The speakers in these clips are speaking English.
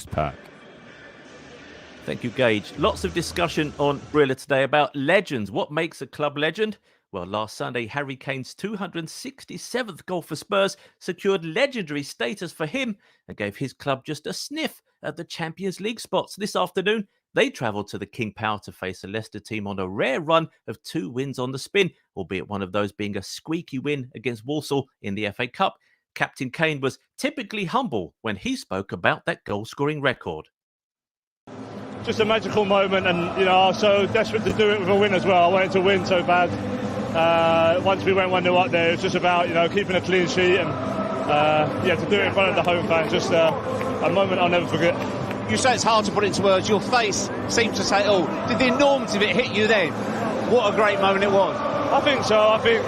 Pack. Thank you, Gage. Lots of discussion on Brilla today about legends. What makes a club legend? Well, last Sunday, Harry Kane's 267th goal for Spurs secured legendary status for him and gave his club just a sniff at the Champions League spots. This afternoon, they travelled to the King Power to face a Leicester team on a rare run of 2 wins on the spin, albeit one of those being a squeaky win against Walsall in the FA Cup. Captain Kane was typically humble when he spoke about that goal-scoring record. Just a magical moment, and I was so desperate to do it with a win as well. I wanted to win so bad. Once we went 1-0 up there, it was just about keeping a clean sheet and to do it in front of the home fans. Just a moment I'll never forget. You say it's hard to put into words. Your face seems to say it all. Did the enormity of it hit you then? What a great moment it was. I think so. I think,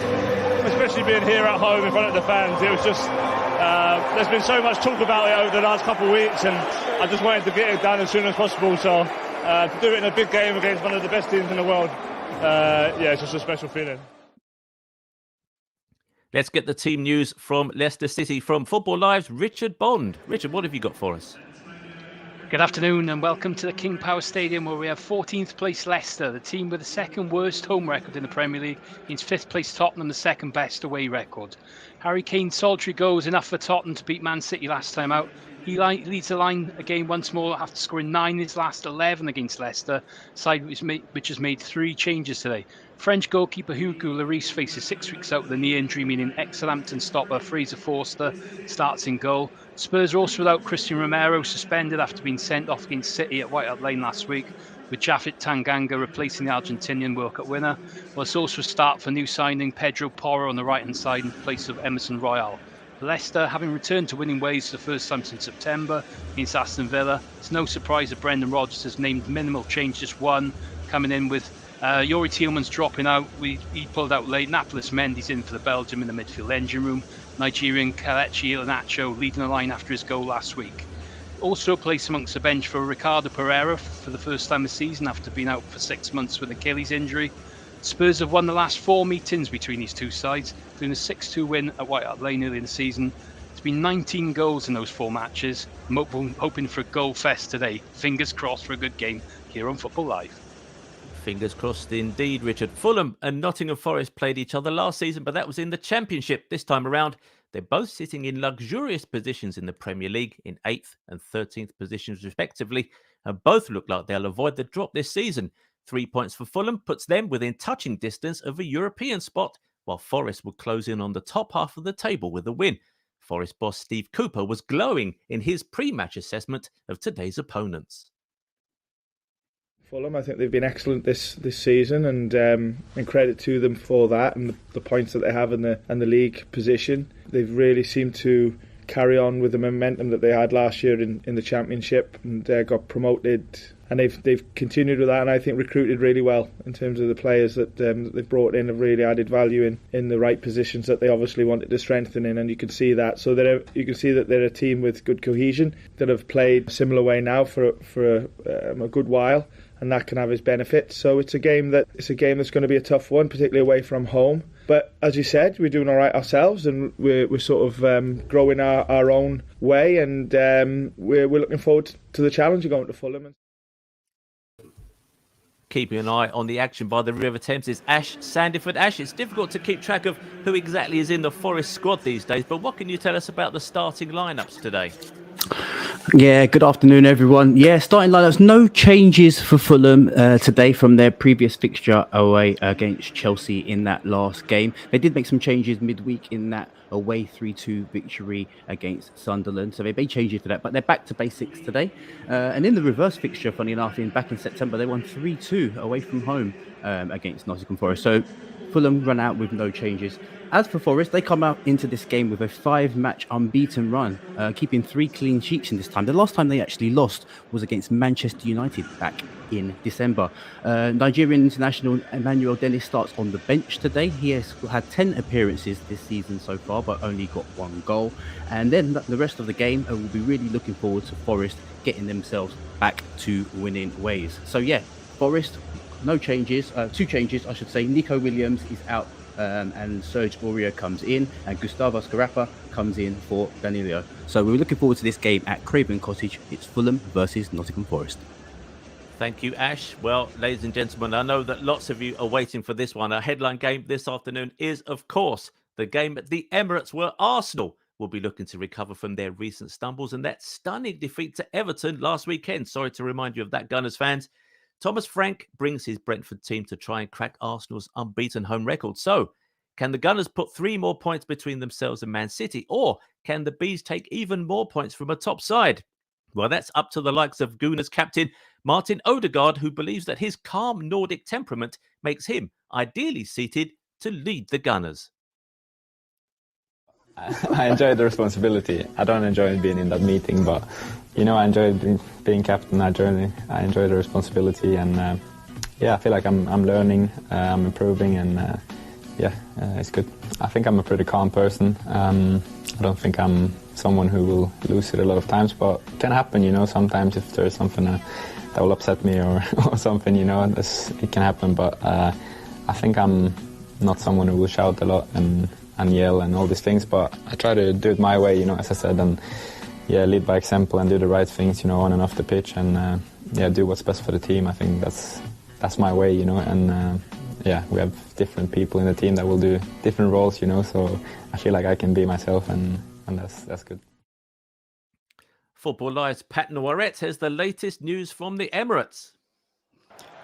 especially being here at home in front of the fans, it was just. There's been so much talk about it over the last couple of weeks, and I just wanted to get it done as soon as possible. So to do it in a big game against one of the best teams in the world, it's just a special feeling. Let's get the team news from Leicester City from Football Live's Richard Bond. Richard, what have you got for us? Good afternoon and welcome to the King Power Stadium, where we have 14th place Leicester, the team with the second worst home record in the Premier League, against 5th place Tottenham, the second best away record. Harry Kane's solitary goal was enough for Tottenham to beat Man City last time out. He leads the line again once more after scoring 9 in his last 11 against Leicester, side which has made 3 changes today. French goalkeeper Hugo Lloris faces 6 weeks out with a knee injury, meaning ex-Southampton stopper Fraser Forster starts in goal. Spurs are also without Christian Romero, suspended after being sent off against City at White Hart Lane last week, with Japhet Tanganga replacing the Argentinian World Cup winner. Well, it's also a start for new signing Pedro Porro on the right-hand side in place of Emerson Royal. Leicester, having returned to winning ways for the first time since September against Aston Villa, it's no surprise that Brendan Rodgers has named minimal change, just one, coming in with Yuri Tielemans dropping out. He pulled out late. Napolis Mendy's in for the Belgium in the midfield engine room. Nigerian Kelechi Iheanacho leading the line after his goal last week. Also a place amongst the bench for Ricardo Pereira for the first time this season after being out for 6 months with an Achilles injury. Spurs have won the last 4 meetings between these two sides, including a 6-2 win at White Hart Lane early in the season. It's been 19 goals in those 4 matches. I'm hoping for a goal fest today. Fingers crossed for a good game here on Football Live. Fingers crossed indeed, Richard. Fulham and Nottingham Forest played each other last season, but that was in the Championship. This time around, they're both sitting in luxurious positions in the Premier League in 8th and 13th positions respectively, and both look like they'll avoid the drop this season. 3 points for Fulham puts them within touching distance of a European spot, while Forest will close in on the top half of the table with a win. Forest boss Steve Cooper was glowing in his pre-match assessment of today's opponents. Fulham, I think they've been excellent this season, and credit to them for that and the points that they have in the league position. They've really seemed to carry on with the momentum that they had last year in the Championship and got promoted, and they've continued with that, and I think recruited really well in terms of the players that they've brought in have really added value in the right positions that they obviously wanted to strengthen in, and you can see that. So you can see that they're a team with good cohesion that have played a similar way now for a good while, and that can have its benefits. So it's a game that's going to be a tough one, particularly away from home. But as you said, we're doing all right ourselves, and we're sort of growing our own way, and we're looking forward to the challenge of going to Fulham. Keeping an eye on the action by the River Thames is Ash Sandiford. Ash, it's difficult to keep track of who exactly is in the Forest squad these days, but what can you tell us about the starting lineups today? Yeah, good afternoon, everyone. Yeah, starting lineups, no changes for Fulham today from their previous fixture away against Chelsea in that last game. They did make some changes midweek in that away 3-2 victory against Sunderland, so they made changes for that, but they're back to basics today. And in the reverse fixture, funny enough, back in September, they won 3-2 away from home against Nottingham Forest. So Fulham run out with no changes. As for Forest, they come out into this game with a 5-match unbeaten run, keeping 3 clean sheets in this time. The last time they actually lost was against Manchester United back in December. Nigerian international Emmanuel Dennis starts on the bench today. He has had 10 appearances this season so far, but only got 1 goal. And then the rest of the game, we'll be really looking forward to Forest getting themselves back to winning ways. So yeah, Forest, no changes, 2 changes, I should say. Nico Williams is out and Serge Aurier comes in, and Gustavo Scarapa comes in for Danilo. So we're looking forward to this game at Craven Cottage. It's Fulham versus Nottingham Forest. Thank you, Ash. Well, ladies and gentlemen, I know that lots of you are waiting for this one. Our headline game this afternoon is, of course, the game at the Emirates, where Arsenal will be looking to recover from their recent stumbles and that stunning defeat to Everton last weekend. Sorry to remind you of that, Gunners fans. Thomas Frank brings his Brentford team to try and crack Arsenal's unbeaten home record. So, can the Gunners put 3 more points between themselves and Man City? Or can the Bees take even more points from a top side? Well, that's up to the likes of Gunners captain Martin Odegaard, who believes that his calm Nordic temperament makes him ideally suited to lead the Gunners. I enjoy the responsibility. I don't enjoy being in that meeting, but I enjoy being captain. I enjoy the responsibility, and I feel like I'm learning, I'm improving, and it's good. I think I'm a pretty calm person. I don't think I'm someone who will lose it a lot of times, but it can happen. Sometimes if there's something that will upset me or something, it can happen. But I think I'm not someone who will shout a lot and yell and all these things, but I try to do it my way, as I said, and lead by example and do the right things, on and off the pitch, and do what's best for the team. I think that's my way, and we have different people in the team that will do different roles, so I feel like I can be myself, and that's good. Football Live's Pat Noiret has the latest news from the Emirates.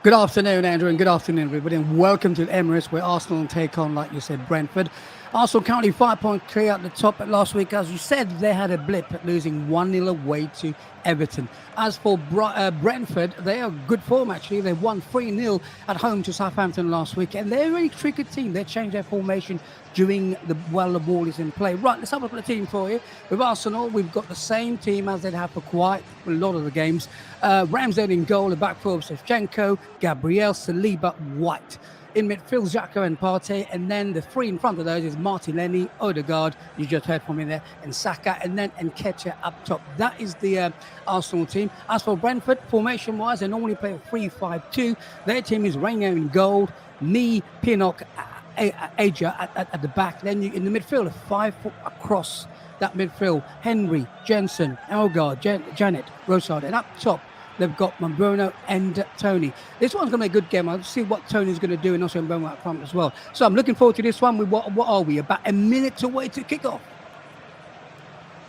Good afternoon, Andrew, and good afternoon, everybody, and welcome to the Emirates, where Arsenal take on, like you said, Brentford. Arsenal currently 5 points clear at the top. But last week, as you said, they had a blip, losing 1-0 away to Everton. As for Brentford, they are good form, actually. They won 3-0 at home to Southampton last week, and they're a really tricky team. They changed their formation during the ball is in play. Right, let's have a look at the team for you. With Arsenal, we've got the same team as they'd have for quite a lot of the games. Ramsdale in goal, the back four of Shevchenko, Gabriel, Saliba, White. In midfield, Xhaka and Partey, and then the three in front of those is Martinelli, Odegaard, you just heard from him there, and Saka, and then Nketiah up top. That is the Arsenal team. As for Brentford, formation-wise, they normally play a 3-5-2. Their team is Reina in goal, Mee, Pinnock, Aja at the back. Then in the midfield, a 5 across that midfield, Henry, Jensen, Elgard, Janet, Rosard, and up top, they've got Mbeumo and Tony. This one's going to be a good game. I'll see what Tony's going to do, and also Mbeumo up front as well. So I'm looking forward to this one. What are we? About a minute away to kick off.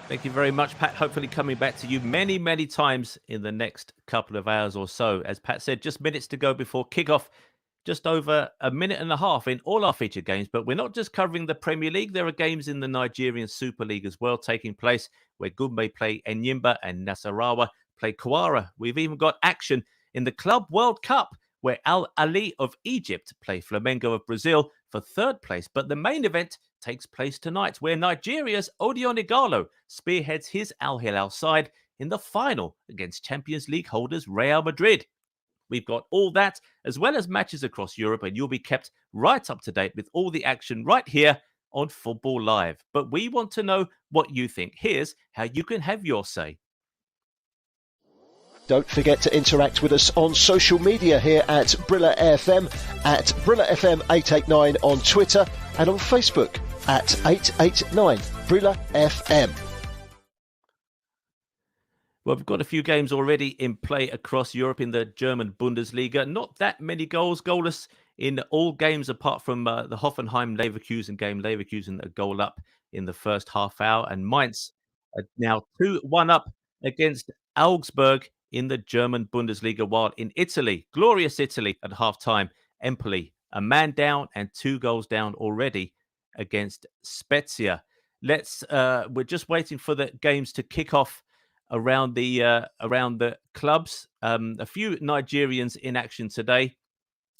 Thank you very much, Pat. Hopefully coming back to you many, many times in the next couple of hours or so. As Pat said, just minutes to go before kickoff. Just over a minute and a half in all our featured games. But we're not just covering the Premier League. There are games in the Nigerian Super League as well taking place, where Gumbe play Enyimba and Nasarawa play Kwara. We've even got action in the Club World Cup, where Al Ahly of Egypt play Flamengo of Brazil for third place. But the main event takes place tonight, where Nigeria's Odion Ighalo spearheads his Al Hilal side in the final against Champions League holders Real Madrid. We've got all that, as well as matches across Europe, and you'll be kept right up to date with all the action right here on Football Live. But we want to know what you think. Here's how you can have your say. Don't forget to interact with us on social media here at Brilla FM, at Brilla FM 889 on Twitter, and on Facebook at 889 Brilla FM. Well, we've got a few games already in play across Europe in the German Bundesliga. Not that many goals, goalless in all games apart from the Hoffenheim-Leverkusen game. Leverkusen a goal up in the first half hour, and Mainz are now 2-1 up against Augsburg in the German Bundesliga, while in Italy, glorious Italy at half-time, Empoli, a man down and 2 goals down already against Spezia. We're just waiting for the games to kick off around the clubs. A few Nigerians in action today,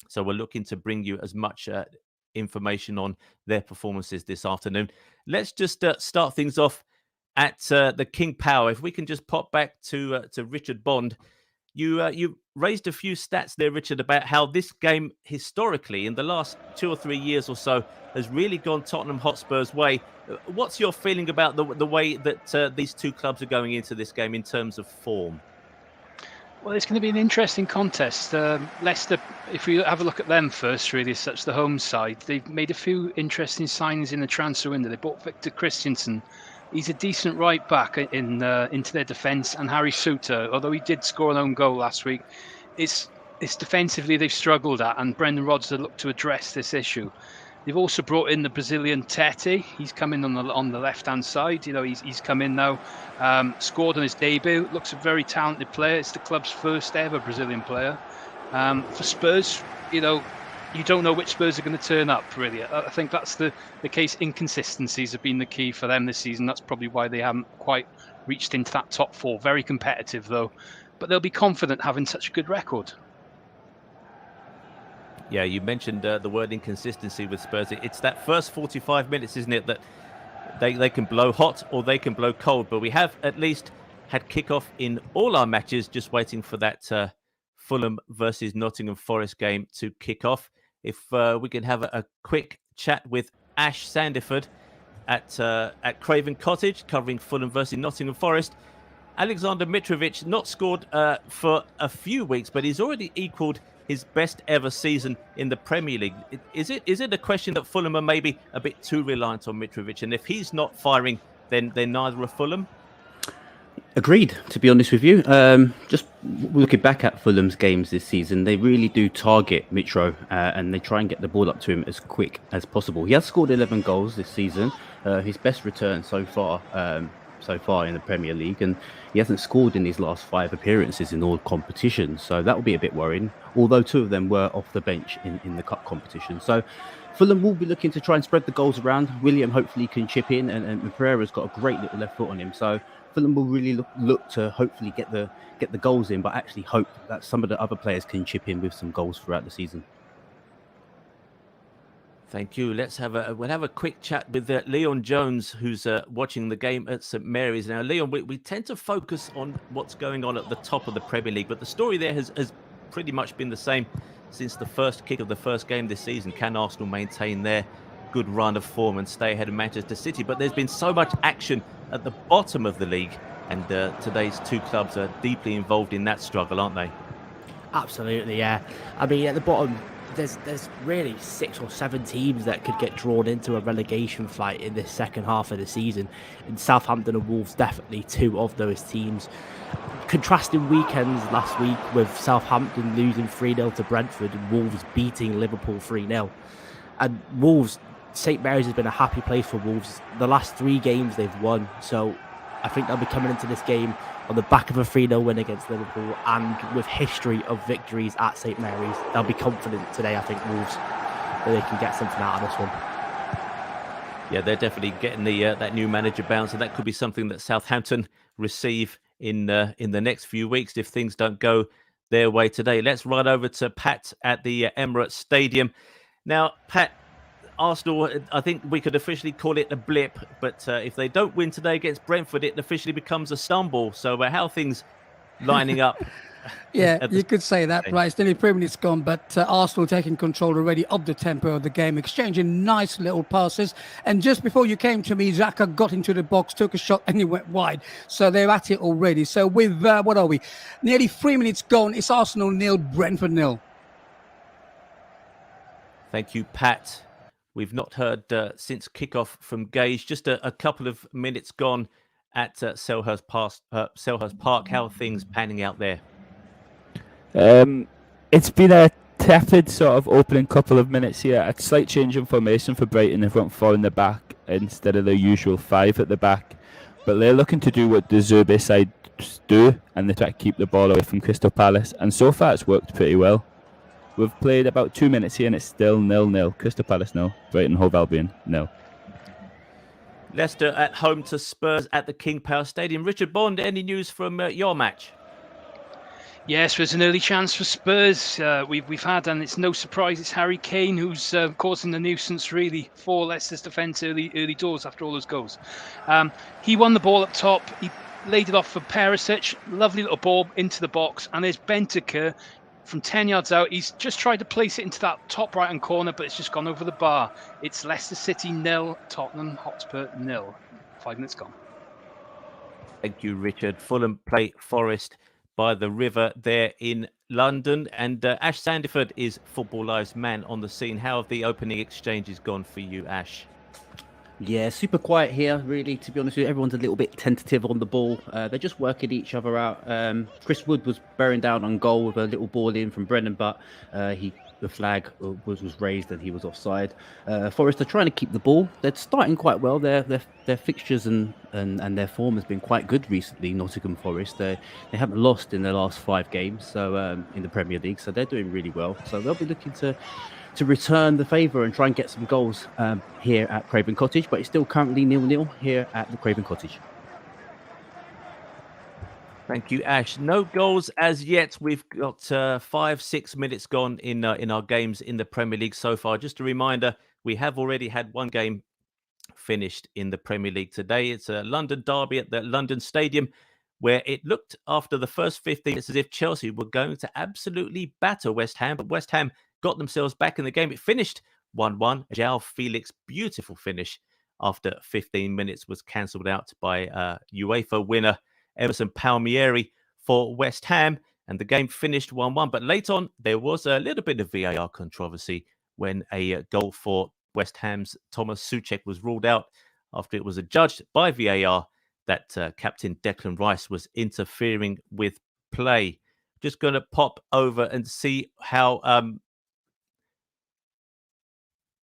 so we're looking to bring you as much information on their performances this afternoon. Let's just start things off at the King Power. If we can just pop back to Richard Bond. You raised a few stats there, Richard, about how this game historically in the last 2 or 3 years or so has really gone Tottenham Hotspur's way. What's your feeling about the way that these two clubs are going into this game in terms of form? Well, it's going to be an interesting contest. Leicester, if we have a look at them first, really, as such, the home side, they've made a few interesting signings in the transfer window. They bought Victor Christensen. He's a decent right back into their defence, and Harry Souttar, although he did score an own goal last week, it's defensively they've struggled at, and Brendan Rodgers has looked to address this issue. They've also brought in the Brazilian Tete. He's come in on the left-hand side. He's come in now, scored on his debut. Looks a very talented player. It's the club's first ever Brazilian player. For Spurs, you don't know which Spurs are going to turn up, really. I think that's the case. Inconsistencies have been the key for them this season. That's probably why they haven't quite reached into that top four. Very competitive, though. But they'll be confident having such a good record. Yeah, you mentioned the word inconsistency with Spurs. It's that first 45 minutes, isn't it, that they can blow hot or they can blow cold. But we have at least had kickoff in all our matches, just waiting for that Fulham versus Nottingham Forest game to kick off. If we can have a quick chat with Ash Sandiford at Craven Cottage, covering Fulham versus Nottingham Forest. Alexander Mitrovic not scored for a few weeks, but he's already equalled his best ever season in the Premier League. Is it a question that Fulham are maybe a bit too reliant on Mitrovic? And if he's not firing, then neither are Fulham? Agreed, to be honest with you. Just looking back at Fulham's games this season, they really do target Mitro and they try and get the ball up to him as quick as possible. He has scored 11 goals this season, his best return so far in the Premier League, and he hasn't scored in his last 5 appearances in all competitions, so that will be a bit worrying, although 2 of them were off the bench in the cup competition. So Fulham will be looking to try and spread the goals around. William hopefully can chip in, and Pereira's got a great little left foot on him, so Fulham will really look to hopefully get the goals in, but actually hope that some of the other players can chip in with some goals throughout the season. Thank you. We'll have a quick chat with Leon Jones, who's watching the game at St Mary's. Now, Leon, we tend to focus on what's going on at the top of the Premier League, but the story there has pretty much been the same since the first kick of the first game this season. Can Arsenal maintain their good run of form and stay ahead of Manchester City? But there's been so much action at the bottom of the league, and today's 2 clubs are deeply involved in that struggle, aren't they? Absolutely, yeah. I mean, at the bottom, there's really 6 or 7 teams that could get drawn into a relegation fight in this second half of the season. And Southampton and Wolves definitely 2 of those teams. Contrasting weekends last week with Southampton losing 3-0 to Brentford and Wolves beating Liverpool 3-0. And Wolves, St Mary's has been a happy place for Wolves. The last 3 games they've won, so I think they'll be coming into this game on the back of a 3-0 win against Liverpool, and with history of victories at St Mary's, they'll be confident today, I think, Wolves, that they can get something out of this one. Yeah, they're definitely getting that new manager bounce, and that could be something that Southampton receive in the next few weeks if things don't go their way today. Let's run over to Pat at the Emirates Stadium. Now, Pat, Arsenal, I think we could officially call it a blip, but if they don't win today against Brentford, it officially becomes a stumble. So how are things lining up? Yeah, you could say that, right? It's nearly 3 minutes gone, but Arsenal taking control already of the tempo of the game, exchanging nice little passes. And just before you came to me, Xhaka got into the box, took a shot, and he went wide. So they're at it already. So with, what are we? Nearly 3 minutes gone. It's Arsenal 0, Brentford 0. Thank you, Pat. We've not heard since kickoff from Gage. Just a couple of minutes gone at Selhurst Park. How are things panning out there? It's been a tepid sort of opening couple of minutes here. A slight change in formation for Brighton. They've got 4 in the back instead of their usual 5 at the back. But they're looking to do what the Zerbe side do, and they try to keep the ball away from Crystal Palace. And so far it's worked pretty well. We've played about 2 minutes here and it's still 0-0. Crystal Palace 0, Brighton Hove Albion 0. Leicester at home to Spurs at the King Power Stadium. Richard Bond, any news from your match? Yes, there's an early chance for Spurs. We've had, and it's no surprise, it's Harry Kane who's causing the nuisance really for Leicester's defence early doors after all those goals. He won the ball up top. He laid it off for Perisic. Lovely little ball into the box, and there's Bentancur from 10 yards out. He's just tried to place it into that top right-hand corner, but it's just gone over the bar. It's Leicester City 0, Tottenham Hotspur 0. 5 minutes gone. Thank you, Richard. Fulham play Forest by the river there in London. And Ash Sandiford is Football Live's man on the scene. How have the opening exchanges gone for you, Ash? Yeah, super quiet here, really, to be honest with you. Everyone's a little bit tentative on the ball. They're just working each other out. Chris Wood was bearing down on goal with a little ball in from Brennan, but the flag was raised and he was offside. Forest are trying to keep the ball. They're starting quite well. Their fixtures and their form has been quite good recently, Nottingham Forest. They haven't lost in their last 5 games, so in the Premier League, so they're doing really well. So they'll be looking to return the favour and try and get some goals here at Craven Cottage, but it's still currently 0-0 here at the Craven Cottage. Thank you, Ash. No goals as yet. We've got 5-6 minutes gone in our games in the Premier League so far. Just a reminder, we have already had one game finished in the Premier League today. It's a London derby at the London Stadium, where it looked after the first 15 minutes as if Chelsea were going to absolutely batter West Ham, but West Ham got themselves back in the game. It finished 1-1. João Felix, beautiful finish after 15 minutes, was cancelled out by UEFA winner Emerson Palmieri for West Ham, and the game finished 1-1. But late on, there was a little bit of VAR controversy when a goal for West Ham's Thomas Souček was ruled out after it was adjudged by VAR that Captain Declan Rice was interfering with play. Just going to pop over and see how,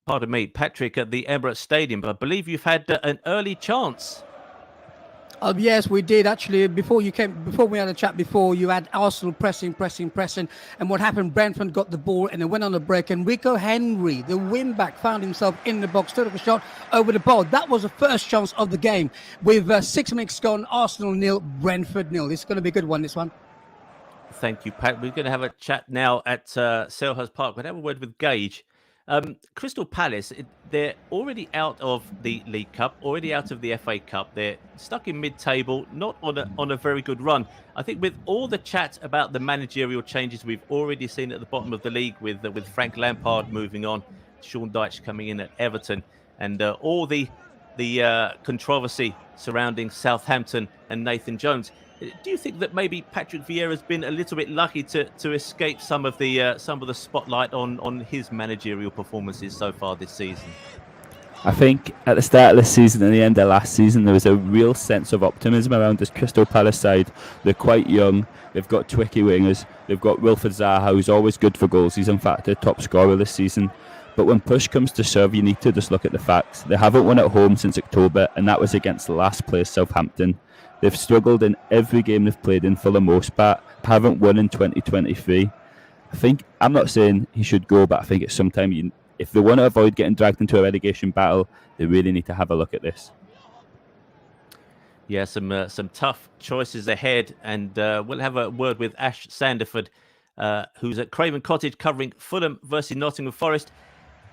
pardon me, Patrick, at the Emirates Stadium. But I believe you've had an early chance. Yes, we did actually. Before we had a chat before, you had Arsenal pressing, and what happened? Brentford got the ball and it went on a break, and Rico Henry, the wing-back, found himself in the box, took a shot over the bar. That was the first chance of the game. With 6 minutes gone, Arsenal 0, Brentford 0. It's going to be a good one, this one. Thank you, Pat. We're going to have a chat now at Selhurst Park. We'll have a word with Gage. Crystal Palace, they're already out of the League Cup, already out of the FA Cup. They're stuck in mid-table, not on a very good run. I think with all the chat about the managerial changes we've already seen at the bottom of the league, with Frank Lampard moving on, Sean Dyche coming in at Everton, and all the controversy surrounding Southampton and Nathan Jones, do you think that maybe Patrick Vieira's been a little bit lucky to escape some of the spotlight on his managerial performances so far this season? I think at the start of this season and the end of last season, there was a real sense of optimism around this Crystal Palace side. They're quite young. They've got twicky wingers. They've got Wilfred Zaha, who's always good for goals. He's in fact their top scorer this season. But when push comes to shove, you need to just look at the facts. They haven't won at home since October, and that was against last place Southampton. They've struggled in every game they've played in for the most part, haven't won in 2023. I'm not saying he should go, but I think it's sometime if they want to avoid getting dragged into a relegation battle, they really need to have a look at this. Yeah, some tough choices ahead, and we'll have a word with Ash Sandiford, who's at Craven Cottage covering Fulham versus Nottingham Forest.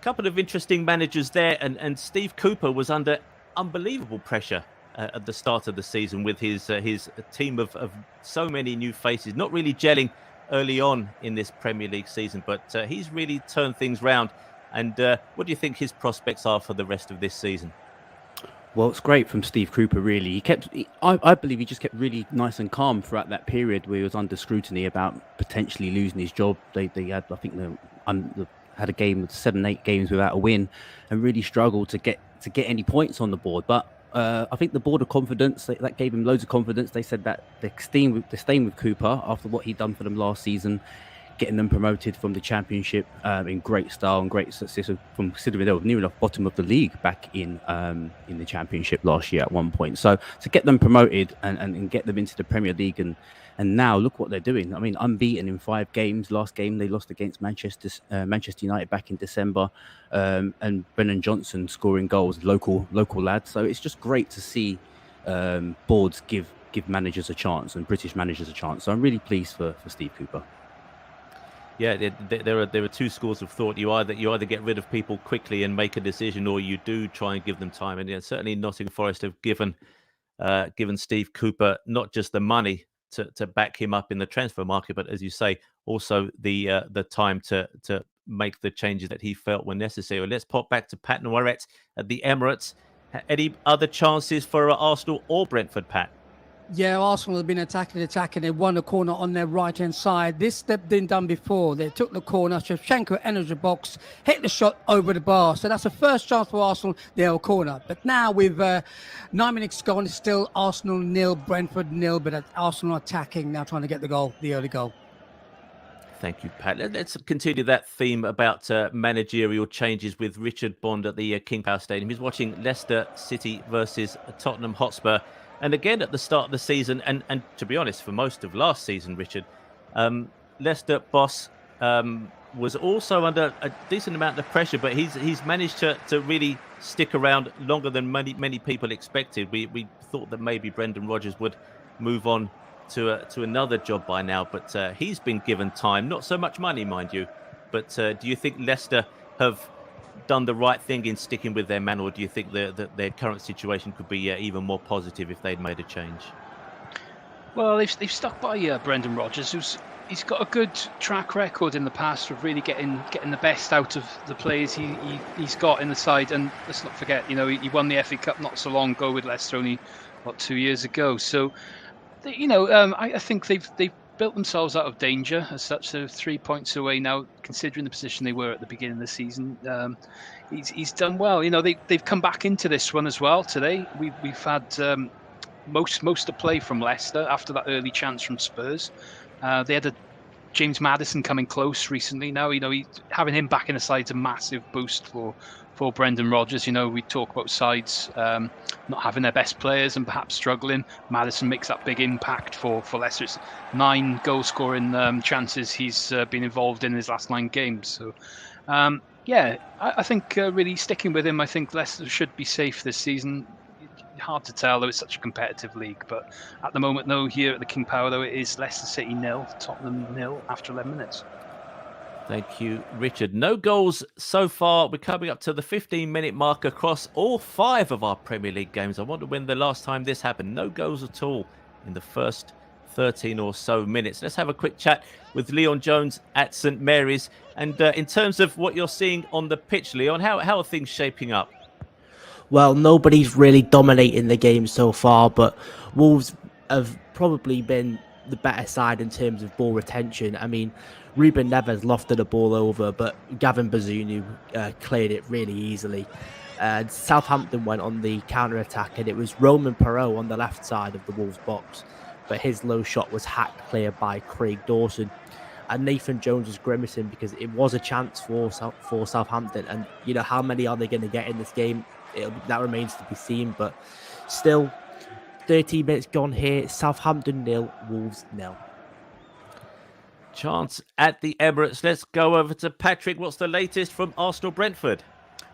A couple of interesting managers there, and Steve Cooper was under unbelievable pressure at the start of the season with his team of so many new faces, not really gelling early on in this Premier League season, but he's really turned things round. And what do you think his prospects are for the rest of this season? Well, it's great from Steve Cooper, really. I believe he just kept really nice and calm throughout that period where he was under scrutiny about potentially losing his job. They had, I think, had a game with 7-8 games without a win, and really struggled to get any points on the board. But I think the board of confidence, that gave him loads of confidence. They said that they're staying with Cooper after what he'd done for them last season, getting them promoted from the Championship in great style and great success, from considering they were near enough bottom of the league back in the Championship last year at one point. So to get them promoted and get them into the Premier League, and now look what they're doing. I mean, unbeaten in 5 games. Last game they lost against Manchester United back in December, and Brennan Johnson scoring goals, local lad. So it's just great to see boards give managers a chance, and British managers a chance. So I'm really pleased for Steve Cooper. Yeah, there are two schools of thought. You either get rid of people quickly and make a decision, or you do try and give them time. And certainly Nottingham Forest have given Steve Cooper not just the money to back him up in the transfer market, but as you say, also the time to make the changes that he felt were necessary. Let's pop back to Pat Noiret at the Emirates. Any other chances for Arsenal or Brentford, Pat? Yeah, Arsenal have been attacking. They won the corner on their right-hand side. This step been done before. They took the corner. Shevchenko entered the box, hit the shot over the bar. So that's the first chance for Arsenal. They're a corner. But now with 9 minutes gone, it's still Arsenal 0, Brentford 0. But Arsenal attacking now, trying to get the goal, the early goal. Thank you, Pat. Let's continue that theme about managerial changes with Richard Bond at the King Power Stadium. He's watching Leicester City versus Tottenham Hotspur. And again, at the start of the season, and to be honest, for most of last season, Richard, Leicester boss was also under a decent amount of pressure, but he's managed to really stick around longer than many people expected. We thought that maybe Brendan Rodgers would move on to another job by now, but he's been given time, not so much money, mind you. But do you think Leicester have done the right thing in sticking with their man, or do you think that their current situation could be even more positive if they'd made a change? Well, they've stuck by Brendan Rodgers, he's got a good track record in the past of really getting the best out of the players he's got in the side. And let's not forget, he won the FA Cup not so long ago with Leicester, only 2 years ago. So, I think they've built themselves out of danger as such. They're 3 points away now, considering the position they were at the beginning of the season. He's done well. They've come back into this one as well today. We've had most of play from Leicester after that early chance from Spurs. They had James Maddison coming close recently. Now, having him back in the side's a massive boost for Brendan Rodgers. We talk about sides not having their best players and perhaps struggling. Maddison makes that big impact for Leicester. It's 9 goal-scoring chances he's been involved in his last 9 games. So, I think really sticking with him, I think Leicester should be safe this season. Hard to tell, though it's such a competitive league. But at the moment, though, here at the King Power, though, it is Leicester City 0, Tottenham 0 after 11 minutes. Thank you, Richard. No goals so far. We're coming up to the 15-minute mark across all 5 of our Premier League games. I wonder when the last time this happened. No goals at all in the first 13 or so minutes. Let's have a quick chat with Leon Jones at St Mary's. And in terms of what you're seeing on the pitch, Leon, how are things shaping up? Well, nobody's really dominating the game so far, but Wolves have probably been the better side in terms of ball retention. I mean, Ruben Neves lofted the ball over, but Gavin Bazunu cleared it really easily. Southampton went on the counter-attack, and it was Roman Perot on the left side of the Wolves box, but his low shot was hacked clear by Craig Dawson. And Nathan Jones was grimacing because it was a chance for Southampton. And, how many are they going to get in this game? That remains to be seen. But still, 13 minutes gone here. Southampton 0, Wolves 0. Chance at the Emirates. Let's go over to Patrick. What's the latest from Arsenal-Brentford?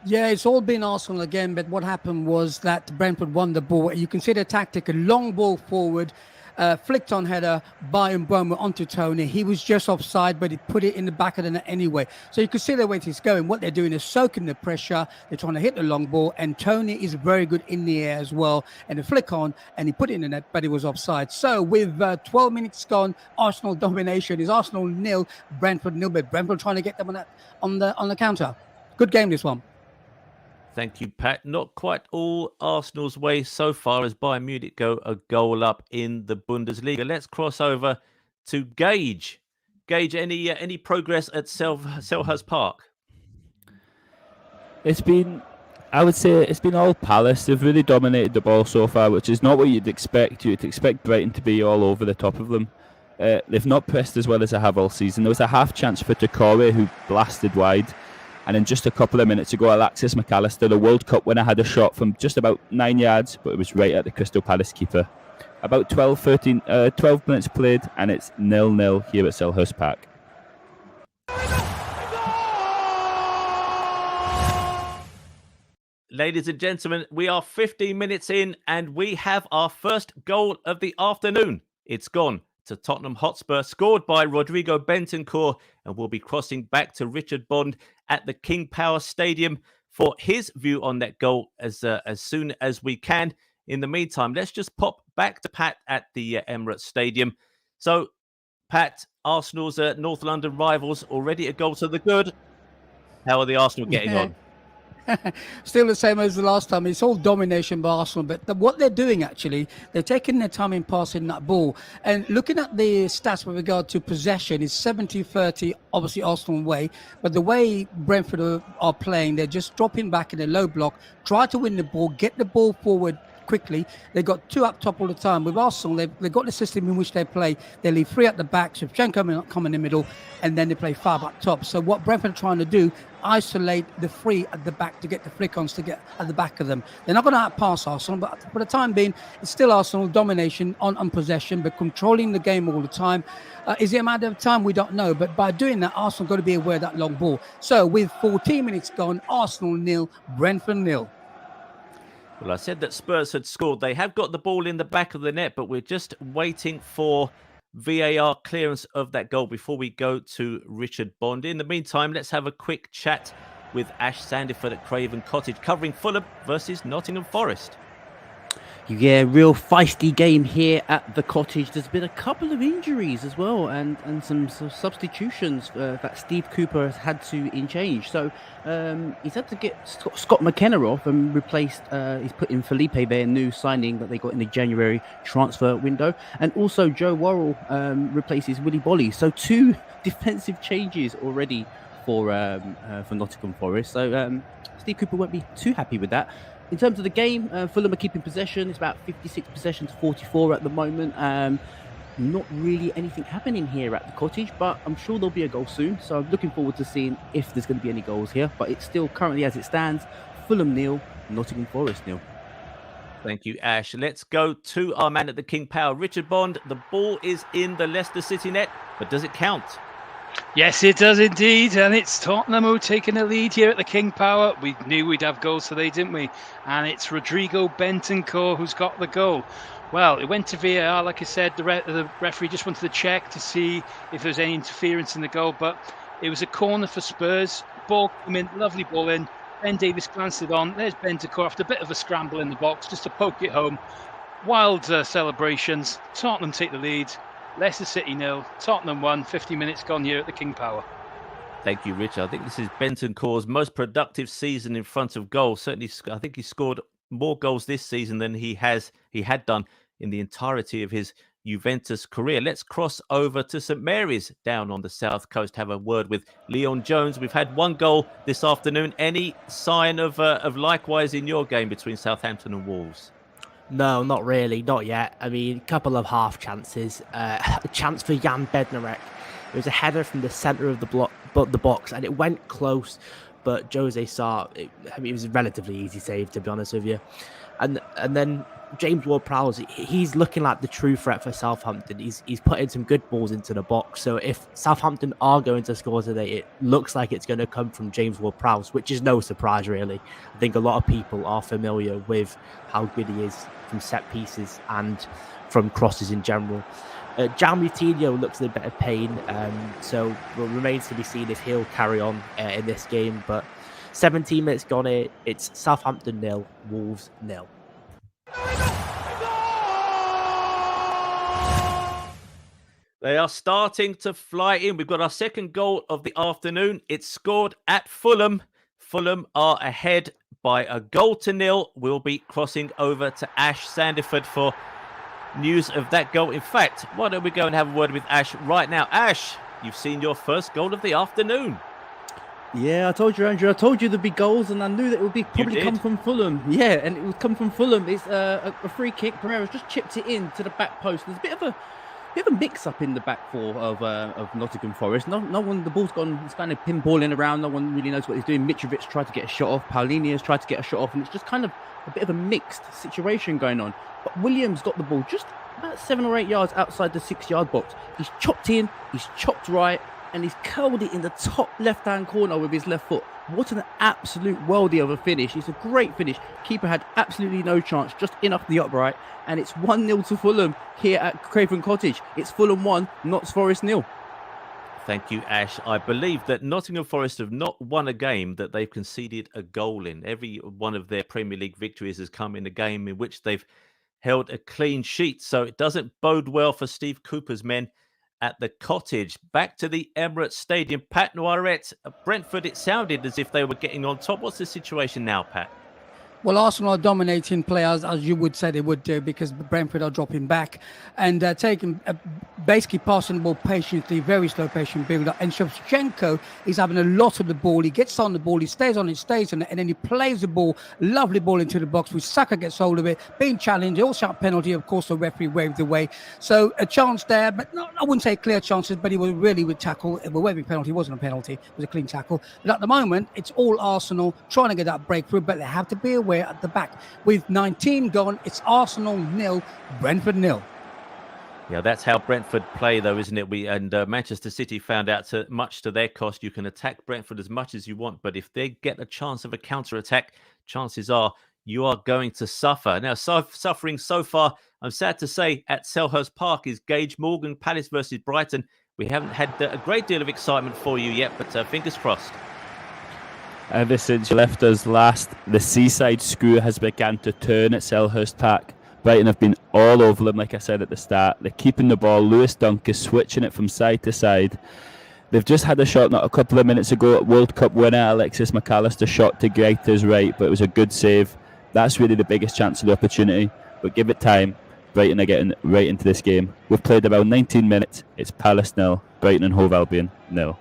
Yeah, it's all been Arsenal again, but what happened was that Brentford won the ball. You can see the tactic, a long ball forward, flicked on header by Mboma onto Tony. He was just offside, but he put it in the back of the net anyway. So you can see the way it's going. What they're doing is soaking the pressure. They're trying to hit the long ball, and Tony is very good in the air as well. And the flick on, and he put it in the net, but it was offside. So with 12 minutes gone, Arsenal domination is Arsenal 0, Brentford 0, but Brentford trying to get them on the counter. Good game, this one. Thank you, Pat. Not quite all Arsenal's way so far as Bayern Munich go a goal up in the Bundesliga. Let's cross over to Gage. Gage, any progress at Selhurst Park? I would say it's been all Palace. They've really dominated the ball so far, which is not what you'd expect. You'd expect Brighton to be all over the top of them. They've not pressed as well as they have all season. There was a half chance for Doucouré, who blasted wide. And then just a couple of minutes ago, Alexis McAllister, the World Cup winner, had a shot from just about 9 yards, but it was right at the Crystal Palace keeper. About 12 minutes played, and it's 0-0 here at Selhurst Park. Ladies and gentlemen, we are 15 minutes in, and we have our first goal of the afternoon. It's gone to Tottenham Hotspur, scored by Rodrigo Bentancur, and we'll be crossing back to Richard Bond at the King Power Stadium for his view on that goal as soon as we can. In the meantime, let's just pop back to Pat at the Emirates Stadium. So, Pat, Arsenal's North London rivals already a goal to the good. How are the Arsenal getting on? Still the same as the last time. It's all domination by Arsenal. But what they're doing, actually, they're taking their time in passing that ball. And looking at the stats with regard to possession, is 70-30, obviously Arsenal way. But the way Brentford are playing, they're just dropping back in a low block, try to win the ball, get the ball forward quickly. They've got two up top all the time. With Arsenal, they've got the system in which they play. They leave three at the back, Shevchenko come in the middle, and then they play five up top. So what Brentford are trying to do, isolate the three at the back to get the flick-ons to get at the back of them. They're not going to outpass Arsenal, but for the time being, it's still Arsenal domination on possession, but controlling the game all the time. Is it a matter of time? We don't know. But by doing that, Arsenal got to be aware of that long ball. So with 14 minutes gone, Arsenal 0, Brentford 0. Well, I said that Spurs had scored. They have got the ball in the back of the net, but we're just waiting for VAR clearance of that goal before we go to Richard Bond. In the meantime, let's have a quick chat with Ash Sandiford at Craven Cottage, covering Fulham versus Nottingham Forest. Yeah, real feisty game here at the Cottage. There's been a couple of injuries as well, and some substitutions that Steve Cooper has had to change. So he's had to get Scott McKenna off and replaced. He's put in Felipe there, new signing that they got in the January transfer window, and also Joe Worrell replaces Willy Bolly. So two defensive changes already for Nottingham Forest. So Steve Cooper won't be too happy with that. In terms of the game, Fulham are keeping possession. It's about 56 possessions, 44 at the moment. Not really anything happening here at the Cottage, but I'm sure there'll be a goal soon. So I'm looking forward to seeing if there's going to be any goals here. But it's still currently as it stands, Fulham 0, Nottingham Forest 0. Thank you, Ash. Let's go to our man at the King Power, Richard Bond. The ball is in the Leicester City net, but does it count? Yes, it does indeed, and it's Tottenham who are taking the lead here at the King Power. We knew we'd have goals today, didn't we? And it's Rodrigo Bentancur who's got the goal. Well, it went to VAR, like I said. The referee just wanted to check to see if there was any interference in the goal, but it was a corner for Spurs. Ball came in, lovely ball in. Ben Davies glanced it on. There's Bentancur after a bit of a scramble in the box just to poke it home. Wild celebrations. Tottenham take the lead. Leicester City 0, Tottenham 1, 50 minutes gone here at the King Power. Thank you, Richard. I think this is Bentancur's most productive season in front of goal. Certainly, I think he scored more goals this season than he had done in the entirety of his Juventus career. Let's cross over to St Mary's down on the south coast. Have a word with Leon Jones. We've had one goal this afternoon. Any sign of likewise in your game between Southampton and Wolves? No, not really, not yet. I mean, a couple of half chances. A chance for Jan Bednarek. It was a header from the centre of the box, and it went close, but Jose saw it. I mean, it was a relatively easy save, to be honest with you. And then James Ward-Prowse, he's looking like the true threat for Southampton. He's putting some good balls into the box. So if Southampton are going to score today, it looks like it's going to come from James Ward-Prowse, which is no surprise, really. I think a lot of people are familiar with how good he is from set pieces and from crosses in general. Jan Moutinho looks in a bit of pain, so it remains to be seen if he'll carry on in this game. But 17 minutes gone here. It's Southampton 0, Wolves 0. They are starting to fly in. We've got our second goal of the afternoon. It's scored at Fulham. Fulham are ahead by a goal to 0. We'll be crossing over to Ash Sandiford for news of that goal. In fact, why don't we go and have a word with Ash right now? Ash, you've seen your first goal of the afternoon. Yeah, I told you, Andrew. I told you there'd be goals, and I knew that it would probably come from Fulham. Yeah, and it would come from Fulham. It's a free kick. Pereira's just chipped it in to the back post. There's a bit of a mix-up in the back four of Nottingham Forest. No one. The ball's gone. It's kind of pinballing around. No one really knows what he's doing. Mitrovic tried to get a shot off. Paulinia's tried to get a shot off, and it's just kind of a bit of a mixed situation going on. But Williams got the ball just about 7 or 8 yards outside the 6-yard box. He's chopped in. He's chopped right. And he's curled it in the top left-hand corner with his left foot. What an absolute worldie of a finish. It's a great finish. Keeper had absolutely no chance, just in off the upright. And it's 1-0 to Fulham here at Craven Cottage. It's Fulham 1, Notts Forest 0. Thank you, Ash. I believe that Nottingham Forest have not won a game that they've conceded a goal in. Every one of their Premier League victories has come in a game in which they've held a clean sheet. So it doesn't bode well for Steve Cooper's men at the Cottage. Back to the Emirates Stadium. Pat Noiret, Brentford, it sounded as if they were getting on top. What's the situation now, Pat? Well, Arsenal are dominating players, as you would say they would do, because Brentford are dropping back and taking, basically passing the ball patiently, very slow patient build-up. And Shevchenko is having a lot of the ball. He gets on the ball, he stays on it, and then he plays the ball, lovely ball into the box, which Saka gets hold of it, being challenged. Also a penalty, of course, the referee waved away. So a chance there, but not, I wouldn't say clear chances, but he was really with tackle. The waving penalty wasn't a penalty, it was a clean tackle. But at the moment, it's all Arsenal trying to get that breakthrough, but they have to be aware at the back. With 19 gone, it's Arsenal 0, Brentford 0. Yeah, that's how Brentford play, though, isn't it? Manchester City found out, much to their cost, you can attack Brentford as much as you want, but if they get a chance of a counter-attack, chances are you are going to suffer. Now, suffering so far, I'm sad to say, at Selhurst Park is Gage Morgan, Palace versus Brighton. We haven't had a great deal of excitement for you yet, but fingers crossed. Ever since you left us last, the seaside screw has begun to turn at Selhurst Park. Brighton have been all over them, like I said at the start. They're keeping the ball. Lewis Dunk is switching it from side to side. They've just had a shot not a couple of minutes ago at World Cup winner Alexis McAllister shot to Greita's right, but it was a good save. That's really the biggest chance of the opportunity. But give it time. Brighton are getting right into this game. We've played about 19 minutes. It's Palace 0, Brighton and Hove Albion 0.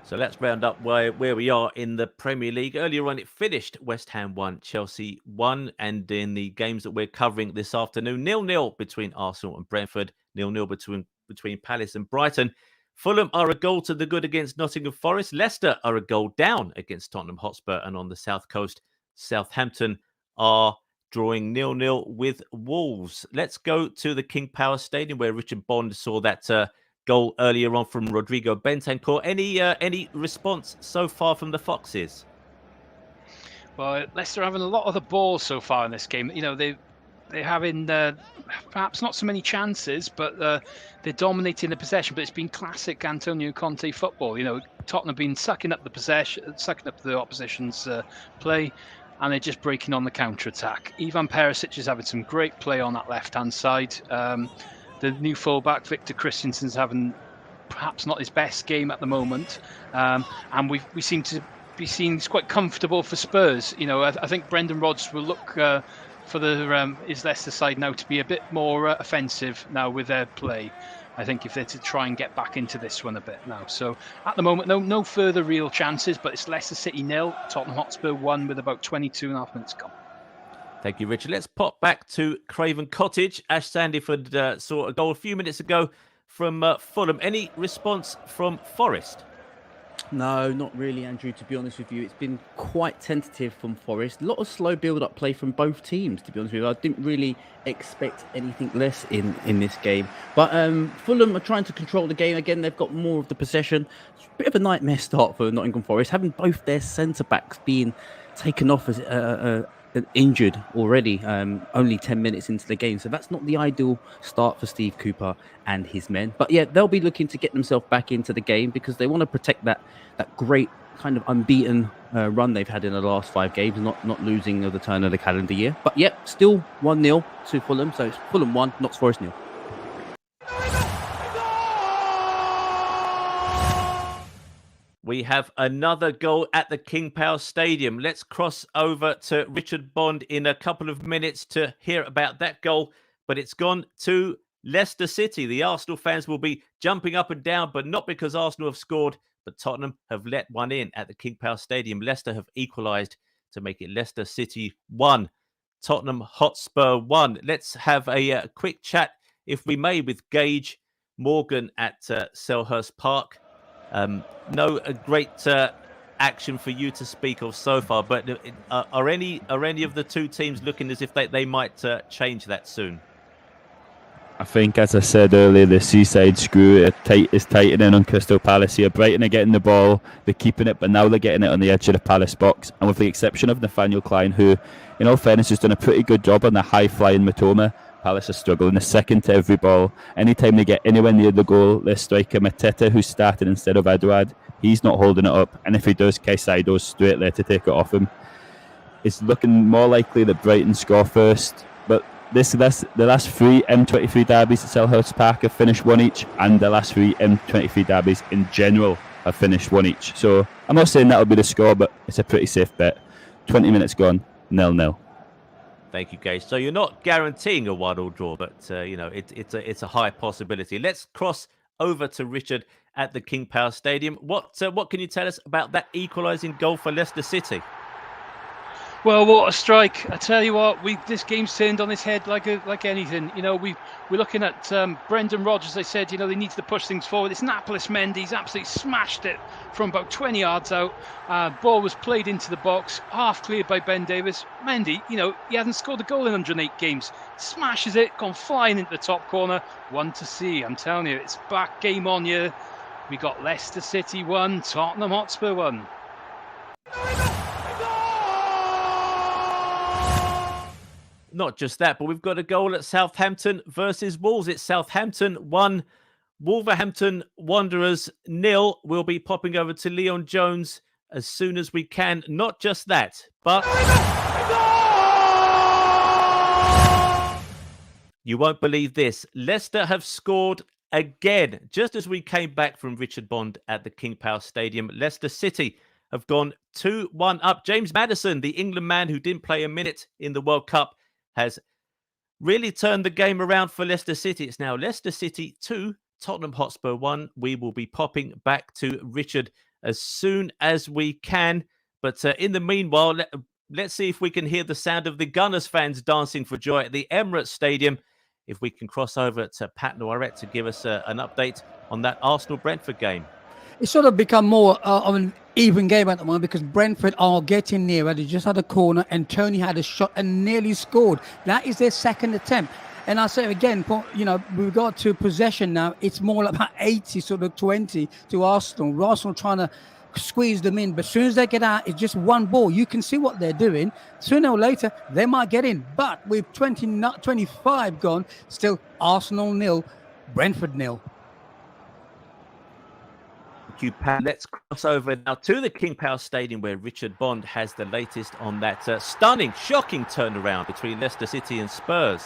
So let's round up where we are in the Premier League. Earlier on, it finished West Ham 1, Chelsea 1. And in the games that we're covering this afternoon, 0-0 between Arsenal and Brentford, 0-0 between Palace and Brighton. Fulham are a goal to the good against Nottingham Forest. Leicester are a goal down against Tottenham Hotspur. And on the South Coast, Southampton are drawing 0-0 with Wolves. Let's go to the King Power Stadium where Richard Bond saw that goal earlier on from Rodrigo Bentancur. Any response so far from the Foxes? Well, Leicester are having a lot of the ball so far in this game. You know, they're having perhaps not so many chances, but they're dominating the possession. But it's been classic Antonio Conte football. You know, Tottenham have been sucking up the possession, sucking up the opposition's play, and they're just breaking on the counter-attack. Ivan Perisic is having some great play on that left-hand side. The new fullback, Victor Christensen's having perhaps not his best game at the moment. And we seem to be seeing it's quite comfortable for Spurs. You know, I think Brendan Rodgers will look for his Leicester side now to be a bit more offensive now with their play. I think if they're to try and get back into this one a bit now. So at the moment, no further real chances, but it's Leicester City 0, Tottenham Hotspur 1 with about 22.5 minutes gone. Thank you, Richard. Let's pop back to Craven Cottage. Ash Sandiford saw a goal a few minutes ago from Fulham. Any response from Forest? No, not really, Andrew, to be honest with you. It's been quite tentative from Forest. A lot of slow build-up play from both teams, to be honest with you. I didn't really expect anything less in this game. But Fulham are trying to control the game. Again, they've got more of the possession. It's a bit of a nightmare start for Nottingham Forest, having both their centre-backs being taken off as injured already, only 10 minutes into the game. So that's not the ideal start for Steve Cooper and his men. But yeah, they'll be looking to get themselves back into the game because they want to protect that great kind of unbeaten run they've had in the last 5 games, not losing at the turn of the calendar year. But yep, still 1-0 to Fulham. So it's Fulham 1, Notts Forest 0. We have another goal at the King Power Stadium. Let's cross over to Richard Bond in a couple of minutes to hear about that goal. But it's gone to Leicester City. The Arsenal fans will be jumping up and down, but not because Arsenal have scored, but Tottenham have let one in at the King Power Stadium. Leicester have equalised to make it Leicester City 1, Tottenham Hotspur 1. Let's have a quick chat, if we may, with Gage Morgan at Selhurst Park. No great action for you to speak of so far, but are any of the two teams looking as if they might change that soon? I think, as I said earlier, the seaside screw is tightening on Crystal Palace here. Brighton are getting the ball, they're keeping it, but now they're getting it on the edge of the Palace box. And with the exception of Nathaniel Klein, who, in all fairness, has done a pretty good job on the high-flying Matoma, Palace are struggling. They're second to every ball. Anytime they get anywhere near the goal, their striker Mateta, who's starting instead of Eduard, he's not holding it up. And if he does, Caicedo's straight there to take it off him. It's looking more likely that Brighton score first. But the last 3 M23 derbies at Selhurst Park have finished 1 each, and the last 3 M23 derbies in general have finished 1 each. So I'm not saying that'll be the score, but it's a pretty safe bet. 20 minutes gone, 0-0. Thank you, Gage. So you're not guaranteeing a 1-1 draw, but it's a high possibility. Let's cross over to Richard at the King Power Stadium. What can you tell us about that equalising goal for Leicester City? Well, what a strike! I tell you what, this game's turned on its head like anything. We're looking at Brendan Rodgers. They said, they needed to push things forward. It's Napolis Mendy's absolutely smashed it from about 20 yards out. Ball was played into the box, half cleared by Ben Davies. Mendy, he hasn't scored a goal in 108 games. Smashes it, gone flying into the top corner. 1-0. I'm telling you, it's back game on here. We got Leicester City 1, Tottenham Hotspur 1. Not just that, but we've got a goal at Southampton versus Wolves. It's Southampton 1, Wolverhampton Wanderers 0. We'll be popping over to Leon Jones as soon as we can. Not just that, but you won't believe this. Leicester have scored again. Just as we came back from Richard Bond at the King Power Stadium, Leicester City have gone 2-1 up. James Maddison, the England man who didn't play a minute in the World Cup, has really turned the game around for Leicester City. It's now Leicester City 2, Tottenham Hotspur 1. We will be popping back to Richard as soon as we can. But in the meanwhile, let's see if we can hear the sound of the Gunners fans dancing for joy at the Emirates Stadium. If we can cross over to Pat Noiret to give us an update on that Arsenal-Brentford game. It's sort of become more of an even game at the moment because Brentford are getting nearer. They just had a corner and Tony had a shot and nearly scored. That is their second attempt. And I say again, we've got to possession now. It's more like about 80, sort of 20 to Arsenal. Arsenal trying to squeeze them in. But as soon as they get out, it's just one ball. You can see what they're doing. Sooner or later, they might get in. But with 25 gone, still Arsenal 0, Brentford 0. You, Pat. Let's cross over now to the King Power Stadium where Richard Bond has the latest on that stunning, shocking turnaround between Leicester City and Spurs.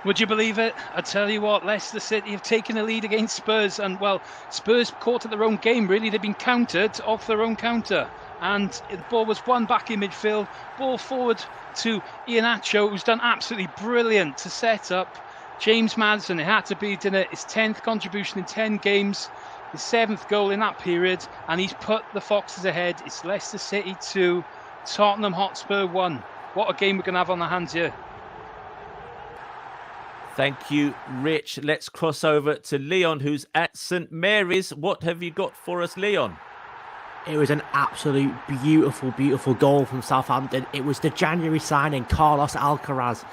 Would you believe it? I tell you what, Leicester City have taken a lead against Spurs, and well, Spurs caught at their own game, really. They've been countered off their own counter, and the ball was won back in midfield, ball forward to Iheanacho, who's done absolutely brilliant to set up James Maddison. It had to be, didn't it? His 10th contribution in 10 games. His 7th goal in that period, and he's put the Foxes ahead. It's Leicester City 2, Tottenham Hotspur 1. What a game we're going to have on our hands here. Thank you, Rich. Let's cross over to Leon, who's at St Mary's. What have you got for us, Leon? It was an absolute beautiful, beautiful goal from Southampton. It was the January signing, Carlos Alcaraz.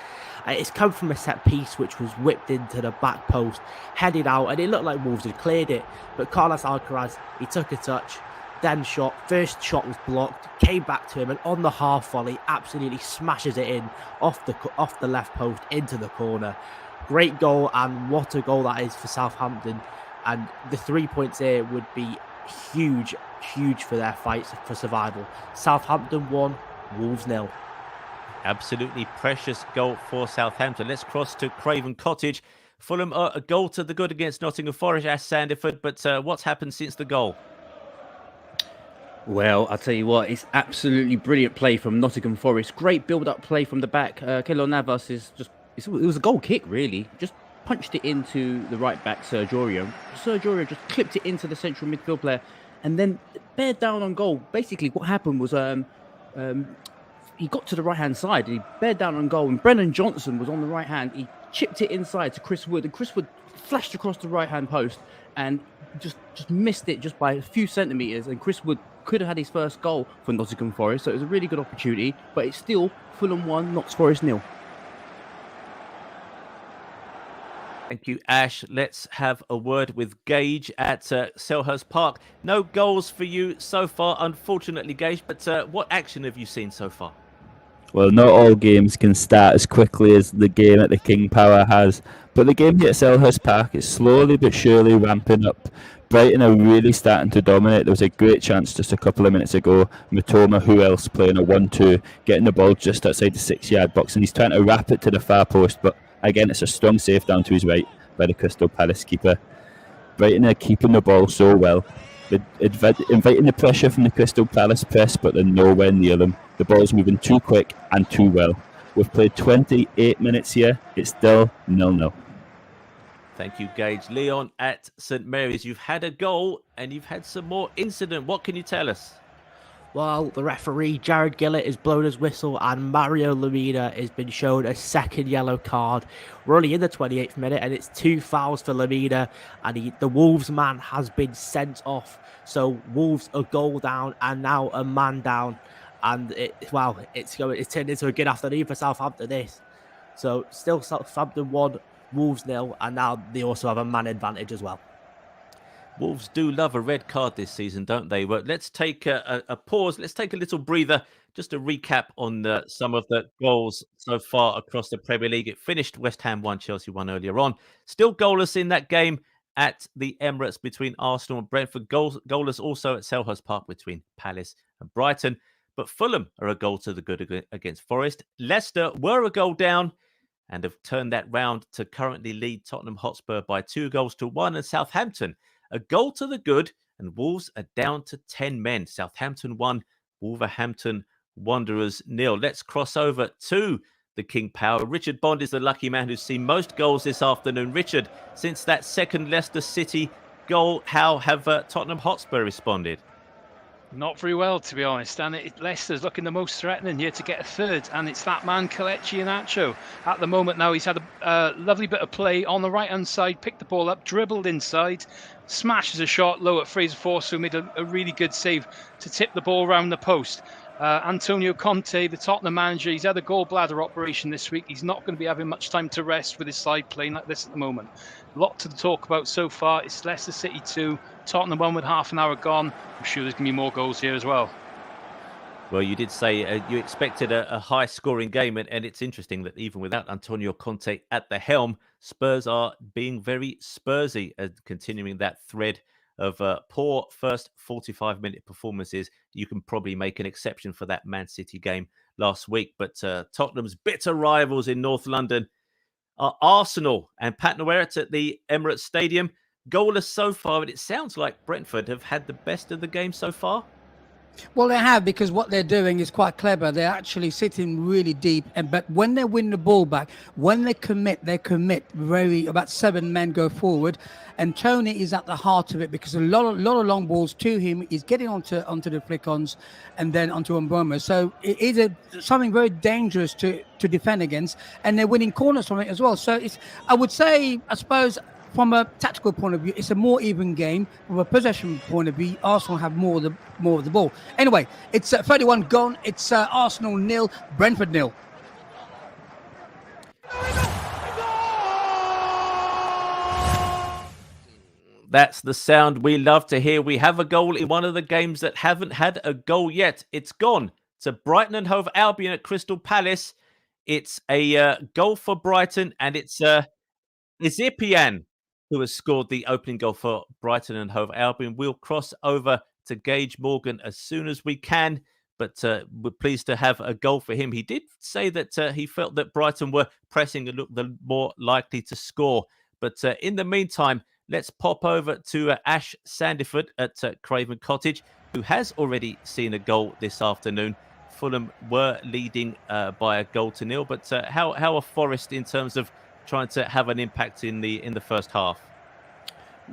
It's come from a set piece which was whipped into the back post, headed out, and it looked like Wolves had cleared it. But Carlos Alcaraz, he took a touch, then shot. First shot was blocked, came back to him, and on the half volley, absolutely smashes it in off the left post into the corner. Great goal, and what a goal that is for Southampton. And the 3 points here would be huge, huge for their fights for survival. Southampton 1, Wolves 0. Absolutely precious goal for Southampton. Let's cross to Craven Cottage. Fulham a goal to the good against Nottingham Forest, Ash Sandiford. But what's happened since the goal? Well, I'll tell you what, it's absolutely brilliant play from Nottingham Forest. Great build-up play from the back. Keylor Navas is just... It was a goal kick, really. Just punched it into the right back, Sergio. Sergio just clipped it into the central midfield player and then bared down on goal. Basically, what happened was... he got to the right-hand side and he bared down on goal, and Brennan Johnson was on the right hand. He chipped it inside to Chris Wood, and Chris Wood flashed across the right-hand post and just missed it just by a few centimetres, and Chris Wood could have had his first goal for Nottingham Forest, so it was a really good opportunity, but it's still Fulham 1, Notts Forest 0. Thank you, Ash. Let's have a word with Gage at Selhurst Park. No goals for you so far, unfortunately, Gage, but what action have you seen so far? Well, not all games can start as quickly as the game at the King Power has, but the game here at Selhurst Park is slowly but surely ramping up. Brighton are really starting to dominate. There was a great chance just a couple of minutes ago. Matoma, who else, playing a 1-2, getting the ball just outside the 6-yard box, and he's trying to wrap it to the far post, but again, it's a strong save down to his right by the Crystal Palace keeper. Brighton are keeping the ball so well. They're inviting the pressure from the Crystal Palace press, but they're nowhere near them. The ball's moving too quick and too well. We've played 28 minutes here. It's still 0-0. Thank you, Gage. Leon at St Mary's, you've had a goal and you've had some more incident. What can you tell us? Well, the referee, Jared Gillett, has blown his whistle and Mario Lemina has been shown a second yellow card. We're only in the 28th minute and it's 2 fouls for Lemina, and the Wolves man has been sent off. So Wolves a goal down and now a man down. And it's turned into a good afternoon for Southampton, this. So still Southampton 1, Wolves 0, and now they also have a man advantage as well. Wolves do love a red card this season, don't they? Well, let's take a pause. Let's take a little breather just to recap on some of the goals so far across the Premier League. It finished West Ham 1, Chelsea 1 earlier on. Still goalless in that game at the Emirates between Arsenal and Brentford. Goalless also at Selhurst Park between Palace and Brighton. But Fulham are a goal to the good against Forest. Leicester were a goal down and have turned that round to currently lead Tottenham Hotspur by 2-1. And Southampton, a goal to the good, and Wolves are down to 10 men. Southampton 1, Wolverhampton Wanderers 0. Let's cross over to the King Power. Richard Bond is the lucky man who's seen most goals this afternoon. Richard, since that second Leicester City goal, how have Tottenham Hotspur responded? Not very well, to be honest. And Leicester's looking the most threatening here to get a third. And it's that man, Kelechi Iheanacho. At the moment now, he's had a lovely bit of play on the right-hand side, picked the ball up, dribbled inside, smashes a shot low at Fraser Forster, who made a really good save to tip the ball around the post. Antonio Conte, the Tottenham manager, he's had a gallbladder operation this week. He's not going to be having much time to rest with his side playing like this at the moment. A lot to talk about so far. It's Leicester City 2, Tottenham 1 with half an hour gone. I'm sure there's going to be more goals here as well. Well, you did say you expected a high-scoring game, and it's interesting that even without Antonio Conte at the helm, Spurs are being very Spursy and continuing that thread of poor first 45-minute performances. You can probably make an exception for that Man City game last week. But Tottenham's bitter rivals in North London are Arsenal, and Pat Noirette at the Emirates Stadium. Goalless so far, but it sounds like Brentford have had the best of the game so far. Well, they have, because what they're doing is quite clever. They're actually sitting really deep, but when they win the ball back, when they commit about 7 men go forward, and Tony is at the heart of it, because a lot of long balls to him. He's getting onto the flick-ons and then onto Mboma. So it is something very dangerous to defend against, and they're winning corners from it as well. So I suppose, from a tactical point of view, it's a more even game. From a possession point of view, Arsenal have more of the ball. Anyway, it's 31 gone. It's Arsenal 0, Brentford 0. That's the sound we love to hear. We have a goal in one of the games that haven't had a goal yet. It's gone to Brighton and Hove Albion at Crystal Palace. It's a goal for Brighton, and it's Ezepian who has scored the opening goal for Brighton and Hove Albion. We'll cross over to Gage Morgan as soon as we can, but we're pleased to have a goal for him. He did say that he felt that Brighton were pressing and looked the more likely to score. But in the meantime, let's pop over to Ash Sandiford at Craven Cottage, who has already seen a goal this afternoon. Fulham were leading by a 0-0, but how are Forest in terms of trying to have an impact in the first half?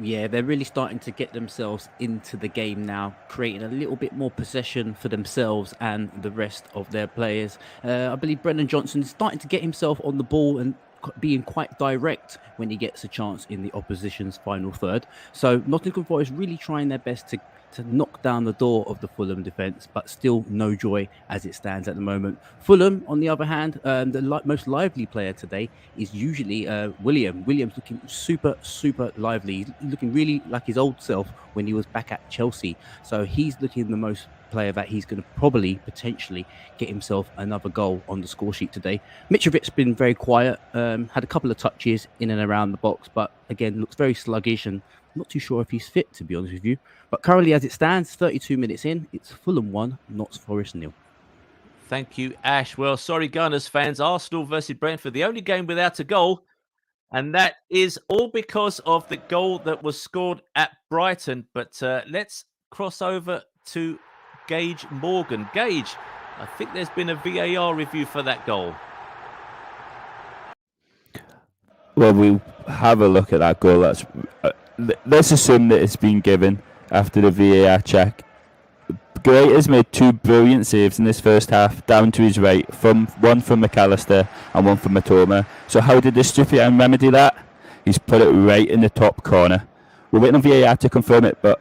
Yeah, they're really starting to get themselves into the game now, creating a little bit more possession for themselves and the rest of their players. I believe Brendan Johnson is starting to get himself on the ball and being quite direct when he gets a chance in the opposition's final third. So Nottingham Forest really trying their best to knock down the door of the Fulham defence, but still no joy as it stands at the moment. Fulham, on the other hand, the most lively player today is usually William. William's looking super lively. He's looking really like his old self when he was back at Chelsea. So he's looking the most player that he's going to probably potentially get himself another goal on the score sheet today. Mitrovic's been very quiet, had a couple of touches in and around the box, but again, looks very sluggish and not too sure if he's fit, to be honest with you. But currently, as it stands, 32 minutes in, it's Fulham 1, Notts Forest 0. Thank you, Ash. Well, sorry, Gunners fans. Arsenal versus Brentford, the only game without a goal. And that is all because of the goal that was scored at Brighton. But let's cross over to Gage Morgan. Gage, I think there's been a VAR review for that goal. Well, we'll have a look at that goal. Let's assume that it's been given after the VAR check. Gray has made 2 brilliant saves in this first half, down to his right, one from McAllister and one from Matoma. So how did the Stupian remedy that? He's put it right in the top corner. We're waiting on VAR to confirm it, but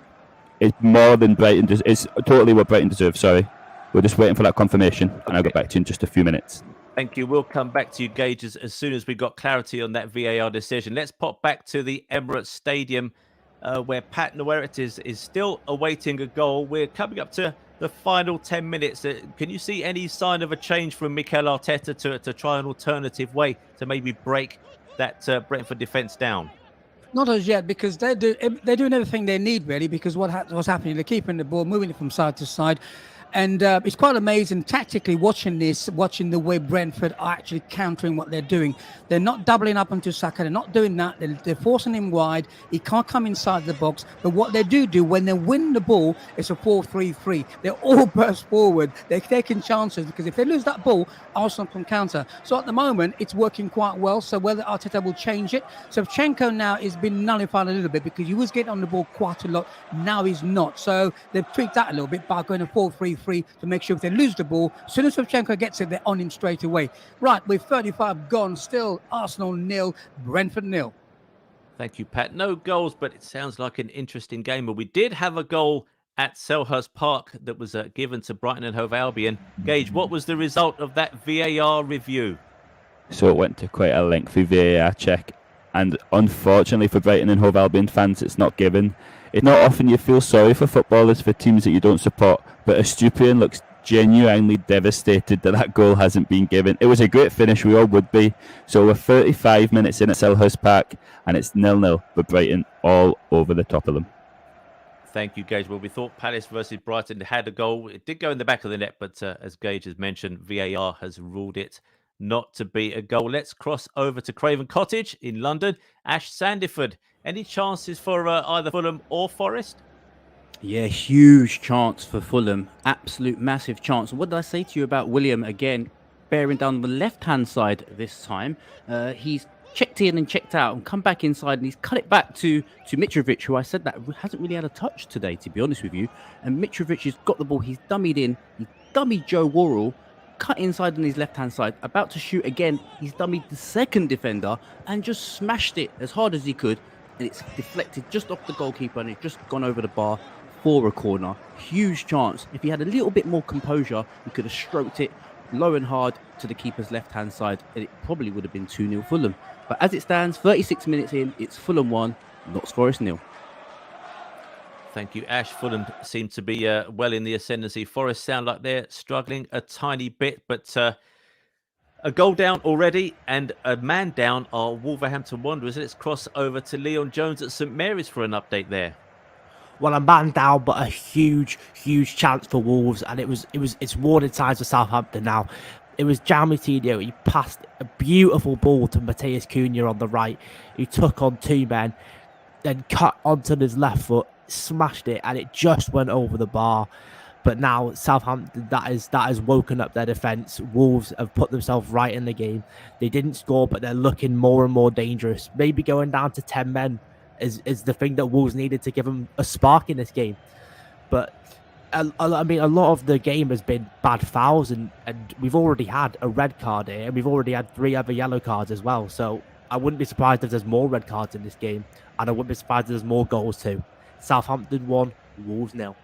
it's more than Brighton. It's totally what Brighton deserves. Sorry, we're just waiting for that confirmation, and I'll get back to you in just a few minutes. Thank you. We'll come back to you, Gage, as soon as we got clarity on that VAR decision. Let's pop back to the Emirates Stadium, where Pat Noeritis is still awaiting a goal. We're coming up to the final 10 minutes. Can you see any sign of a change from Mikel Arteta to try an alternative way to maybe break that Brentford defence down? Not as yet, because they're doing everything they need, really, because what's happening, they're keeping the ball, moving it from side to side. And it's quite amazing tactically watching the way Brentford are actually countering what they're doing. They're not doubling up onto Saka. They're not doing that. They're forcing him wide. He can't come inside the box. But what they do when they win the ball, it's a 4-3-3. They all burst forward. They're taking chances, because if they lose that ball, Arsenal can counter. So at the moment, it's working quite well. So whether Arteta will change it. Shevchenko now has been nullified a little bit, because he was getting on the ball quite a lot. Now he's not. So they've tweaked that a little bit by going to 4-3-3. To make sure if they lose the ball, as soon as Shevchenko gets it, they're on him straight away. Right, with 35 gone, still Arsenal 0, Brentford 0. Thank you, Pat. No goals, but it sounds like an interesting game. But we did have a goal at Selhurst Park that was given to Brighton and Hove Albion. Gage, what was the result of that VAR review? So it went to quite a lengthy VAR check, and unfortunately for Brighton and Hove Albion fans, it's not given. It's not often you feel sorry for footballers for teams that you don't support, but Estupiñán looks genuinely devastated that goal hasn't been given. It was a great finish, we all would be. So we're 35 minutes in at Selhurst Park, and it's 0-0 for Brighton, all over the top of them. Thank you, Gage. Well, we thought Palace versus Brighton had a goal. It did go in the back of the net, but as Gage has mentioned, VAR has ruled it not to be a goal. Let's cross over to Craven Cottage in London. Ash Sandiford, any chances for either Fulham or Forest? Yeah, huge chance for Fulham. Absolute massive chance. What did I say to you about William again, bearing down the left-hand side this time? He's checked in and checked out and come back inside, and he's cut it back to Mitrovic, who I said that hasn't really had a touch today, to be honest with you. And Mitrovic has got the ball. He's dummied in. He dummied Joe Worrell, cut inside on his left-hand side, about to shoot again. He's dummied the second defender and just smashed it as hard as he could. And it's deflected just off the goalkeeper, and it's just gone over the bar for a corner. Huge chance. If he had a little bit more composure, he could have stroked it low and hard to the keeper's left-hand side, and it probably would have been 2-0 Fulham. But as it stands, 36 minutes in, it's Fulham 1, Notts Forest 0. Thank you, Ash. Fulham seem to be well in the ascendancy. Forest sound like they're struggling a tiny bit, but a goal down already and a man down are Wolverhampton Wanderers. Let's cross over to Leon Jones at St Mary's for an update there. Well, a man down, but a huge chance for Wolves, and it's warning signs for Southampton now. It was Jaume Tideo. He passed a beautiful ball to Matheus Cunha on the right. He took on two men, then cut onto his left foot, smashed it, and it just went over the bar. But now Southampton, that has woken up their defence. Wolves have put themselves right in the game. They didn't score, but they're looking more and more dangerous. Maybe going down to 10 men is the thing that Wolves needed to give them a spark in this game. But I mean, a lot of the game has been bad fouls, and we've already had a red card here, and we've already had 3 other yellow cards as well. So I wouldn't be surprised if there's more red cards in this game, and I wouldn't be surprised if there's more goals too. Southampton 1, Wolves 0.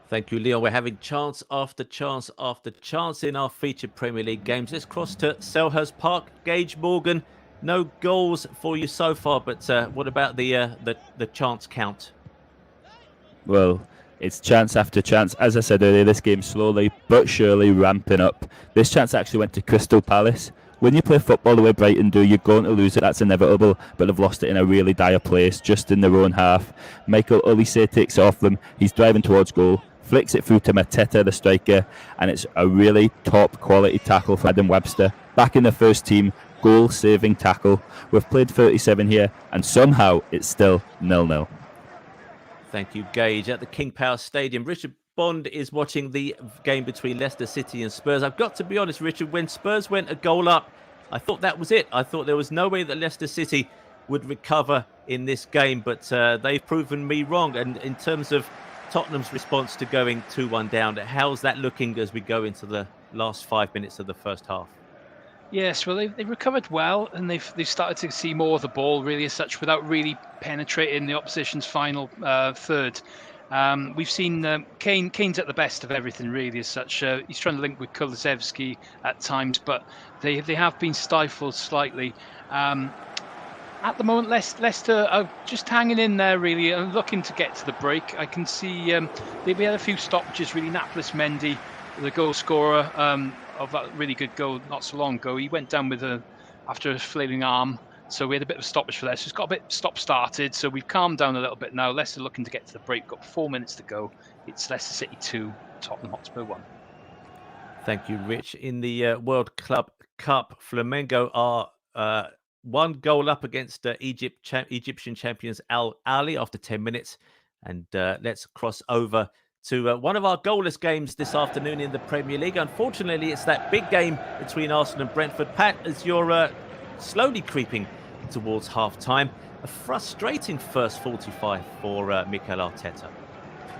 Thank you, Leon. We're having chance after chance after chance in our featured Premier League games. Let's cross to Selhurst Park. Gage Morgan, no goals for you so far, but what about the chance count? Well, It's chance after chance. As I said earlier, this game slowly but surely ramping up. This chance actually went to Crystal Palace. When you play football the way Brighton do, you're going to lose it. That's inevitable, but they've lost it in a really dire place, just in their own half. Michael Olise takes it off them. He's driving towards goal, flicks it through to Mateta, the striker, and it's a really top quality tackle for Adam Webster. Back in the first team, goal-saving tackle. We've played 37 here, and somehow it's still 0-0. Thank you, Gage. At the King Power Stadium, Richard Bond is watching the game between Leicester City and Spurs. I've got to be honest, Richard, when Spurs went a goal up, I thought that was it. I thought there was no way that Leicester City would recover in this game, but they've proven me wrong. And in terms of Tottenham's response to going 2-1 down, how's that looking as we go into the last 5 minutes of the first half? Yes, well, they've recovered well, and they've started to see more of the ball, really, as such, without really penetrating the opposition's final third. We've seen Kane's at the best of everything, really, as such. He's trying to link with Kulusevski at times, but they have been stifled slightly. At the moment, Leicester are just hanging in there, really, and looking to get to the break. I can see they've had a few stoppages, really. Napolis Mendy, the goal scorer of that really good goal not so long ago, he went down after a flailing arm. So we had a bit of a stoppage for Leicester. It's got a bit stop-started, so we've calmed down a little bit now. Leicester looking to get to the break. Got 4 minutes to go. It's Leicester City 2, Tottenham Hotspur 1. Thank you, Rich. In the World Club Cup, Flamengo are 1 goal up against Egyptian champions Al Ahly after 10 minutes. And let's cross over to one of our goalless games this afternoon in the Premier League. Unfortunately, it's that big game between Arsenal and Brentford. Pat, as you're slowly creeping towards half-time, a frustrating first 45 for Mikel Arteta.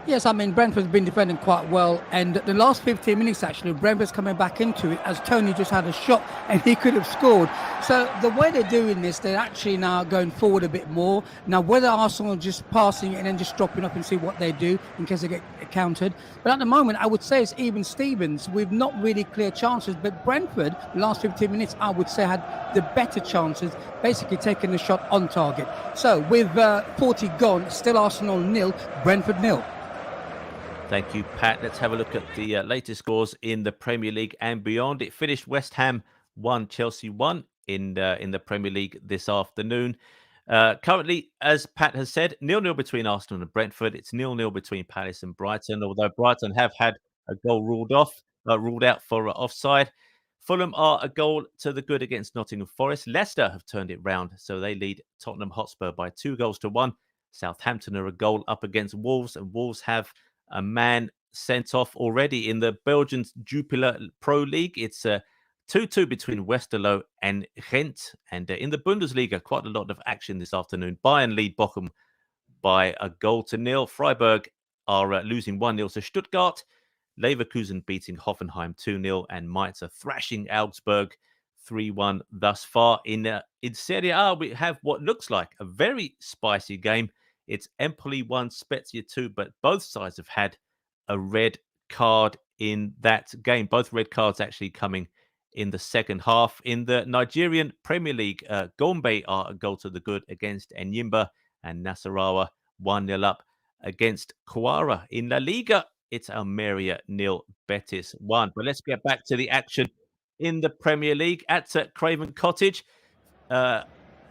Yes, I mean, Brentford's been defending quite well, and the last 15 minutes, actually, Brentford's coming back into it as Tony just had a shot and he could have scored. So the way they're doing this, they're actually now going forward a bit more. Now, whether Arsenal are just passing and then just dropping up and see what they do in case they get countered. But at the moment, I would say it's even Stevens with not really clear chances, but Brentford, the last 15 minutes, I would say had the better chances, basically taking the shot on target. So with 40 gone, still Arsenal 0, Brentford 0. Thank you, Pat. Let's have a look at the latest scores in the Premier League and beyond. It finished West Ham 1, Chelsea 1 in the Premier League this afternoon. Currently, as Pat has said, 0-0 between Arsenal and Brentford. It's 0-0 between Palace and Brighton, although Brighton have had a goal ruled out for offside. Fulham are a goal to the good against Nottingham Forest. Leicester have turned it round, so they lead Tottenham Hotspur by 2-1. Southampton are a goal up against Wolves, and Wolves have a man sent off already in the Belgian Jupiler Pro League. It's 2-2 between Westerlo and Gent. And in the Bundesliga, quite a lot of action this afternoon. Bayern lead Bochum by 1-0. Freiburg are losing 1-0 to Stuttgart. Leverkusen beating Hoffenheim 2-0. And Mainz are thrashing Augsburg 3-1 thus far. In Serie A, we have what looks like a very spicy game. It's Empoli 1, Spezia 2, but both sides have had a red card in that game. Both red cards actually coming in the second half. In the Nigerian Premier League, Gombe are a goal to the good against Enyimba, and Nasarawa 1-0 up against Kwara. In La Liga, it's Almeria 0, Betis 1. But let's get back to the action in the Premier League at Craven Cottage.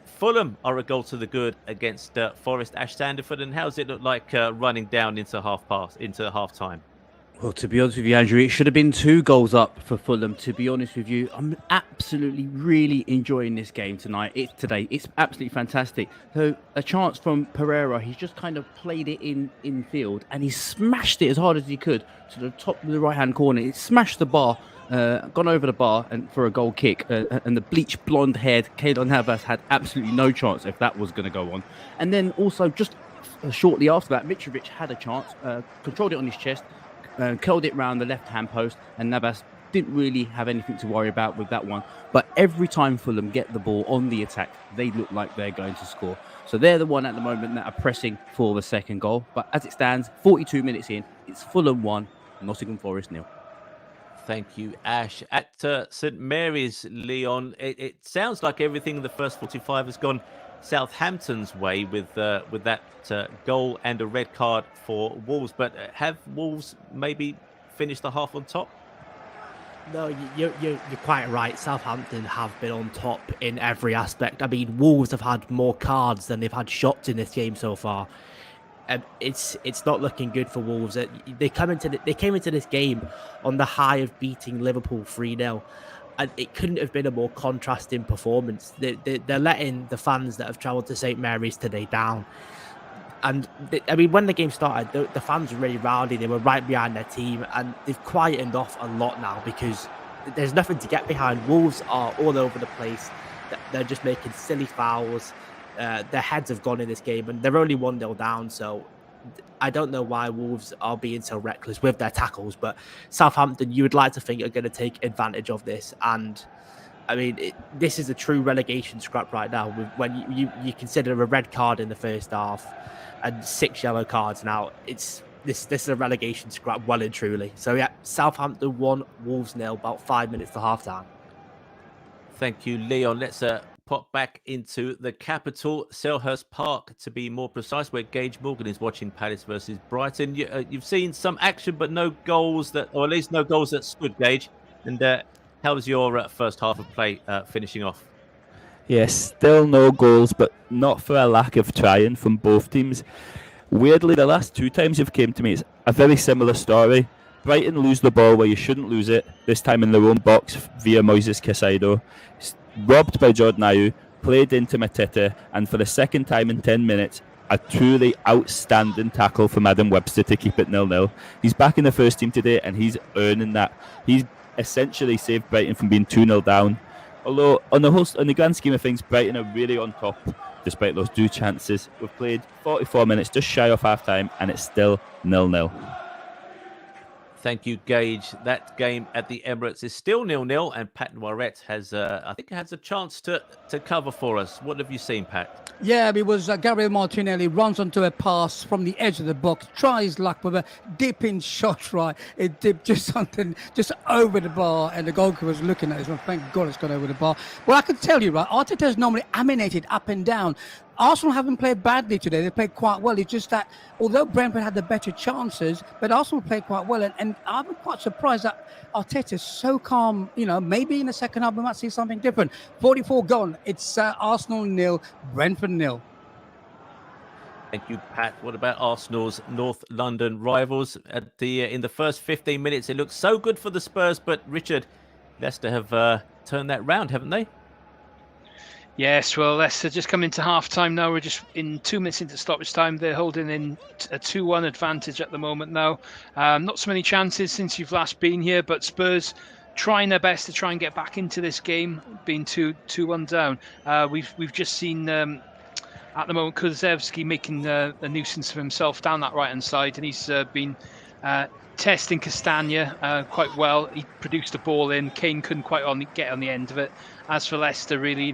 Fulham are a goal to the good against Forest Ash Sandiford. And how does it look like running down into half time? Well, to be honest with you, Andrew, it should have been 2 goals up for Fulham. To be honest with you, I'm absolutely really enjoying this game today. It's absolutely fantastic. So a chance from Pereira, he's just kind of played it in field, and he smashed it as hard as he could to the top of the right-hand corner. It smashed the bar. Gone over the bar and for a goal kick, and the bleached blonde-haired Keylor Navas had absolutely no chance if that was going to go on. And then also just shortly after that, Mitrovic had a chance, controlled it on his chest, curled it round the left-hand post, and Navas didn't really have anything to worry about with that one. But every time Fulham get the ball on the attack, they look like they're going to score. So they're the one at the moment that are pressing for the second goal. But as it stands, 42 minutes in, it's Fulham 1, Nottingham Forest 0. Thank you, Ash. At St Mary's, Leon, it sounds like everything in the first 45 has gone Southampton's way with that goal and a red card for Wolves. But have Wolves maybe finished the half on top? No, you're quite right. Southampton have been on top in every aspect. I mean, Wolves have had more cards than they've had shots in this game so far. It's not looking good for Wolves. They came into this game on the high of beating Liverpool 3-0. And it couldn't have been a more contrasting performance. They're letting the fans that have travelled to St Mary's today down. And when the game started, the fans were really rowdy. They were right behind their team, and they've quietened off a lot now because there's nothing to get behind. Wolves are all over the place. They're just making silly fouls. Their heads have gone in this game, and they're only 1-0 down. So I don't know why Wolves are being so reckless with their tackles, but Southampton, you would like to think, are going to take advantage of this. And I mean, this is a true relegation scrap right now. When you consider a red card in the first half and 6 yellow cards now, this is a relegation scrap, well and truly. So yeah, Southampton 1, Wolves 0, about 5 minutes to half time. Thank you, Leon. Let's pop back into the capital, Selhurst Park, to be more precise, where Gage Morgan is watching Palace versus Brighton. You've seen some action, but no goals or at least no goals that stood, Gage. And how was your first half of play finishing off? Yes, still no goals, but not for a lack of trying from both teams. Weirdly, the last 2 times you've came to me, it's a very similar story. Brighton lose the ball where you shouldn't lose it, this time in their own box via Moises Caicedo. Robbed by Jordan Ayew, played into Mateta, and for the second time in 10 minutes, a truly outstanding tackle from Adam Webster to keep it 0-0. He's back in the first team today, and he's earning that. He's essentially saved Brighton from being 2-0 down. Although, on the grand scheme of things, Brighton are really on top, despite those 2 chances. We've played 44 minutes, just shy of half-time, and it's still 0-0. Thank you, Gage. That game at the Emirates is still 0-0, and Pat Noiret has a chance to cover for us. What have you seen, Pat? Yeah, it was Gabriel Martinelli runs onto a pass from the edge of the box, tries luck with a dipping shot, right? It dipped just over the bar, and the goalkeeper was looking at it. Well, thank God it's gone over the bar. Well, I can tell you, right, Arteta is normally animated up and down. Arsenal haven't played badly today. They played quite well. It's just that although Brentford had the better chances, but Arsenal played quite well. And I'm quite surprised that Arteta is so calm. Maybe in the second half we might see something different. 44 gone. It's Arsenal 0, Brentford 0. Thank you, Pat. What about Arsenal's North London rivals? In the first 15 minutes, it looked so good for the Spurs, but Richard, Leicester have turned that round, haven't they? Yes, well, Leicester just come into half-time now. We're just in 2 minutes into stoppage time. They're holding in a 2-1 advantage at the moment now. Not so many chances since you've last been here, but Spurs trying their best to try and get back into this game, being 2-1 down. We've just seen at the moment Kulusevski making a nuisance of himself down that right-hand side, and he's been testing Castagna quite well. He produced a ball in. Kane couldn't quite get on the end of it. As for Leicester, really,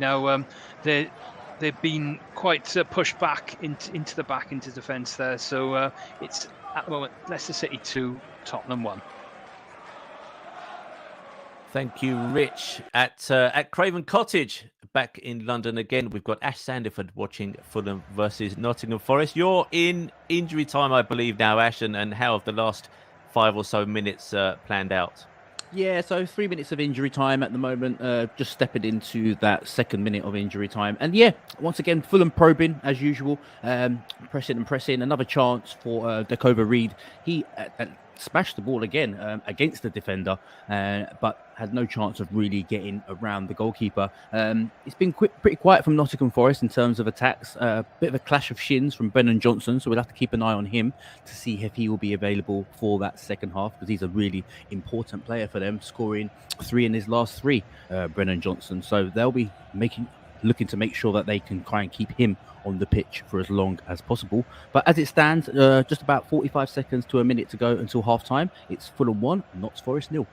they've been quite pushed back into the back into defence there. So it's at the moment Leicester City 2, Tottenham 1. Thank you, Rich. At Craven Cottage, back in London again, we've got Ash Sandiford watching Fulham versus Nottingham Forest. You're in injury time, I believe, now, Ash, and how have the last 5 or so minutes planned out? Yeah, so 3 minutes of injury time at the moment, just stepping into that second minute of injury time. And yeah, once again, Fulham probing as usual, pressing. Another chance for Dakova Reed. He smashed the ball again against the defender, but had no chance of really getting around the goalkeeper. It's been pretty quiet from Nottingham Forest in terms of attacks. Bit of a clash of shins from Brennan Johnson, so we'll have to keep an eye on him to see if he will be available for that second half, because he's a really important player for them, scoring 3 in his last 3, Brennan Johnson. So they'll be looking to make sure that they can try and keep him on the pitch for as long as possible. But as it stands, just about 45 seconds to a minute to go until half time. It's Fulham 1, Notts Forest 0.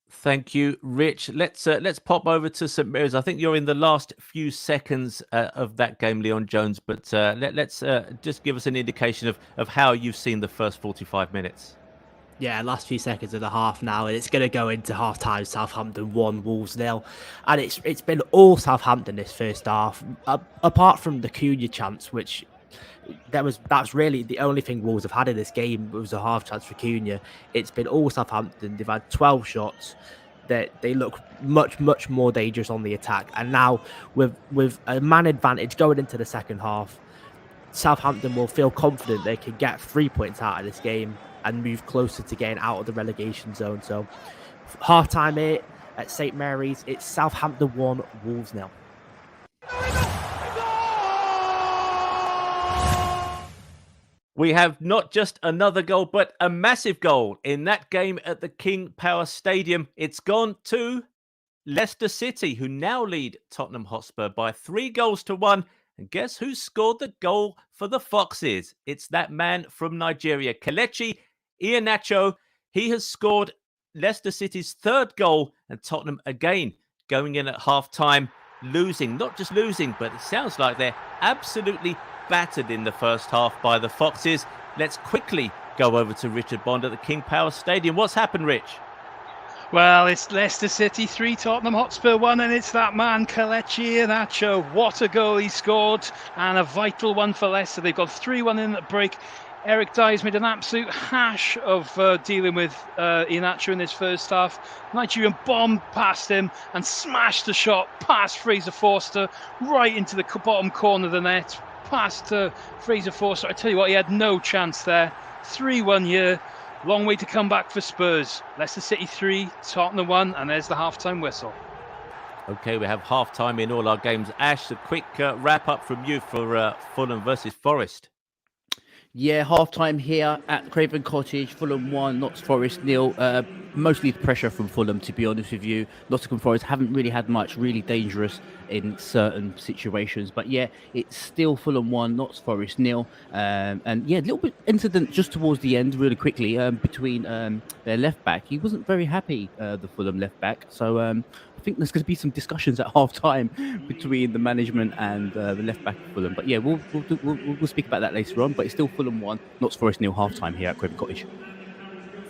Thank you, Rich. Let's pop over to St Mary's. I think you're in the last few seconds of that game, Leon Jones, but let's just give us an indication of how you've seen the first 45 minutes. Yeah, last few seconds of the half now, and it's going to go into half time. Southampton 1, Wolves 0, and it's been all Southampton this first half, apart from the Cunha chance, which that's really the only thing Wolves have had in this game. Was a half chance for Cunha. It's been all Southampton. They've had 12 shots. They look much more dangerous on the attack, and now with a man advantage going into the second half, Southampton will feel confident they can get 3 points out of this game and move closer to getting out of the relegation zone. So, half time here at St Mary's, it's Southampton 1, Wolves 0. We have not just another goal, but a massive goal in that game at the King Power Stadium. It's gone to Leicester City, who now lead Tottenham Hotspur by 3-1. And guess who scored the goal for the Foxes? It's that man from Nigeria, Kelechi Iheanacho. He has scored Leicester City's third goal, and Tottenham again going in at half-time, losing. Not just losing, but it sounds like they're absolutely battered in the first half by the Foxes. Let's quickly go over to Richard Bond at the King Power Stadium. What's happened, Rich? Well, it's Leicester City 3, Tottenham Hotspur 1, and it's that man, Kelechi Iheanacho. What a goal he scored, and a vital one for Leicester. They've got 3-1 in the break. Eric Dyer's made an absolute hash of dealing with Iheanacho in this first half. Nigerian bombed past him and smashed the shot past Fraser Forster right into the bottom corner of the net. Past Fraser Forster. I tell you what, he had no chance there. 3-1 here. Long way to come back for Spurs. Leicester City 3, Tottenham 1, and there's the half-time whistle. Okay, we have half-time in all our games. Ash, a quick wrap-up from you for Fulham versus Forest. Yeah, half-time here at Craven Cottage. Fulham 1, Notts Forest 0. Mostly the pressure from Fulham, to be honest with you. Nottingham Forest haven't really had much really dangerous in certain situations. But yeah, it's still Fulham 1, Notts Forest 0. And yeah, a little bit incident just towards the end, really quickly, between their left-back. He wasn't very happy, the Fulham left-back. So I think there's going to be some discussions at half-time between the management and the left-back of Fulham. But yeah, we'll speak about that later on. But it's still Fulham 1, Notts Forest 0 half-time here at Craven Cottage.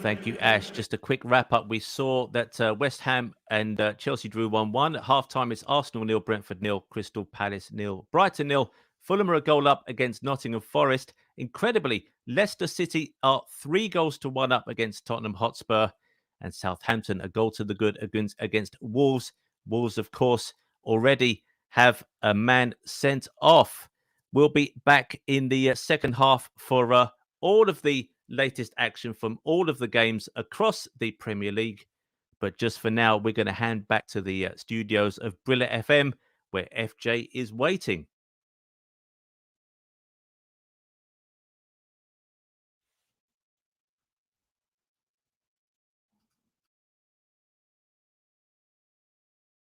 Thank you, Ash. Just a quick wrap-up. We saw that West Ham and Chelsea drew 1-1. At half-time, it's Arsenal 0, Brentford 0, Crystal Palace 0, Brighton 0. Fulham are a goal up against Nottingham Forest. Incredibly, Leicester City are 3-1 up against Tottenham Hotspur. And Southampton a goal to the good against Wolves. Wolves, of course, already have a man sent off. We'll be back in the second half for all of the latest action from all of the games across the Premier League. But just for now, we're going to hand back to the studios of Brilla FM, where FJ is waiting.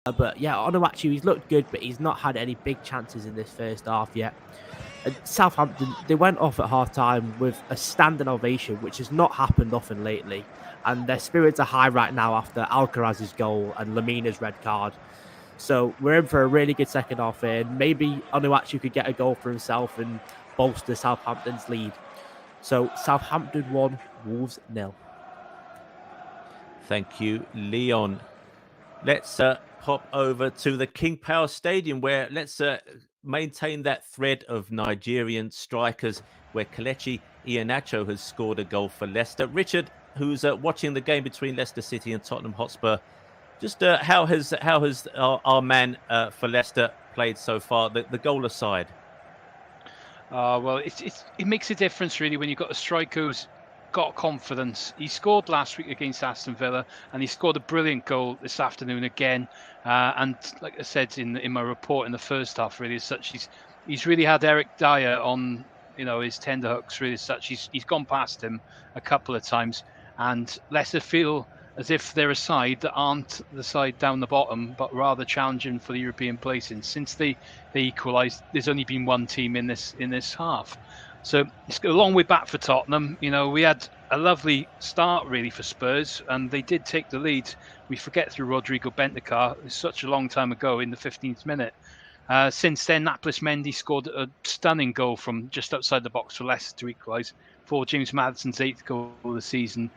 But yeah, Onuachu, he's looked good, but he's not had any big chances in this first half yet. And Southampton, they went off at half-time with a standing ovation, which has not happened often lately. And their spirits are high right now after Alcaraz's goal and Lamina's red card. So we're in for a really good second half here. Maybe Onuachu could get a goal for himself and bolster Southampton's lead. So Southampton 1, Wolves 0. Thank you, Leon. Let's pop over to the King Power Stadium, where let's maintain that thread of Nigerian strikers, where Kelechi Iheanacho has scored a goal for Leicester. Richard, who's watching the game between Leicester City and Tottenham Hotspur, just how has our man for Leicester played so far, the goal aside? Well, it makes a difference really when you've got a striker who's got confidence. He scored last week against Aston Villa, and he scored a brilliant goal this afternoon again. And like I said in my report in the first half, really as such, he's really had Eric Dyer on his tender hooks. Really as such, he's gone past him a couple of times, and Leicester feel as if they're a side that aren't the side down the bottom, but rather challenging for the European placing. Since they equalised, there's only been one team in this half. So it's a long way back for Tottenham. We had a lovely start really for Spurs, and they did take the lead. We forget through Rodrigo Bentancur. It's such a long time ago in the 15th minute. Since then, Nampalys Mendy scored a stunning goal from just outside the box for Leicester to equalise for James Maddison's 8th goal of the season.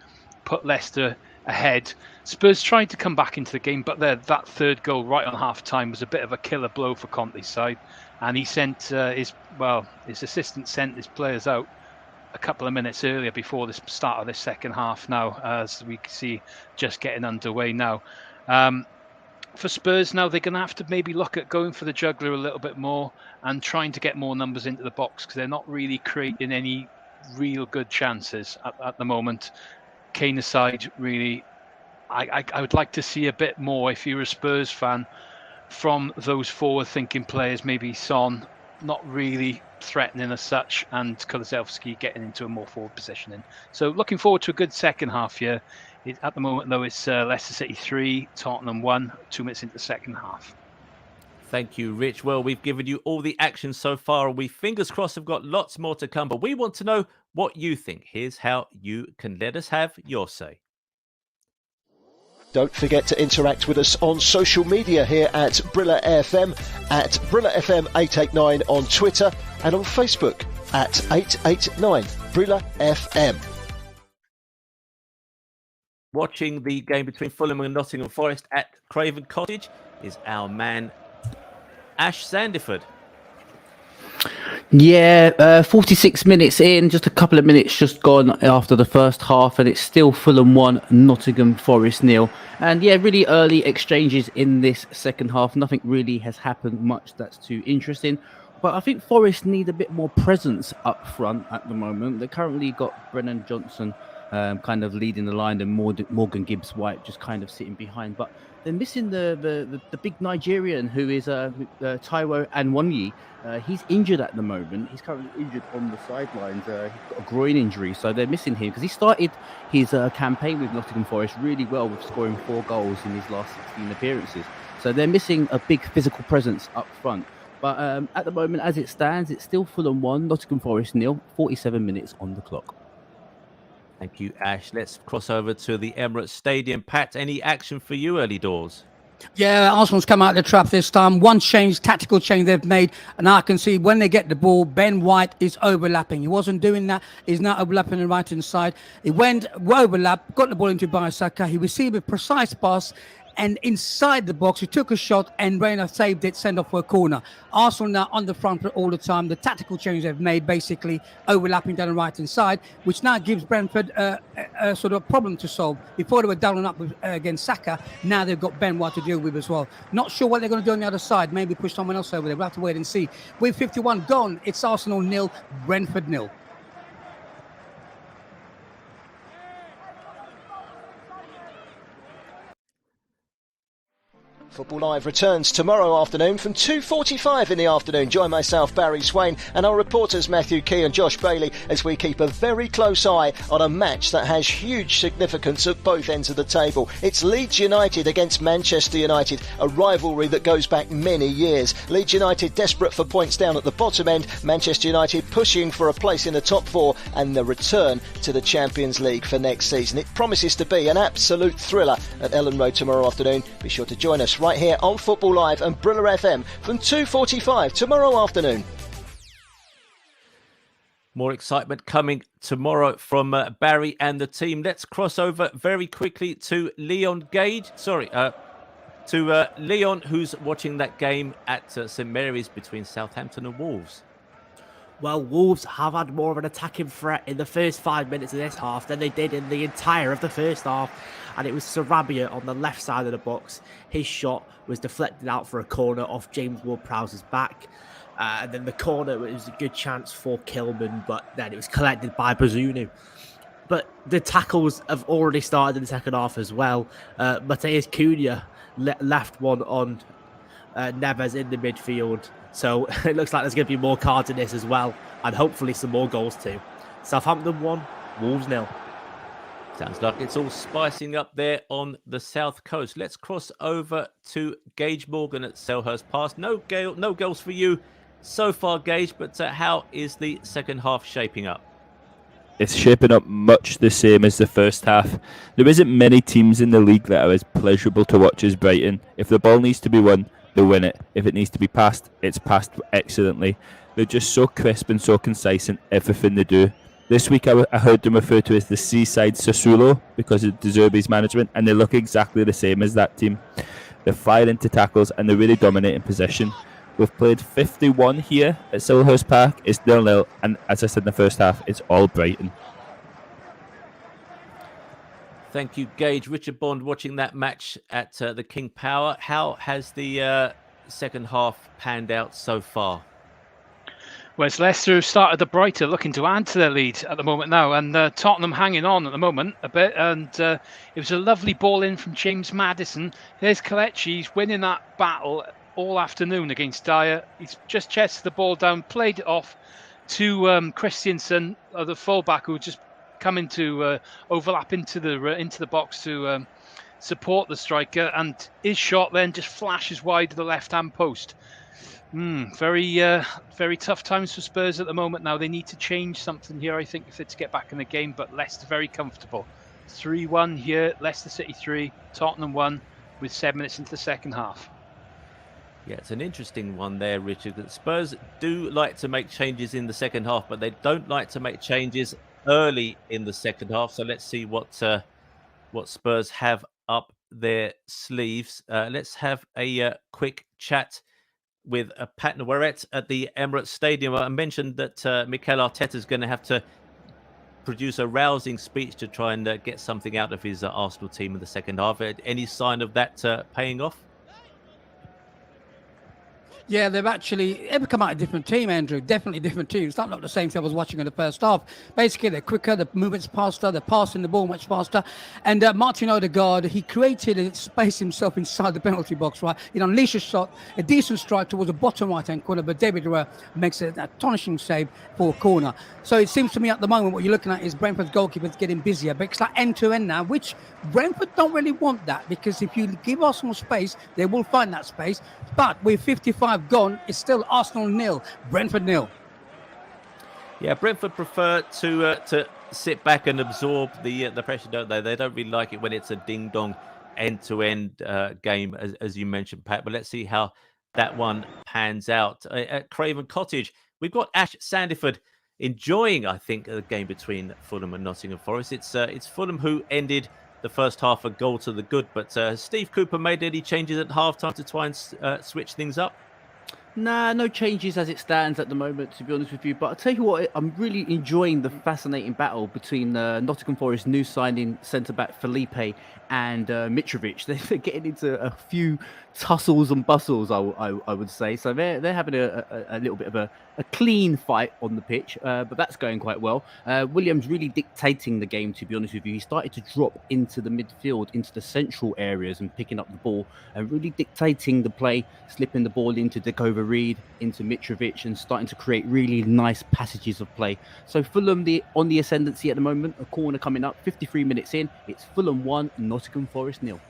put Leicester ahead. Spurs tried to come back into the game, but that third goal right on half-time was a bit of a killer blow for Conte's side. And he sent his assistant sent his players out a couple of minutes earlier before the start of the second half now, as we can see just getting underway now. For Spurs now, they're going to have to maybe look at going for the juggler a little bit more and trying to get more numbers into the box, because they're not really creating any real good chances at the moment. Kane aside, really, I would like to see a bit more, if you're a Spurs fan, from those forward-thinking players. Maybe Son not really threatening as such, and Kulusevski getting into a more forward positioning. So looking forward to a good second half here. At the moment, though, it's Leicester City 3, Tottenham 1, 2 minutes into the second half. Thank you, Rich. Well, we've given you all the action so far, and we, fingers crossed, have got lots more to come. But we want to know what you think. Here's how you can let us have your say. Don't forget to interact with us on social media here at Brilla FM, at Brilla FM 889 on Twitter, and on Facebook at 889 Brilla FM. Watching the game between Fulham and Nottingham Forest at Craven Cottage is our man Ash Sandiford. Yeah, 46 minutes in, just a couple of minutes just gone after the first half, and it's still Fulham 1, Nottingham Forest 0. And yeah, really early exchanges in this second half. Nothing really has happened much that's too interesting. But I think Forest need a bit more presence up front at the moment. They currently got Brennan Johnson kind of leading the line, and Morgan Gibbs-White just kind of sitting behind. But they're missing the big Nigerian, who is Taiwo Anwanyi. He's injured at the moment. He's currently injured on the sidelines. He's got a groin injury, so they're missing him, because he started his campaign with Nottingham Forest really well, with scoring 4 goals in his last 16 appearances. So they're missing a big physical presence up front. But at the moment, as it stands, it's still Fulham 1, Nottingham Forest 0, 47 minutes on the clock. Thank you, Ash. Let's cross over to the Emirates Stadium. Pat, any action for you early doors? Yeah, Arsenal's come out of the trap this time. One change, tactical change they've made, and I can see when they get the ball, Ben White is overlapping. He wasn't doing that. He's now overlapping the right-hand side. He went overlap, got the ball into Bukayo Saka. He received a precise pass, and inside the box, he took a shot, and Reina saved it, sent off for a corner. Arsenal now on the front foot all the time. The tactical change they've made, basically overlapping down the right-hand side, which now gives Brentford a sort of problem to solve. Before they were down and up against Saka, now they've got Ben White to deal with as well. Not sure what they're going to do on the other side. Maybe push someone else over there. We'll have to wait and see. With 51 gone, it's Arsenal 0, Brentford 0. Football Live returns tomorrow afternoon from 2:45 in the afternoon. Join myself, Barry Swain, and our reporters Matthew Key and Josh Bailey as we keep a very close eye on a match that has huge significance at both ends of the table. It's Leeds United against Manchester United, a rivalry that goes back many years. Leeds United desperate for points down at the bottom end, Manchester United pushing for a place in the top 4 and the return to the Champions League for next season. It promises to be an absolute thriller at Ellen Road tomorrow afternoon. Be sure to join us right here on Football Live and Brilla FM from 2:45 tomorrow afternoon. More excitement coming tomorrow from Barry and the team. Let's cross over very quickly to Leon Gage. To Leon, who's watching that game at St Mary's between Southampton and Wolves. Well, Wolves have had more of an attacking threat in the first 5 minutes of this half than they did in the entire of the first half. And it was Sarabia on the left side of the box. His shot was deflected out for a corner off James Ward-Prowse's back. And then the corner, it was a good chance for Kilman, but then it was collected by Bazunu. But the tackles have already started in the second half as well. Mateus Cunha left one on Neves in the midfield. So it looks like there's going to be more cards in this as well, and hopefully some more goals too. Southampton 1, Wolves 0. Sounds like it's all spicing up there on the south coast. Let's cross over to Gage Morgan at Selhurst Pass. No goals for you so far, Gage, but how is the second half shaping up? It's shaping up much the same as the first half. There isn't many teams in the league that are as pleasurable to watch as Brighton. If the ball needs to be won, they win it. If it needs to be passed, it's passed excellently. They're just so crisp and so concise in everything they do. This week I heard them referred to as the Seaside Sassuolo because of De Zerbi's management, and they look exactly the same as that team. They're fired into tackles and they're really dominating possession. We've played 51 here at Selhurst Park. It's 0-0, and as I said in the first half, it's all Brighton. Thank you, Gage. Richard Bond watching that match at the King Power. How has the second half panned out so far? Well, it's Leicester who started the brighter, looking to add to their lead at the moment now, and Tottenham hanging on at the moment a bit. And it was a lovely ball in from James Maddison. There's Kelechi. He's winning that battle all afternoon against Dyer. He's just chested the ball down, played it off to Christensen, the fullback, who just come into overlap into the box to support the striker, and his shot then just flashes wide to the left-hand post. Very tough times for Spurs at the moment now. They need to change something here, I think, if they're to get back in the game. But Leicester very comfortable. 3-1 here, Leicester City 3, Tottenham 1, with 7 minutes into the second half. Yeah, it's an interesting one there, Richard. That Spurs do like to make changes in the second half, but they don't like to make changes early in the second half. So let's see what Spurs have up their sleeves. Let's have a quick chat with Pat Noirette at the Emirates Stadium. I mentioned that Mikel Arteta is going to have to produce a rousing speech to try and get something out of his Arsenal team in the second half. Any sign of that paying off? Yeah, they've come out a different team, Andrew. Definitely different team. It's not the same thing I was watching in the first half. Basically, they're quicker, the movement's faster, they're passing the ball much faster. And Martin Odegaard, he created a space himself inside the penalty box, right? He unleashed a shot, a decent strike towards the bottom right-hand corner, but David Raya makes an astonishing save for a corner. So it seems to me at the moment what you're looking at is Brentford's goalkeepers getting busier, but it's like end-to-end now, which Brentford don't really want that, because if you give Arsenal space, they will find that space. But with 55 gone, it's still Arsenal 0, Brentford 0. Yeah, Brentford prefer to sit back and absorb the pressure, don't they? They don't really like it when it's a ding-dong end-to-end game, as you mentioned, Pat. But let's see how that one pans out. At Craven Cottage, we've got Ash Sandiford enjoying, I think, the game between Fulham and Nottingham Forest. It's Fulham who ended the first half a goal to the good, but Steve Cooper made any changes at halftime to try and switch things up? Nah, no changes as it stands at the moment, to be honest with you. But I'll tell you what, I'm really enjoying the fascinating battle between Nottingham Forest new signing centre-back Felipe and Mitrovic. They're getting into a few tussles and bustles, I would say. So they're having a little bit of a clean fight on the pitch, but that's going quite well. Williams really dictating the game, to be honest with you. He started to drop into the midfield, into the central areas and picking up the ball and really dictating the play, slipping the ball into Dekova Reed, into Mitrovic, and starting to create really nice passages of play. So Fulham on the ascendancy at the moment, a corner coming up, 53 minutes in, it's Fulham 1, Nottingham Forest 0.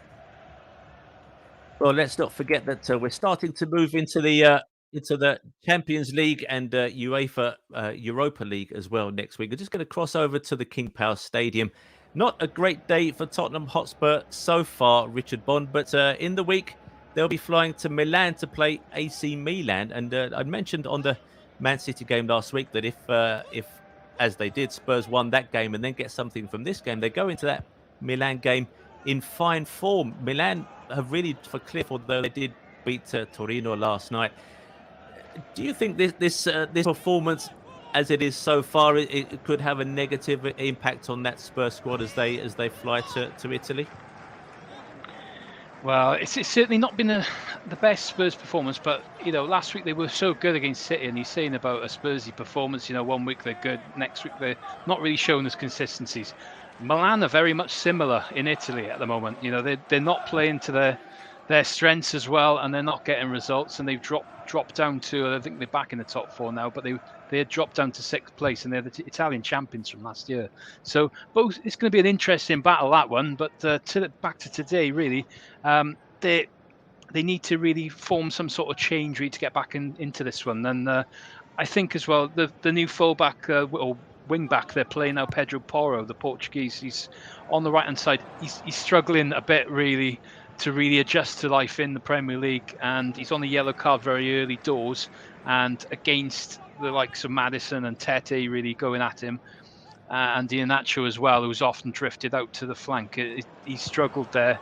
Well, let's not forget that we're starting to move into the Champions League and UEFA Europa League as well next week. We're just going to cross over to the King Power Stadium. Not a great day for Tottenham Hotspur so far, Richard Bond, but in the week they'll be flying to Milan to play AC Milan. And I mentioned on the Man City game last week that if as they did, Spurs won that game and then get something from this game, they go into that Milan game in fine form. Milan have really for cliff, although they did beat Torino last night. Do you think this performance, as it is so far, it could have a negative impact on that Spurs squad as they fly to Italy? Well, it's certainly not been the best Spurs performance, but last week they were so good against City, and he's saying about a Spursy performance. 1 week they're good, next week they're not really showing us consistencies. Milan are very much similar in Italy at the moment. They're not playing to their strengths as well, and they're not getting results, and they've dropped down to, I think they're back in the top 4 now, but they had dropped down to 6th place, and they're the Italian champions from last year. So both, it's going to be an interesting battle, that one. But back to today, really, they need to really form some sort of change really to get back into this one. And I think as well the new fullback or wing back they're playing now, Pedro Porro, the Portuguese, he's on the right hand side. He's struggling a bit really to really adjust to life in the Premier League, and he's on the yellow card very early doors, and against the likes of Maddison and Tete really going at him. and Iheanacho as well, who's often drifted out to the flank. He struggled there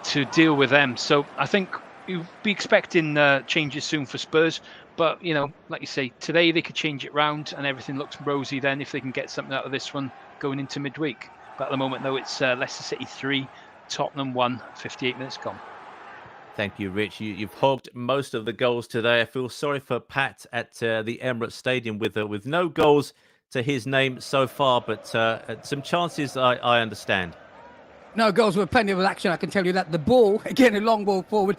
to deal with them. So I think you'll be expecting changes soon for Spurs. But, like you say, today they could change it round and everything looks rosy then if they can get something out of this one going into midweek. But at the moment, though, it's Leicester City 3, Tottenham 1, 58 minutes gone. Thank you, Rich. You've hogged most of the goals today. I feel sorry for Pat at the Emirates Stadium with no goals to his name so far, but some chances I understand. No goals with plenty of action, I can tell you that. The ball, again, a long ball forward.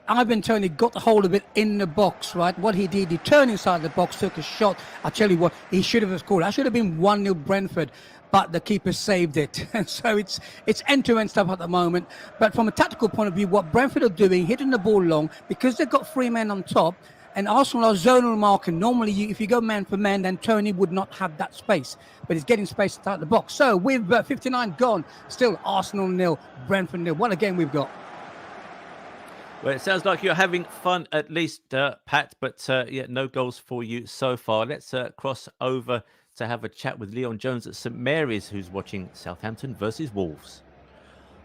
Ivan Toney got hold of it in the box, right? What he did, he turned inside the box, took a shot. I tell you what, he should have scored. I should have been 1-0 Brentford, but the keeper saved it. And so it's end-to-end stuff at the moment. But from a tactical point of view, what Brentford are doing, hitting the ball long, because they've got 3 men on top, and Arsenal are zonal marking. Normally, if you go man for man, then Toney would not have that space. But he's getting space to out the box. So with 59 gone, still Arsenal 0, Brentford 0. What a game we've got. Well, it sounds like you're having fun, at least, Pat, but no goals for you so far. Let's cross over to have a chat with Leon Jones at St Mary's, who's watching Southampton versus Wolves.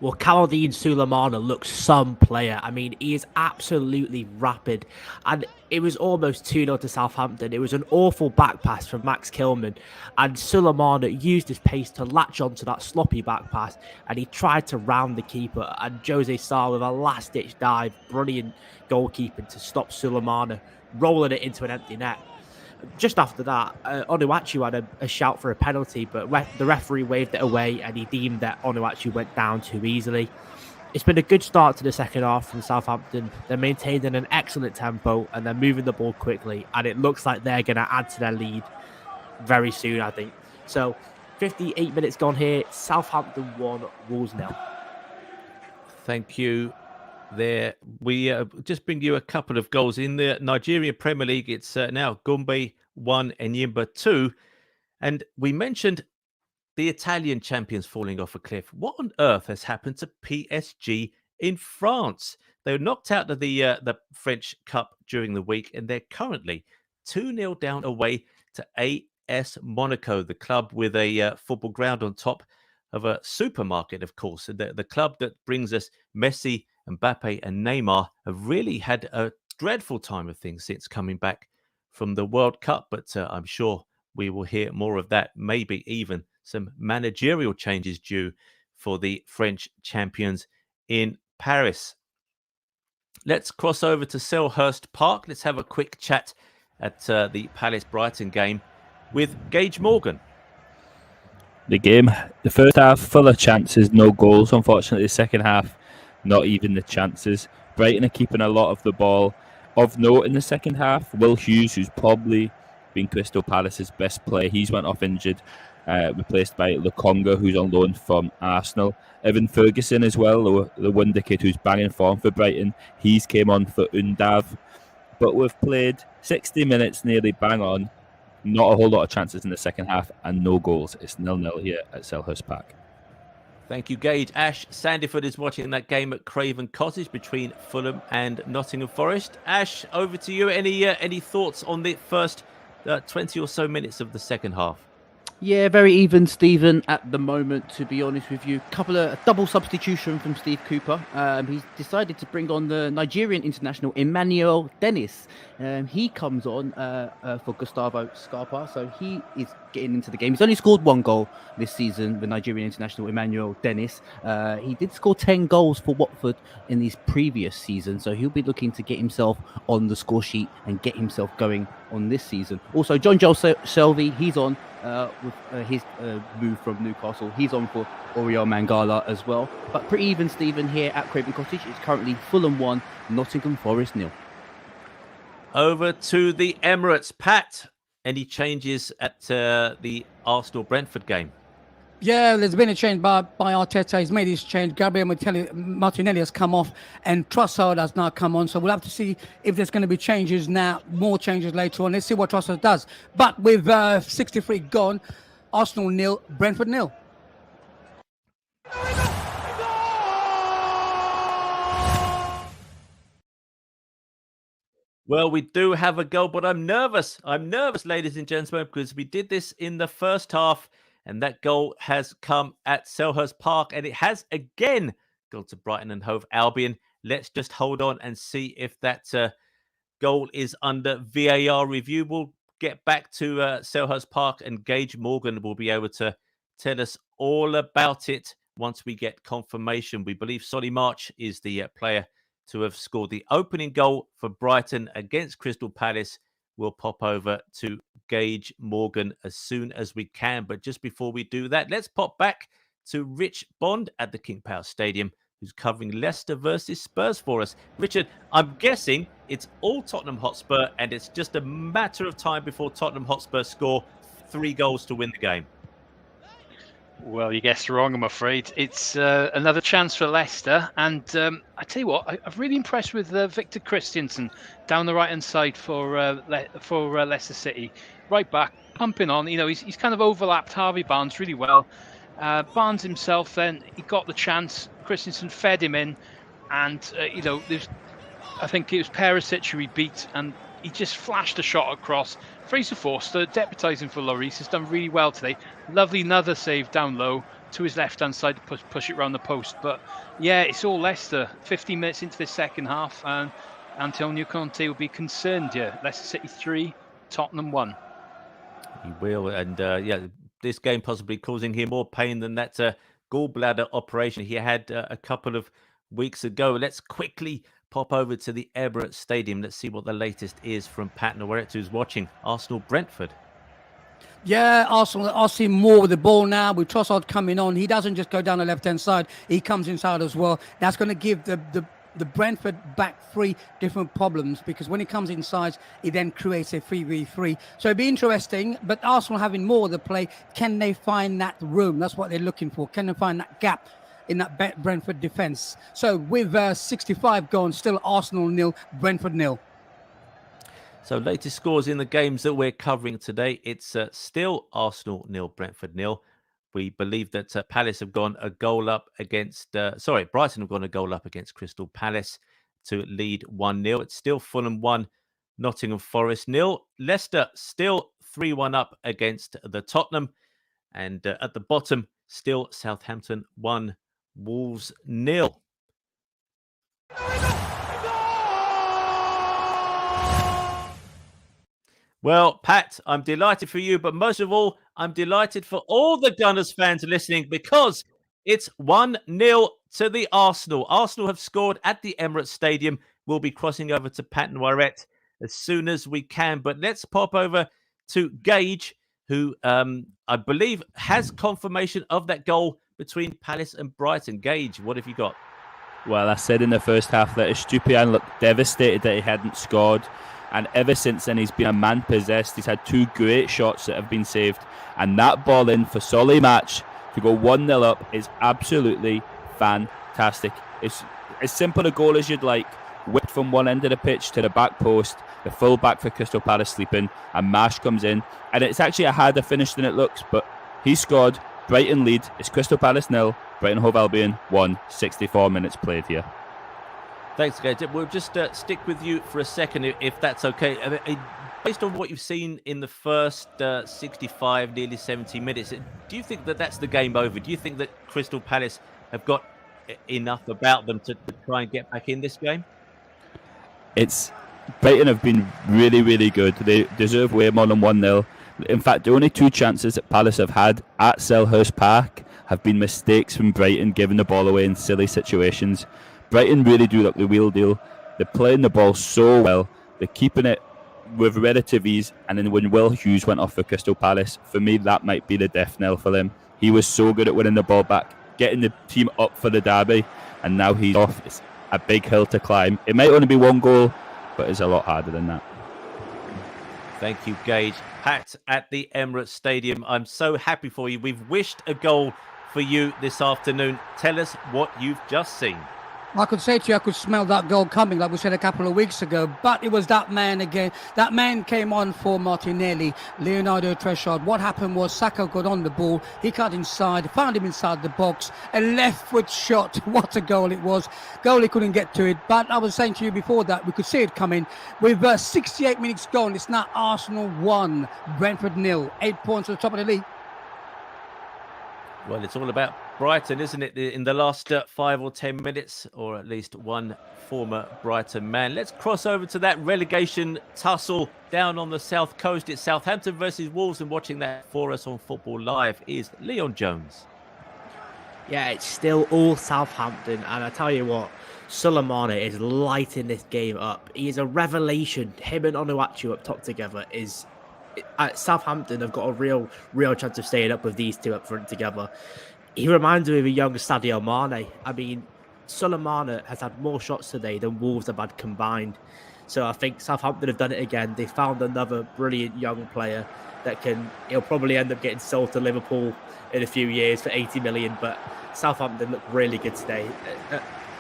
Well, Khalidine Sulemana looks some player. I mean, he is absolutely rapid. And it was almost 2-0 to Southampton. It was an awful back pass from Max Kilman. And Sulemana used his pace to latch onto that sloppy back pass. And he tried to round the keeper. And Jose Sarr with a last-ditch dive. Brilliant goalkeeping to stop Sulemana rolling it into an empty net. Just after that, Onuachu had a shout for a penalty, but the referee waved it away and he deemed that Onuachu went down too easily. It's been a good start to the second half from Southampton. They're maintaining an excellent tempo and they're moving the ball quickly, and it looks like they're going to add to their lead very soon, I think. So 58 minutes gone here. Southampton 1, Wolves 0. Thank you. There, we just bring you a couple of goals in the Nigerian Premier League. It's now Gombe 1 and Enyimba 2, and we mentioned the Italian champions falling off a cliff. What on earth has happened to PSG in France? They were knocked out of the French Cup during the week, and they're currently 2-0 down away to AS Monaco, the club with a football ground on top of a supermarket, of course. The club that brings us Messi, Mbappe and Neymar have really had a dreadful time of things since coming back from the World Cup, but I'm sure we will hear more of that, maybe even some managerial changes due for the French champions in Paris. Let's cross over to Selhurst Park. Let's have a quick chat at the Palace-Brighton game with Gage Morgan. The first half, full of chances, no goals. Unfortunately, the second half, not even the chances. Brighton are keeping a lot of the ball. Of note in the second half, Will Hughes, who's probably been Crystal Palace's best player, he's went off injured, replaced by Lukonga, who's on loan from Arsenal. Evan Ferguson as well, the wonder kid who's banging form for Brighton. He's came on for Undav. But we've played 60 minutes nearly bang on. Not a whole lot of chances in the second half and no goals. It's 0-0 here at Selhurst Park. Thank you, Gage. Ash Sandyford is watching that game at Craven Cottage between Fulham and Nottingham Forest. Ash, over to you. Any thoughts on the first 20 or so minutes of the second half? Yeah, very even, Stephen, at the moment, to be honest with you. A double substitution from Steve Cooper. He's decided to bring on the Nigerian international, Emmanuel Dennis. He comes on for Gustavo Scarpa, so he is getting into the game. He's only scored 1 goal this season, the Nigerian international, Emmanuel Dennis. He did score 10 goals for Watford in his previous season, so he'll be looking to get himself on the score sheet and get himself going on this season. Also, John Joel Shelvey, he's on with his move from Newcastle. He's on for Oriol Mangala as well. But pretty even, Stephen, here at Craven Cottage. It's currently Fulham 1, Nottingham Forest 0. Over to the Emirates. Pat, any changes at the Arsenal-Brentford game? Yeah, there's been a change by Arteta. He's made his change. Gabriel Martinelli has come off and Trossard has now come on. So we'll have to see if there's going to be changes now, more changes later on. Let's see what Trossard does. But with 63 gone, Arsenal 0, Brentford 0. Well, we do have a goal, but I'm nervous. I'm nervous, ladies and gentlemen, because we did this in the first half, and that goal has come at Selhurst Park, and it has again gone to Brighton and Hove Albion. Let's just hold on and see if that goal is under VAR review. We'll get back to Selhurst Park, and Gage Morgan will be able to tell us all about it once we get confirmation. We believe Solly March is the player to have scored the opening goal for Brighton against Crystal Palace. We'll pop over to Gage Morgan as soon as we can. But just before we do that, let's pop back to Rich Bond at the King Power Stadium, who's covering Leicester versus Spurs for us. Richard, I'm guessing it's all Tottenham Hotspur, and it's just a matter of time before Tottenham Hotspur score 3 goals to win the game. Well, you guessed wrong, I'm afraid. It's another chance for Leicester. And I tell you what, I'm really impressed with Victor Christensen down the right-hand side for Leicester City. Right back, pumping on. You know, he's kind of overlapped Harvey Barnes really well. Barnes himself, then, he got the chance. Christensen fed him in. And, you know, I think it was Perisic who he beat, and he just flashed a shot across. Fraser Forster, deputising for Lloris, has done really well today. Lovely another save down low to his left-hand side to push it round the post. But, yeah, it's all Leicester. 15 minutes into the second half, and Antonio Conte will be concerned. Yeah, Leicester City 3, Tottenham 1. He will, and, this game possibly causing him more pain than that gallbladder operation he had a couple of weeks ago. Let's quickly pop over to the Emirates Stadium. Let's see what the latest is from Pat Nowaret, who's watching Arsenal-Brentford. Yeah, Arsenal are seeing more with the ball now. With Trossard coming on, he doesn't just go down the left-hand side. He comes inside as well. That's going to give the Brentford back 3 different problems, because when he comes inside, he then creates a 3v3. So it'd be interesting, but Arsenal having more of the play, can they find that room? That's what they're looking for. Can they find that gap in that Brentford defence? So with 65 gone, still Arsenal 0, Brentford 0. So latest scores in the games that we're covering today, it's still Arsenal 0, Brentford 0. We believe that Palace have gone a goal up against... Brighton have gone a goal up against Crystal Palace to lead 1-0. It's still Fulham 1, Nottingham Forest 0. Leicester still 3-1 up against the Tottenham. And at the bottom, still Southampton 1, Wolves 0. Well, Pat, I'm delighted for you, but most of all, I'm delighted for all the Gunners fans listening, because it's 1-0 to the Arsenal. Arsenal have scored at the Emirates Stadium. We'll be crossing over to Pat Nowaret as soon as we can, but let's pop over to Gage, who I believe has confirmation of that goal between Palace and Brighton. Gage, what have you got? Well, I said in the first half that Estupiñán looked devastated that he hadn't scored. And ever since then, he's been a man possessed. He's had 2 great shots that have been saved. And that ball in for Solly Match to go 1-0 up is absolutely fantastic. It's as simple a goal as you'd like. Whipped from one end of the pitch to the back post. The full back for Crystal Palace sleeping. And Mash comes in. And it's actually a harder finish than it looks. But he scored. Brighton lead. It's Crystal Palace 0. Brighton Hove Albion 1. 64 minutes played here. Thanks, Gage. We'll just stick with you for a second, if that's okay. Based on what you've seen in the first 65, nearly 70 minutes, do you think that that's the game over? Do you think that Crystal Palace have got enough about them to try and get back in this game? Brighton have been really, really good. They deserve way more than 1-0. In fact, the only 2 chances that Palace have had at Selhurst Park have been mistakes from Brighton, giving the ball away in silly situations. Brighton really do look the real deal. They're playing the ball so well. They're keeping it with relative ease. And then when Will Hughes went off for Crystal Palace, for me, that might be the death knell for them. He was so good at winning the ball back, getting the team up for the derby, and now he's off. It's a big hill to climb. It might only be 1 goal, but it's a lot harder than that. Thank you, Gage. Pat at the Emirates Stadium, I'm so happy for you. We've wished a goal for you this afternoon. Tell us what you've just seen. I could say to you, I could smell that goal coming, like we said a couple of weeks ago. But it was that man again. That man came on for Martinelli, Leonardo Trossard. What happened was Saka got on the ball. He cut inside, found him inside the box. A left foot shot. What a goal it was. Goalie couldn't get to it. But I was saying to you before that, we could see it coming. With 68 minutes gone, it's now Arsenal 1, Brentford 0. 8 points at the top of the league. Well, it's all about Brighton, isn't it? In the last 5 or 10 minutes, or at least one former Brighton man. Let's cross over to that relegation tussle down on the south coast. It's Southampton versus Wolves, and watching that for us on Football Live is Leon Jones. Yeah, it's still all Southampton, and I tell you what, Sulemana is lighting this game up. He is a revelation. Him and Onuachu up top together is... Southampton have got a real chance of staying up with these two up front together. He reminds me of a young Sadio Mane. I mean, Sulemana has had more shots today than Wolves have had combined. So I think Southampton have done it again. They found another brilliant young player that he'll probably end up getting sold to Liverpool in a few years for 80 million. But Southampton look really good today.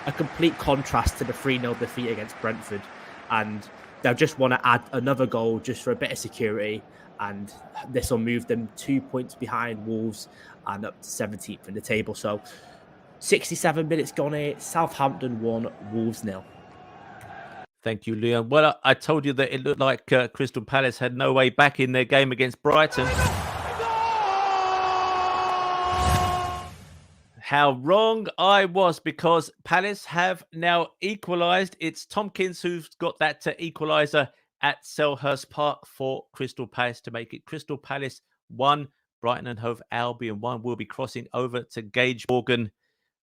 A complete contrast to the 3-0 defeat against Brentford. And they'll just want to add another goal just for a bit of security, and this will move them 2 points behind Wolves and up to 17th in the table. So 67 minutes gone here, Southampton 1, Wolves 0. Thank you, Leon. Well, I told you that it looked like Crystal Palace had no way back in their game against Brighton. How wrong I was, because Palace have now equalised. It's Tompkins who's got that equaliser at Selhurst Park for Crystal Palace to make it Crystal Palace 1, Brighton and Hove Albion 1. We'll be crossing over to Gage Morgan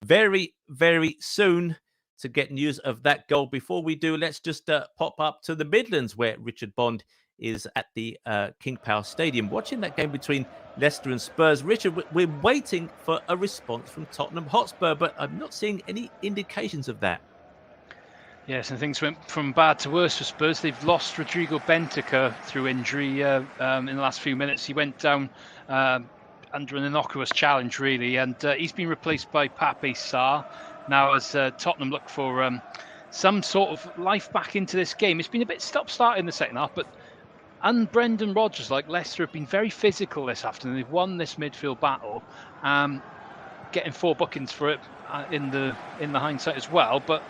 very, very soon to get news of that goal. Before we do, let's just pop up to the Midlands, where Richard Bond is at the King Power Stadium watching that game between Leicester and Spurs. Richard, we're waiting for a response from Tottenham Hotspur, but I'm not seeing any indications of that. Yes, and things went from bad to worse for Spurs. They've lost Rodrigo Bentancur through injury in the last few minutes. He went down under an innocuous challenge, really, and he's been replaced by Pape Sarr. Now, as Tottenham look for some sort of life back into this game, it's been a bit stop-start in the second half, but Brendan Rodgers, like Leicester, have been very physical this afternoon. They've won this midfield battle, getting 4 bookings for it in the hindsight as well. But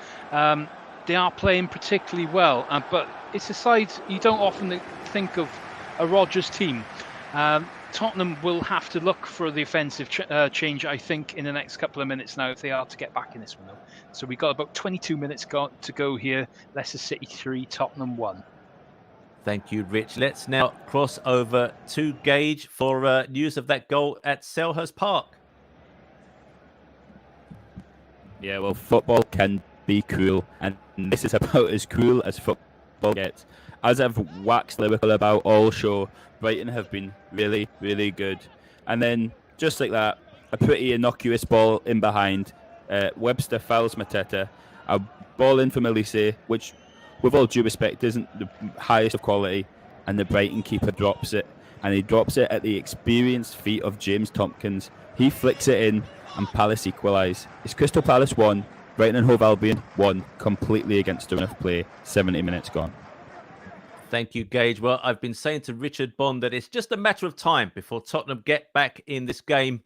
they are playing particularly well. But it's a side you don't often think of, a Rodgers team. Tottenham will have to look for the offensive change, I think, in the next couple of minutes now if they are to get back in this one. So we've got about 22 minutes to go here. Leicester City 3, Tottenham 1. Thank you, Rich. Let's now cross over to Gage for news of that goal at Selhurst Park. Yeah, well, football can be cruel, and this is about as cruel as football gets. As I've waxed lyrical about all show, Brighton have been really, really good. And then, just like that, a pretty innocuous ball in behind. Webster fouls Mateta. A ball in from Elise, which, with all due respect, isn't the highest of quality. And the Brighton keeper drops it. And he drops it at the experienced feet of James Tompkins. He flicks it in, and Palace equalise. It's Crystal Palace 1, Brighton and Hove Albion 1, completely against enough play, 70 minutes gone. Thank you, Gage. Well, I've been saying to Richard Bond that it's just a matter of time before Tottenham get back in this game.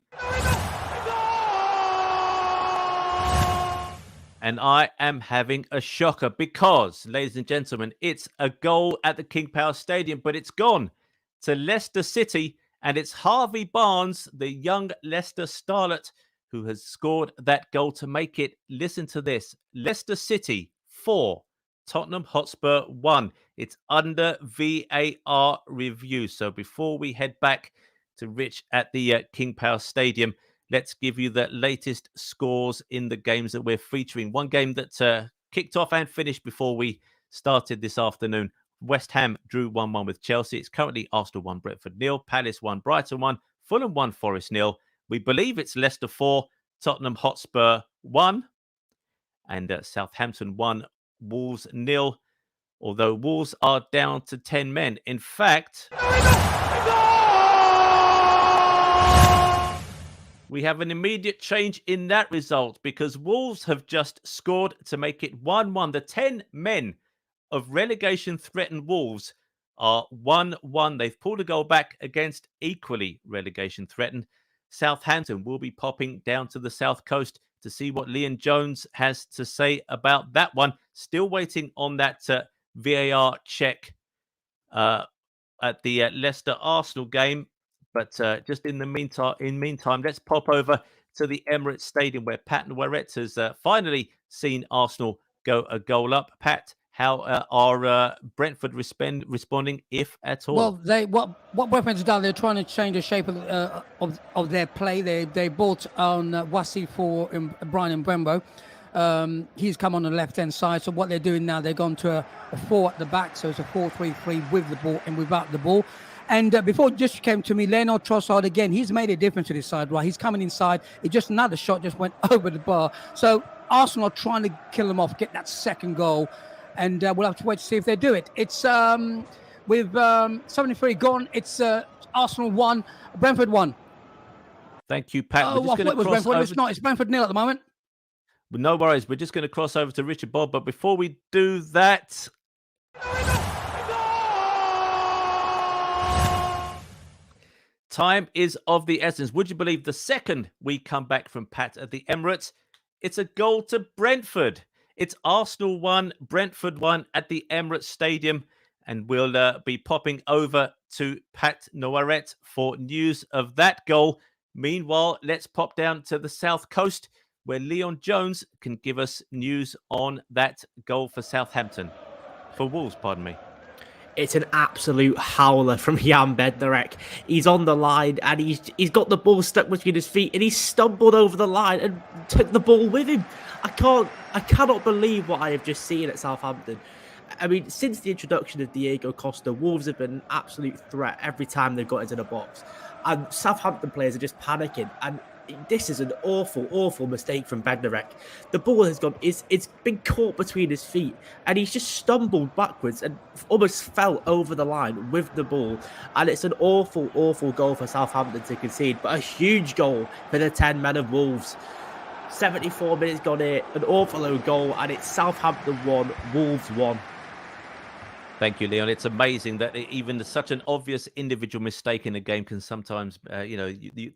And I am having a shocker because, ladies and gentlemen, it's a goal at the King Power Stadium, but it's gone to Leicester City, and it's Harvey Barnes, the young Leicester starlet, who has scored that goal to make it, listen to this, Leicester City 4, Tottenham Hotspur 1. It's under VAR review. So before we head back to Rich at the King Power Stadium, let's give you the latest scores in the games that we're featuring. One game that kicked off and finished before we started this afternoon. West Ham drew 1-1 with Chelsea. It's currently Arsenal 1, Brentford 0, Palace 1, Brighton 1, Fulham 1, Forest 0. We believe it's Leicester 4, Tottenham Hotspur 1, and Southampton 1, Wolves 0. Although Wolves are down to 10 men. In fact, we have an immediate change in that result because Wolves have just scored to make it 1-1. The 10 men of relegation-threatened Wolves are 1-1. They've pulled a goal back against equally relegation-threatened Southampton. Will be popping down to the south coast to see what Leon Jones has to say about that one. Still waiting on that VAR check at the Leicester-Arsenal game. But just in the meantime, let's pop over to the Emirates Stadium where Pat Noiret has finally seen Arsenal go a goal up. Pat, how are Brentford responding, if at all? Well, what Brentford's done, they're trying to change the shape of their play. They bought on Wasi for Brian Mbembo. He's come on the left-hand side. So what they're doing now, they've gone to a 4 at the back. So it's a 4-3-3 with the ball and without the ball. And before it just came to me, Leonard Trossard again, he's made a difference to this side, right? He's coming inside. It just another shot just went over the bar. So Arsenal are trying to kill them off, get that second goal. And we'll have to wait to see if they do it. It's with 73 gone. It's Arsenal 1, Brentford 1. Thank you, Pat. Oh, I thought it was Brentford. It's not. It's Brentford 0 at the moment. No worries. We're just going to cross over to Richard Bob. But before we do that... time is of the essence. Would you believe the second we come back from Pat at the Emirates, it's a goal to Brentford. It's Arsenal 1, Brentford 1 at the Emirates Stadium. And we'll be popping over to Pat Noiret for news of that goal. Meanwhile, let's pop down to the south coast where Leon Jones can give us news on that goal for Southampton. For Wolves, pardon me. It's an absolute howler from Jan Bednarek. He's on the line and he's got the ball stuck between his feet and he stumbled over the line and took the ball with him. I cannot believe what I have just seen at Southampton. I mean, since the introduction of Diego Costa, Wolves have been an absolute threat every time they've got into the box. And Southampton players are just panicking. And this is an awful, awful mistake from Bednarek. The ball has gone, it's been caught between his feet and he's just stumbled backwards and almost fell over the line with the ball. And it's an awful, awful goal for Southampton to concede, but a huge goal for the 10 men of Wolves. 74 minutes gone here, an awful goal, and it's Southampton 1, Wolves 1. Thank you, Leon. It's amazing that even such an obvious individual mistake in a game can sometimes, the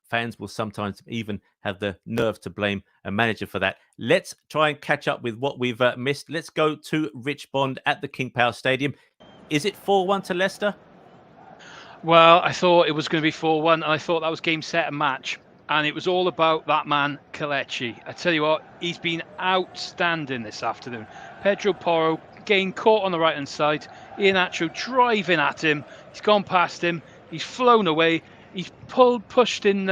fans will sometimes even have the nerve to blame a manager for that. Let's try and catch up with what we've missed. Let's go to Rich Bond at the King Power Stadium. Is it 4-1 to Leicester? Well, I thought it was going to be 4-1, and I thought that was game, set, and match. And it was all about that man, Kelechi. I tell you what, he's been outstanding this afternoon. Pedro Porro, again, caught on the right-hand side. Iheanacho driving at him. He's gone past him. He's flown away. He's pushed in,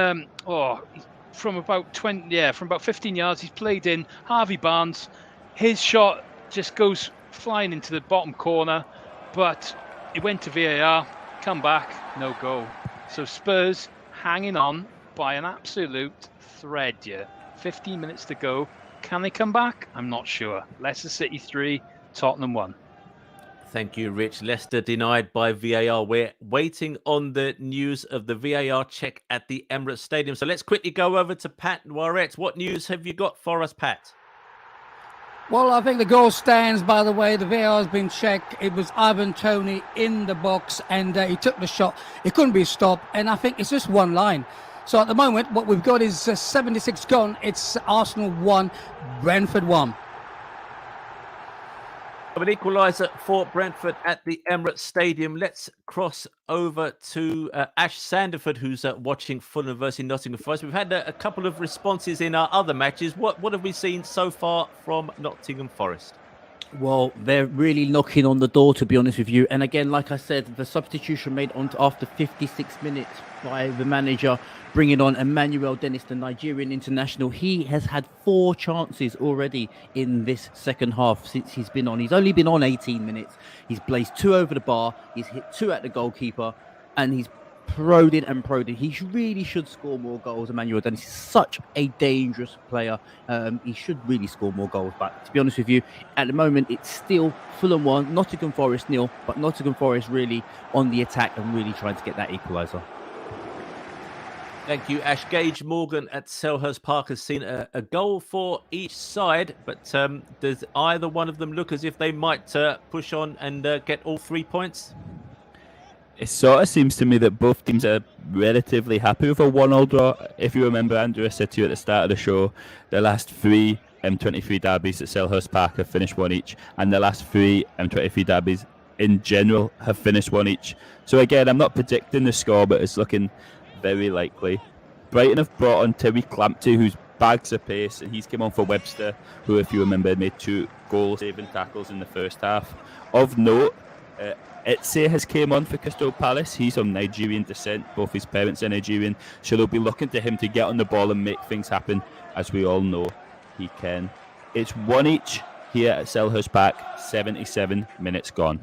from about 15 yards. He's played in Harvey Barnes. His shot just goes flying into the bottom corner. But it went to VAR, come back, no goal. So Spurs hanging on by an absolute thread here. 15 minutes to go. Can they come back? I'm not sure. Leicester City 3, Tottenham 1. Thank you, Rich. Leicester denied by VAR. We're waiting on the news of the VAR check at the Emirates Stadium. So let's quickly go over to Pat Noiret. What news have you got for us, Pat? Well, I think the goal stands, by the way. The VAR has been checked. It was Ivan Toney in the box and he took the shot. It couldn't be stopped. And I think it's just one line. So at the moment, what we've got is 76 gone. It's Arsenal 1, Brentford 1. An equaliser for Brentford at the Emirates Stadium. Let's cross over to Ash Sandiford, who's watching Fulham versus Nottingham Forest. We've had a couple of responses in our other matches. What have we seen so far from Nottingham Forest? Well, they're really knocking on the door, to be honest with you. And again, like I said, the substitution made on after 56 minutes by the manager, bringing on Emmanuel Dennis, the Nigerian international. He has had 4 chances already in this second half since he's been on. He's only been on 18 minutes. He's blazed 2 over the bar. He's hit 2 at the goalkeeper. And he's prodded and prodded. He really should score more goals, Emmanuel Dennis. He's such a dangerous player. He should really score more goals. But to be honest with you, at the moment, it's still Fulham 1, Nottingham Forest 0. But Nottingham Forest really on the attack and really trying to get that equaliser. Thank you, Ash. Gage Morgan at Selhurst Park has seen a goal for each side, but does either one of them look as if they might push on and get all 3 points? It sort of seems to me that both teams are relatively happy with a 1-1 draw. If you remember, Andrew, I said to you at the start of the show, the last 3 M23 derbies at Selhurst Park have finished 1 each, and the last 3 M23 derbies in general have finished 1 each. So again, I'm not predicting the score, but it's looking very likely. Brighton have brought on Terry Clampty, who's bags of pace, and he's come on for Webster, who, if you remember, made 2 goal-saving tackles in the first half. Of note, Etse has came on for Crystal Palace. He's of Nigerian descent. Both his parents are Nigerian, so they'll be looking to him to get on the ball and make things happen, as we all know he can. It's 1 each here at Selhurst Park, 77 minutes gone.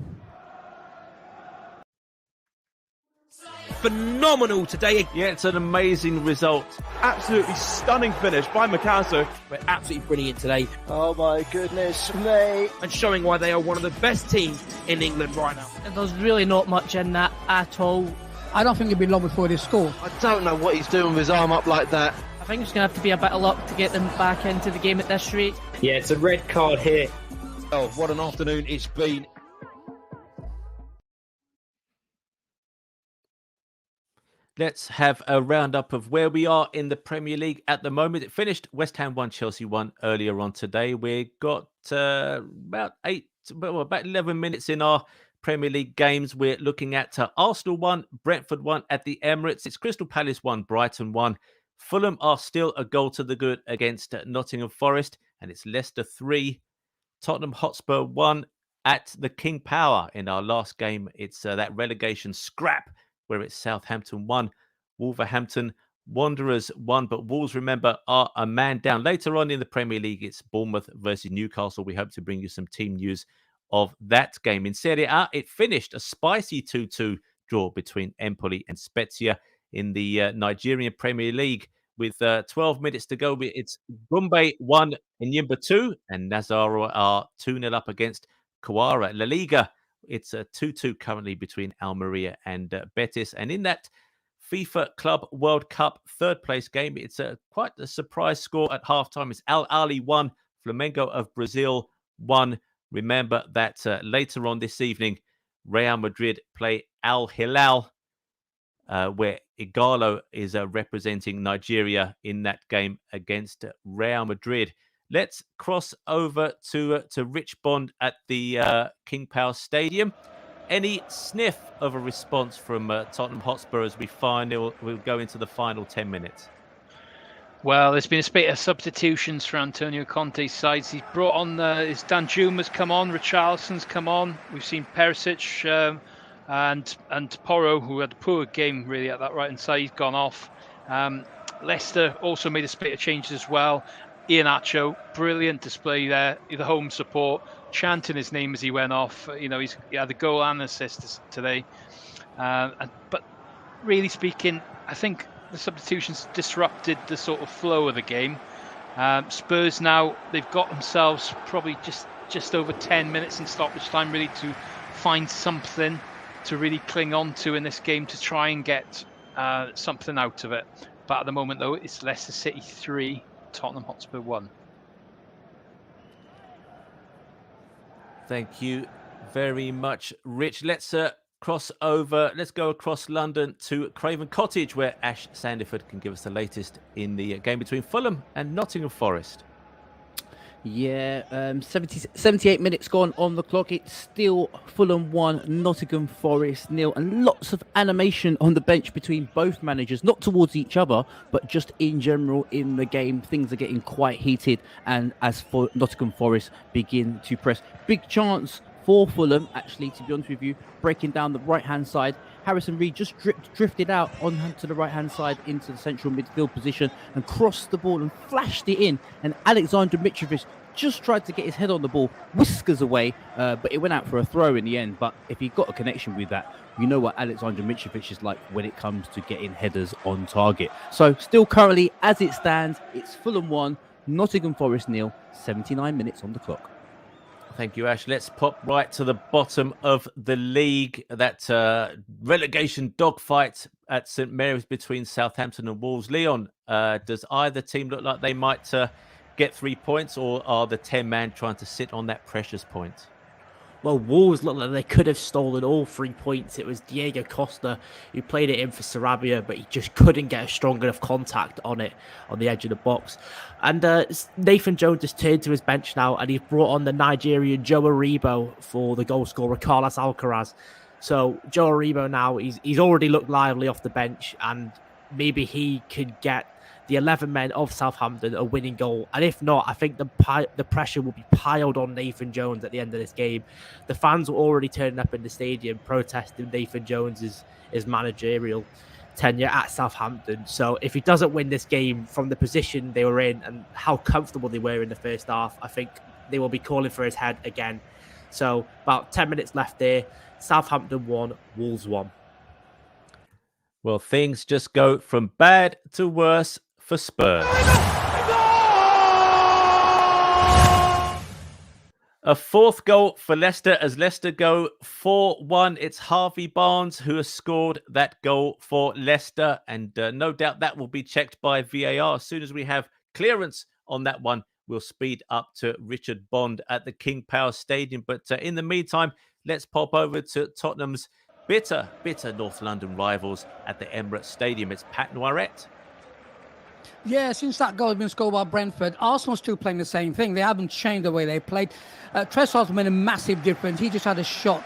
Phenomenal today. Yeah, it's an amazing result. Absolutely stunning finish by Macaso. We're absolutely brilliant today. Oh my goodness me. And showing why they are one of the best teams in England right now. And there's really not much in that at all. I don't think it'd be long before they score. I don't know what he's doing with his arm up like that. I think it's going to have to be a bit of luck to get them back into the game at this rate. Yeah, it's a red card here. Oh, what an afternoon it's been. Let's have a roundup of where we are in the Premier League at the moment. It finished West Ham 1, Chelsea 1 earlier on today. We got about 11 minutes in our Premier League games. We're looking at Arsenal 1, Brentford 1 at the Emirates. It's Crystal Palace 1, Brighton 1. Fulham are still a goal to the good against Nottingham Forest, and it's Leicester 3, Tottenham Hotspur 1 at the King Power. In our last game, it's that relegation scrap where it's Southampton 1, Wolverhampton Wanderers 1. But Wolves, remember, are a man down. Later on in the Premier League, it's Bournemouth versus Newcastle. We hope to bring you some team news of that game. In Serie A, it finished a spicy 2-2 draw between Empoli and Spezia. In the Nigerian Premier League, with 12 minutes to go, it's Gombe 1, Enyimba 2, and Nazaro are 2-0 up against Kawara. La Liga, it's a 2-2 currently between Almeria and Betis. And in that FIFA Club World Cup third place game, it's quite a surprise score at halftime. It's Al Ahly 1, Flamengo of Brazil 1. Remember that later on this evening, Real Madrid play Al Hilal, where Igalo is representing Nigeria in that game against Real Madrid. Let's cross over to Rich Bond at the King Power Stadium. Any sniff of a response from Tottenham Hotspur as we'll go into the final 10 minutes? Well, there's been a spate of substitutions for Antonio Conte's sides. He's brought on his Danjuma's come on, Richarlison's come on. We've seen Perisic and Porro, who had a poor game really at that right-hand side, he's gone off. Leicester also made a spate of changes as well. Iheanacho, brilliant display there. The home support, chanting his name as he went off. He had a goal and assist today. But really speaking, I think the substitutions disrupted the sort of flow of the game. Spurs now, they've got themselves probably just over 10 minutes in stoppage time really to find something to really cling on to in this game to try and get something out of it. But at the moment, though, it's Leicester City 3, Tottenham Hotspur 1. Thank you very much, Rich. Let's cross over. Let's go across London to Craven Cottage, where Ash Sandiford can give us the latest in the game between Fulham and Nottingham Forest. Yeah, 78 minutes gone on the clock. It's still Fulham 1, Nottingham Forest 0, and lots of animation on the bench between both managers, not towards each other, but just in general in the game. Things are getting quite heated, and as for Nottingham Forest begin to press. Big chance for Fulham, actually, to be honest with you, breaking down the right-hand side. Harrison Reed just drifted out onto the right-hand side into the central midfield position and crossed the ball and flashed it in. And Alexander Mitrovic just tried to get his head on the ball, whiskers away, but it went out for a throw in the end. But if he got a connection with that, you know what Alexander Mitrovic is like when it comes to getting headers on target. So still currently, as it stands, it's Fulham 1, Nottingham Forest 0, 79 minutes on the clock. Thank you, Ash. Let's pop right to the bottom of the league. That relegation dogfight at St Mary's between Southampton and Wolves. Leon, does either team look like they might get 3 points, or are the 10-man trying to sit on that precious point? Well, Wolves looked like they could have stolen all 3 points. It was Diego Costa who played it in for Sarabia, but he just couldn't get a strong enough contact on it on the edge of the box. And Nathan Jones has turned to his bench now, and he's brought on the Nigerian Joe Aribo for the goal scorer Carlos Alcaraz. So Joe Aribo now, he's already looked lively off the bench, and maybe he could get the 11 men of Southampton a winning goal. And if not, I think the pressure will be piled on Nathan Jones at the end of this game. The fans were already turning up in the stadium protesting Nathan Jones's managerial tenure at Southampton. So if he doesn't win this game from the position they were in and how comfortable they were in the first half, I think they will be calling for his head again. So about 10 minutes left there. Southampton 1, Wolves 1. Well, things just go from bad to worse for Spurs. A fourth goal for Leicester as Leicester go 4-1. It's Harvey Barnes who has scored that goal for Leicester. And no doubt that will be checked by VAR. As soon as we have clearance on that one, we'll speed up to Richard Bond at the King Power Stadium. But in the meantime, let's pop over to Tottenham's bitter North London rivals at the Emirates Stadium. It's Pat Noiret. Yeah, since that goal has been scored by Brentford, Arsenal's still playing the same thing. They haven't changed the way they played. Trossard's made a massive difference. He just had a shot,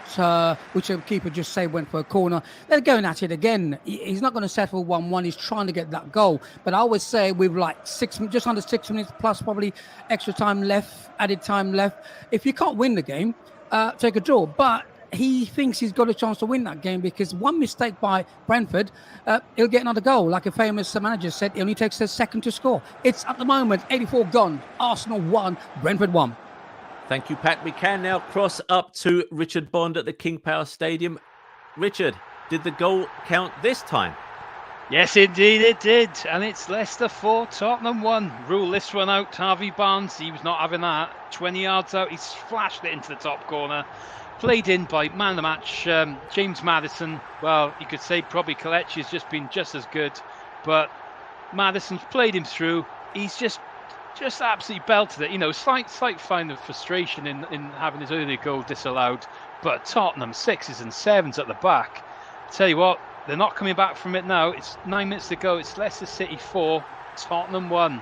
which the keeper just saved, went for a corner. They're going at it again. He's not going to settle 1-1. He's trying to get that goal. But I always say with like just under 6 minutes plus probably extra time left, added time left. If you can't win the game, take a draw. But he thinks he's got a chance to win that game because one mistake by Brentford, he'll get another goal. Like a famous manager said, it only takes a second to score. It's at the moment 84 gone. Arsenal 1, Brentford 1. Thank you, Pat. We can now cross up to Richard Bond at the King Power Stadium. Richard, did the goal count this time? Yes, indeed it did. And it's Leicester 4, Tottenham 1. Rule this one out. Harvey Barnes, he was not having that. 20 yards out, he's flashed it into the top corner. Played in by man of the match, James Maddison. Well, you could say probably Kelechi has just been just as good, but Maddison's played him through. He's just absolutely belted it. You know, slight find of frustration in having his early goal disallowed, but Tottenham 6s and 7s at the back. Tell you what, they're not coming back from it now. It's 9 minutes to go. It's Leicester City 4, Tottenham 1.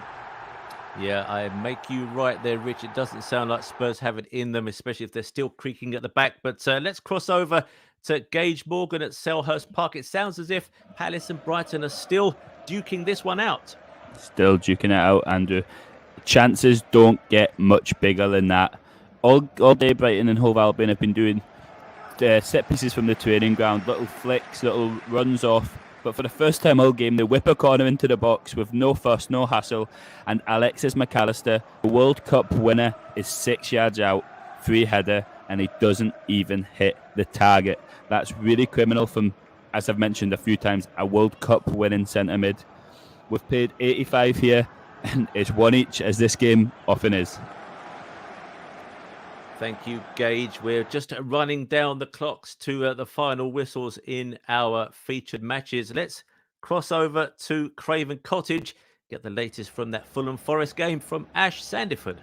Yeah, I make you right there, Rich. It doesn't sound like Spurs have it in them, especially if they're still creaking at the back. But let's cross over to Gage Morgan at Selhurst Park. It sounds as if Palace and Brighton are still duking this one out. Still duking it out, Andrew. Chances don't get much bigger than that. All day, Brighton and Hove Albion have been doing set pieces from the training ground, little flicks, little runs off. But for the first time all game, they whip a corner into the box with no fuss, no hassle. And Alexis McAllister, the World Cup winner, is 6 yards out, free header, and he doesn't even hit the target. That's really criminal from, as I've mentioned a few times, a World Cup winning centre mid. We've paid 85 here, and it's one each, as this game often is. Thank you, Gage. We're just running down the clocks to the final whistles in our featured matches. Let's cross over to Craven Cottage, get the latest from that Fulham Forest game from Ash Sandiford.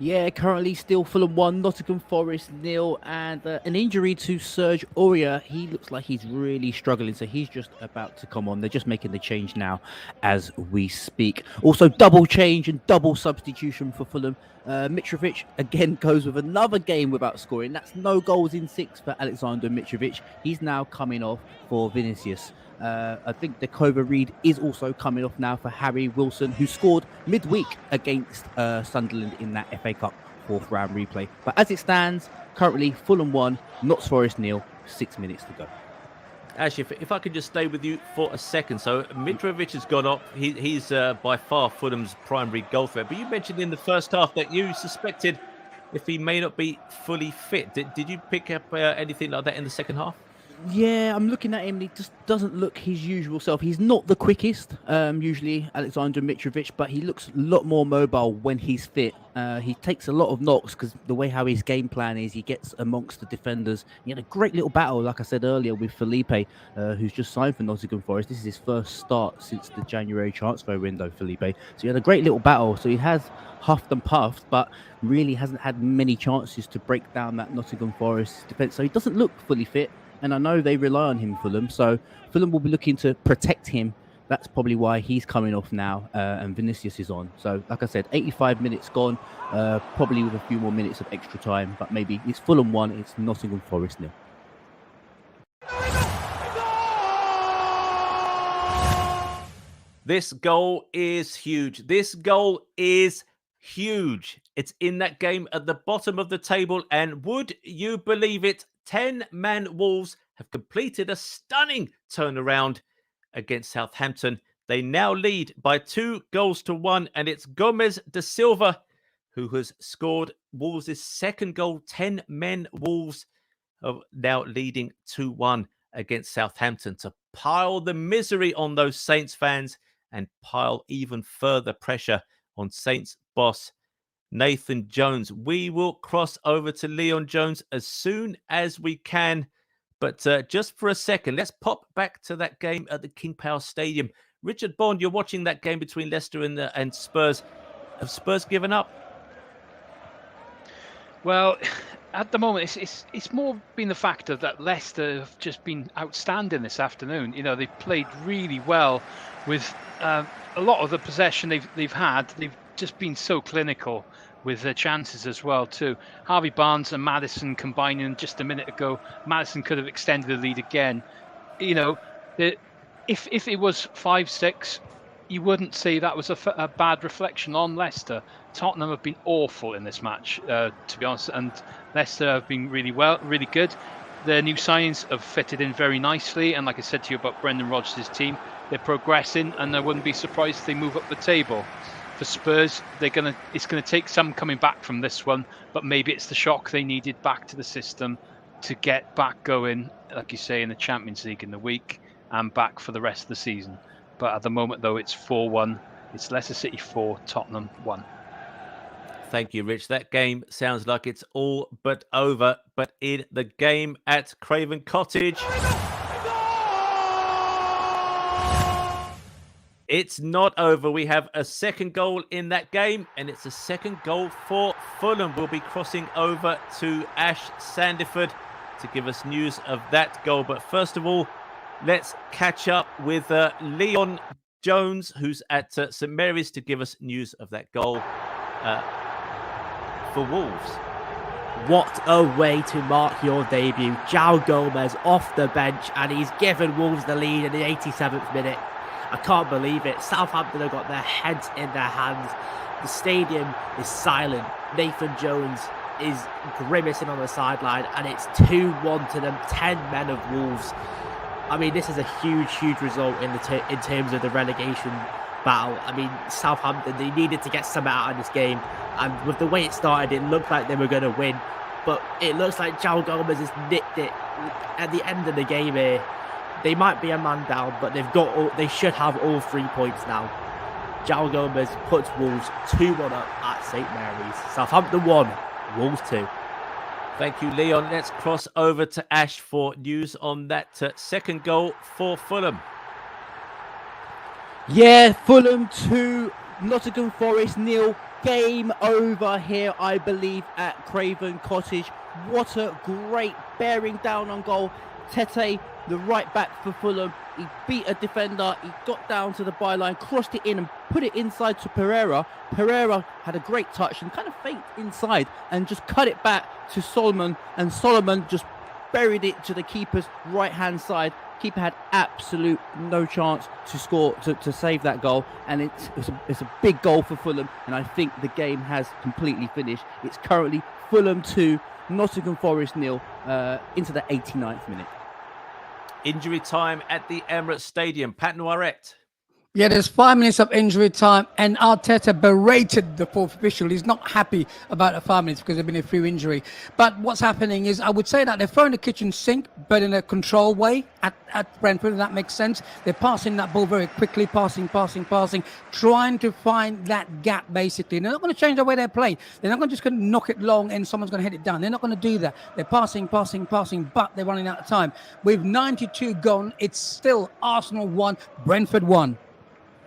Yeah, currently still Fulham 1, Nottingham Forest 0, and an injury to Serge Aurier. He looks like he's really struggling, so he's just about to come on. They're just making the change now as we speak. Also, double change and double substitution for Fulham. Mitrovic again goes with another game without scoring. That's no goals in 6 for Alexander Mitrovic. He's now coming off for Vinicius. I think the Dakova Reed is also coming off now for Harry Wilson, who scored midweek against Sunderland in that FA Cup 4th round replay. But as it stands, currently Fulham 1, Notts Forest 0, 6 minutes to go. Ash, if I could just stay with you for a second. So Mitrovic has gone up. He's by far Fulham's primary goal threat. But you mentioned in the first half that you suspected if he may not be fully fit. Did you pick up anything like that in the second half? Yeah, I'm looking at him. He just doesn't look his usual self. He's not the quickest, usually Alexander Mitrovic, but he looks a lot more mobile when he's fit. He takes a lot of knocks because the way how his game plan is, he gets amongst the defenders. He had a great little battle, like I said earlier, with Felipe, who's just signed for Nottingham Forest. This is his first start since the January transfer window, Felipe. So he had a great little battle. So he has huffed and puffed, but really hasn't had many chances to break down that Nottingham Forest defence. So he doesn't look fully fit. And I know they rely on him, Fulham. So Fulham will be looking to protect him. That's probably why he's coming off now, and Vinicius is on. So, like I said, 85 minutes gone, probably with a few more minutes of extra time. But maybe it's Fulham 1, it's Nottingham Forest 0. This goal is huge. This goal is huge. It's in that game at the bottom of the table. And would you believe it? 10-man Wolves have completed a stunning turnaround against Southampton. They now lead by 2-1, and it's Gomez da Silva who has scored Wolves' second goal. 10-men Wolves are now leading 2-1 against Southampton to pile the misery on those Saints fans and pile even further pressure on Saints boss Nathan Jones. We will cross over to Leon Jones as soon as we can. But just for a second, let's pop back to that game at the King Power Stadium. Richard Bond, you're watching that game between Leicester and Spurs. Have Spurs given up? Well, at the moment, it's more been the factor that Leicester have just been outstanding this afternoon. You know, they've played really well with a lot of the possession they've had. They've just been so clinical with their chances as well too. Harvey Barnes and Maddison combining just a minute ago. Maddison could have extended the lead again. You know, if it was 5-6, you wouldn't say that was a bad reflection on Leicester. Tottenham have been awful in this match, to be honest, and Leicester have been really good. Their new signings have fitted in very nicely, and like I said to you about Brendan Rodgers' team, they're progressing, and I wouldn't be surprised if they move up the table. For Spurs, it's gonna take some coming back from this one, but maybe it's the shock they needed back to the system to get back going, like you say, in the Champions League in the week and back for the rest of the season. But at the moment, though, it's 4-1. It's Leicester City 4, Tottenham 1. Thank you, Rich. That game sounds like it's all but over. But in the game at Craven Cottage, it's not over. We have a second goal in that game, and it's a second goal for Fulham. We'll be crossing over to Ash Sandiford to give us news of that goal. But first of all, let's catch up with Leon Jones, who's at St Mary's, to give us news of that goal for Wolves. What a way to mark your debut. João Gomez off the bench, and he's given Wolves the lead in the 87th minute. I can't believe it. Southampton have got their heads in their hands. The stadium is silent. Nathan Jones is grimacing on the sideline, and it's 2-1 to them 10 men of Wolves. I mean, this is a huge result in terms of the relegation battle. I mean, Southampton, they needed to get something out of this game, and with the way it started, it looked like they were going to win, but it looks like João Gomez has nicked it at the end of the game here. They might be a man down, but they should have all 3 points now. João Gomez puts Wolves 2-1 up at St Mary's. Southampton 1, Wolves 2. Thank you, Leon. Let's cross over to Ash for news on that second goal for Fulham. Yeah, Fulham 2, Nottingham Forest 0. Game over here, I believe, at Craven Cottage. What a great bearing down on goal. Tete, the right back for Fulham, he beat a defender, he got down to the byline, crossed it in and put it inside to Pereira. Pereira had a great touch and kind of faked inside and just cut it back to Solomon, and Solomon just buried it to the keeper's right-hand side. Keeper had absolute no chance to score, to save that goal, and it's a big goal for Fulham, and I think the game has completely finished. It's currently Fulham 2, Nottingham Forest 0 into the 89th minute. Injury time at the Emirates Stadium. Pat Noiret. Yeah, there's 5 minutes of injury time, and Arteta berated the fourth official. He's not happy about the 5 minutes because there's been a few injury. But what's happening is, I would say that they're throwing the kitchen sink, but in a controlled way at Brentford, and that makes sense. They're passing that ball very quickly, passing, trying to find that gap, basically. They're not going to change the way they play. They're not going to just going to knock it long and someone's going to hit it down. They're not going to do that. They're passing, but they're running out of time. With 92 gone, it's still Arsenal 1, Brentford 1.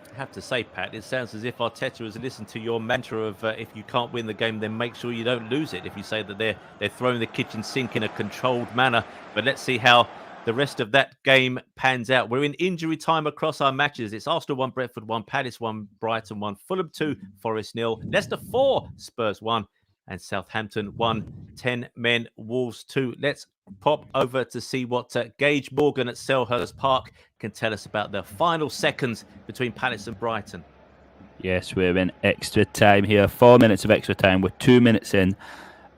I have to say, Pat, it sounds as if Arteta has listened to your mantra of if you can't win the game, then make sure you don't lose it. If you say that they're throwing the kitchen sink in a controlled manner. But let's see how the rest of that game pans out. We're in injury time across our matches. It's Arsenal 1, Brentford 1, Palace 1, Brighton 1, Fulham 2, Forest 0, Leicester 4, Spurs 1, and Southampton 1, 10 men, Wolves 2. Let's pop over to see what Gage Morgan at Selhurst Park can tell us about the final seconds between Palace and Brighton. Yes, we're in extra time here. 4 minutes of extra time. We're 2 minutes in,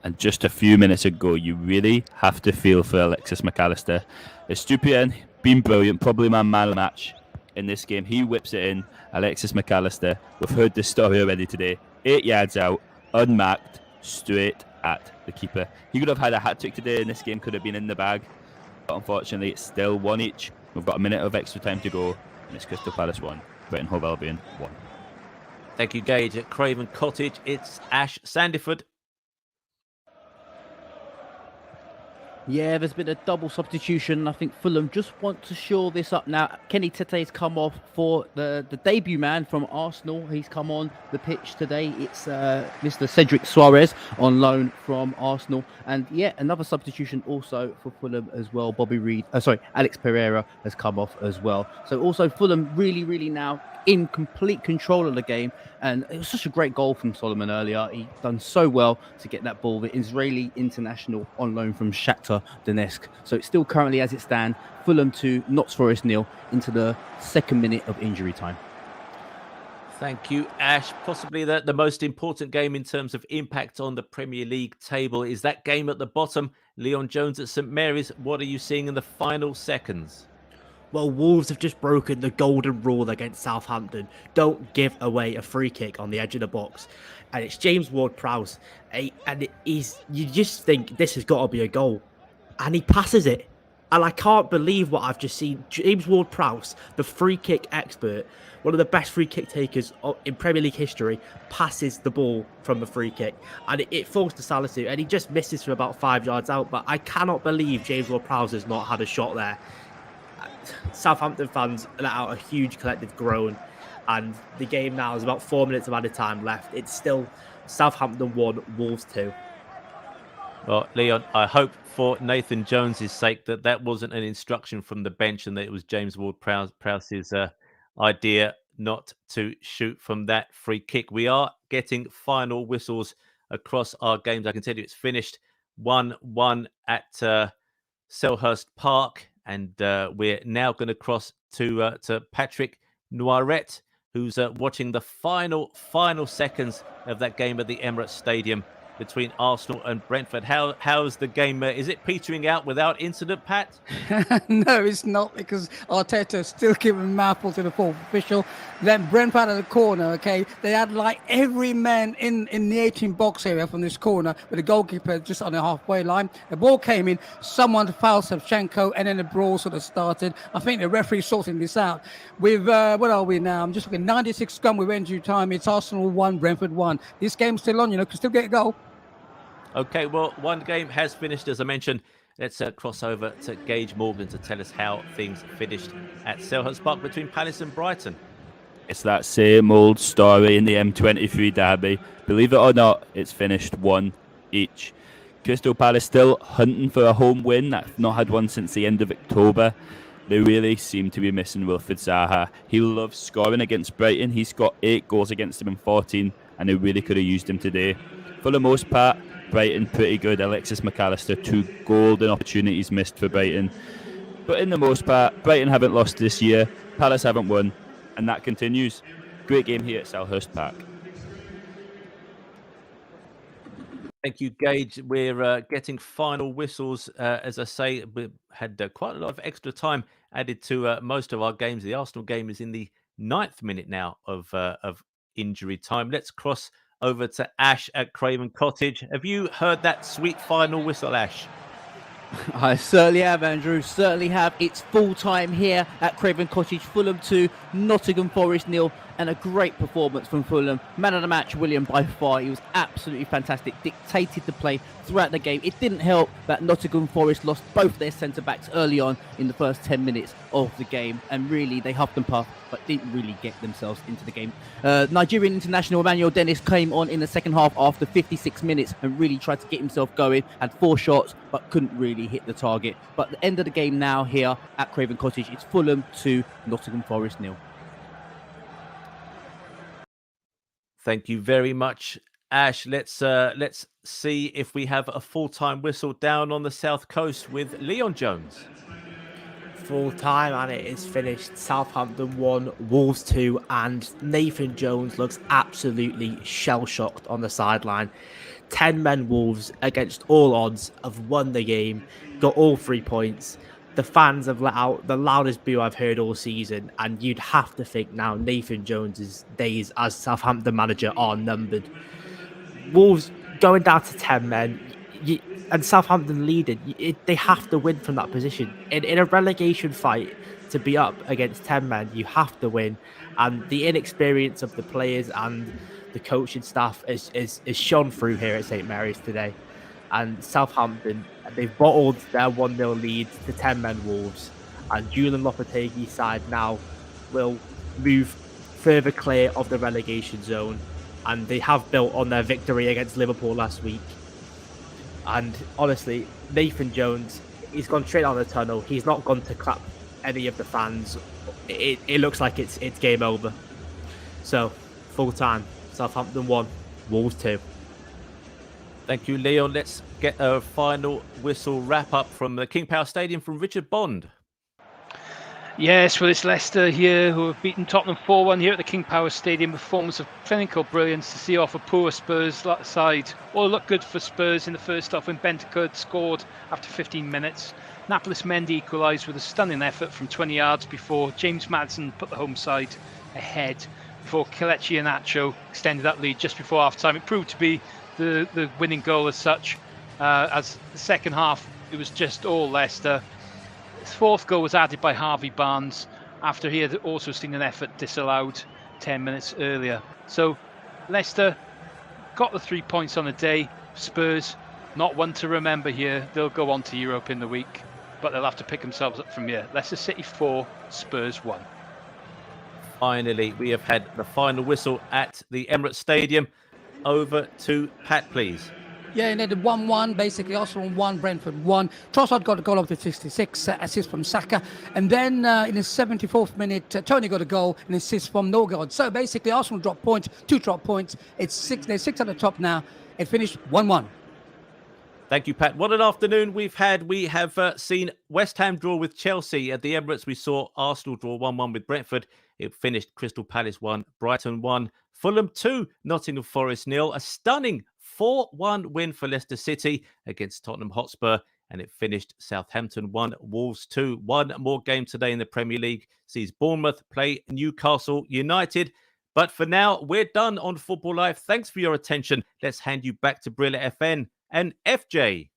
and just a few minutes ago, you really have to feel for Alexis McAllister. Estupiñán, been brilliant, probably my man of the match in this game. He whips it in. Alexis McAllister, we've heard this story already today. 8 yards out, unmarked, straight at the keeper. He could have had a hat-trick today, and this game could have been in the bag. But unfortunately, it's still 1 each. We've got a minute of extra time to go, and it's Crystal Palace 1, Brighton Hove Albion 1. Thank you, Gage. At Craven Cottage, it's Ash Sandiford. Yeah, there's been a double substitution. I think Fulham just want to shore this up now. Kenny Tete's come off for the debut man from Arsenal. He's come on the pitch today. It's Mr. Cedric Suarez on loan from Arsenal. And yeah, another substitution also for Fulham as well. Alex Pereira has come off as well. So also Fulham really now in complete control of the game, and it was such a great goal from Solomon earlier. He done so well to get that ball, the Israeli international on loan from Shakhtar Donetsk. So it's still currently, as it stands, Fulham 2, Notts Forest 0 into the 2nd minute of injury time. Thank you, Ash. Possibly the most important game in terms of impact on the Premier League table is that game at the bottom, Leon Jones at St Mary's. What are you seeing in the final seconds? Well, Wolves have just broken the golden rule against Southampton. Don't give away a free kick on the edge of the box. And it's James Ward-Prowse. And you just think this has got to be a goal. And he passes it. And I can't believe what I've just seen. James Ward-Prowse, the free kick expert, one of the best free kick takers in Premier League history, passes the ball from the free kick. And it falls to Salisu. And he just misses from about 5 yards out. But I cannot believe James Ward-Prowse has not had a shot there. Southampton fans let out a huge collective groan, and the game now is about 4 minutes of added time left. It's still Southampton 1, Wolves 2. Well, Leon, I hope for Nathan Jones's sake that wasn't an instruction from the bench and that it was James Ward-Prowse's idea not to shoot from that free kick. We are getting final whistles across our games. I can tell you it's finished 1-1 at Selhurst Park. And we're now going to cross to Patrick Noiret, who's watching the final seconds of that game at the Emirates Stadium between Arsenal and Brentford. How's the game? Is it petering out without incident, Pat? No, it's not, because Arteta is still giving mouthful to the fourth official. Then Brentford out of the corner, okay? They had like every man in the 18 box area from this corner, with the goalkeeper just on the halfway line. The ball came in, someone fouled Shevchenko, and then the brawl sort of started. I think the referee sorting this out. With, what are we now? I'm just looking, 96 gone with injury time. It's Arsenal 1, Brentford 1. This game's still on, can still get a goal. Okay, well, one game has finished, as I mentioned. Let's cross over to Gage Morgan to tell us how things finished at Selhurst Park between Palace and Brighton. It's that same old story in the M23 derby. Believe it or not, it's finished 1 each. Crystal Palace still hunting for a home win. They've not had one since the end of October. They really seem to be missing Wilfried Zaha. He loves scoring against Brighton. He's got 8 goals against him in 14, and they really could have used him today. For the most part, Brighton pretty good. Alexis McAllister, 2 golden opportunities missed for Brighton. But in the most part, Brighton haven't lost this year. Palace haven't won, and that continues. Great game here at Selhurst Park. Thank you, Gage. We're getting final whistles. As I say, we had quite a lot of extra time added to most of our games. The Arsenal game is in the 9th minute now of injury time. Let's cross over to Ash at Craven Cottage. Have you heard that sweet final whistle, Ash? I certainly have, Andrew. Certainly have. It's full time here at Craven Cottage. Fulham 2, Nottingham Forest 0, and a great performance from Fulham. Man of the match, William, by far. He was absolutely fantastic. Dictated the play throughout the game. It didn't help that Nottingham Forest lost both their centre backs early on in the first 10 minutes of the game, and really they huffed and puffed, but didn't really get themselves into the game. Nigerian international Emmanuel Dennis came on in the second half after 56 minutes and really tried to get himself going. Had 4 shots, but couldn't really hit the target. But the end of the game now here at Craven Cottage, it's Fulham 2, Nottingham Forest 0. Thank you very much, Ash. Let's see if we have a full-time whistle down on the South Coast with Leon Jones. Full time, and it is finished. Southampton 1, Wolves 2, and Nathan Jones looks absolutely shell-shocked on the sideline. 10 men Wolves, against all odds, have won the game, got all 3 points. The fans have let out the loudest boo I've heard all season, and you'd have to think now Nathan Jones's days as Southampton manager are numbered. Wolves going down to 10 men, and Southampton leading, they have to win from that position. In a relegation fight, to be up against 10 men, you have to win. And the inexperience of the players and the coaching staff is shone through here at St Mary's today. And Southampton, they've bottled their 1-0 lead to 10 men Wolves. And Julian Lopetegui's side now will move further clear of the relegation zone. And they have built on their victory against Liverpool last week. And honestly, Nathan Jones, he's gone straight down the tunnel. He's not gone to clap any of the fans. It looks like it's game over. So, full time, Southampton 1, Wolves 2. Thank you, Leon. Let's get a final whistle wrap-up from the King Power Stadium from Richard Bond. Yes, well, it's Leicester here who have beaten Tottenham 4-1 here at the King Power Stadium. Performance of clinical brilliance to see off a poor Spurs side. All looked good for Spurs in the first half when Buonocore scored after 15 minutes. Napolis Mendy equalised with a stunning effort from 20 yards before James Maddison put the home side ahead before Kelechi Iheanacho extended that lead just before half-time. It proved to be the winning goal as such. As the second half, it was just all Leicester. His 4th goal was added by Harvey Barnes after he had also seen an effort disallowed 10 minutes earlier. So Leicester got the 3 points on the day. Spurs, not one to remember here. They'll go on to Europe in the week, but they'll have to pick themselves up from here. Leicester City 4, Spurs 1. Finally, we have had the final whistle at the Emirates Stadium. Over to Pat, please. Yeah, and then the 1-1, basically Arsenal 1, Brentford 1. Trossard got a goal of the 66, assist from Saka. And then in the 74th minute, Tony got a goal and assist from Norgard. So basically Arsenal dropped points, 2 drop points. It's 6, they're 6 at the top now. It finished 1-1. Thank you, Pat. What an afternoon we've had. We have seen West Ham draw with Chelsea at the Emirates. We saw Arsenal draw 1-1 with Brentford. It finished Crystal Palace 1, Brighton 1, Fulham 2, Nottingham Forest 0. A stunning 4-1 win for Leicester City against Tottenham Hotspur. And it finished Southampton 1, Wolves 2. One more game today in the Premier League sees Bournemouth play Newcastle United. But for now, we're done on Football Live. Thanks for your attention. Let's hand you back to Brilla FN and FJ.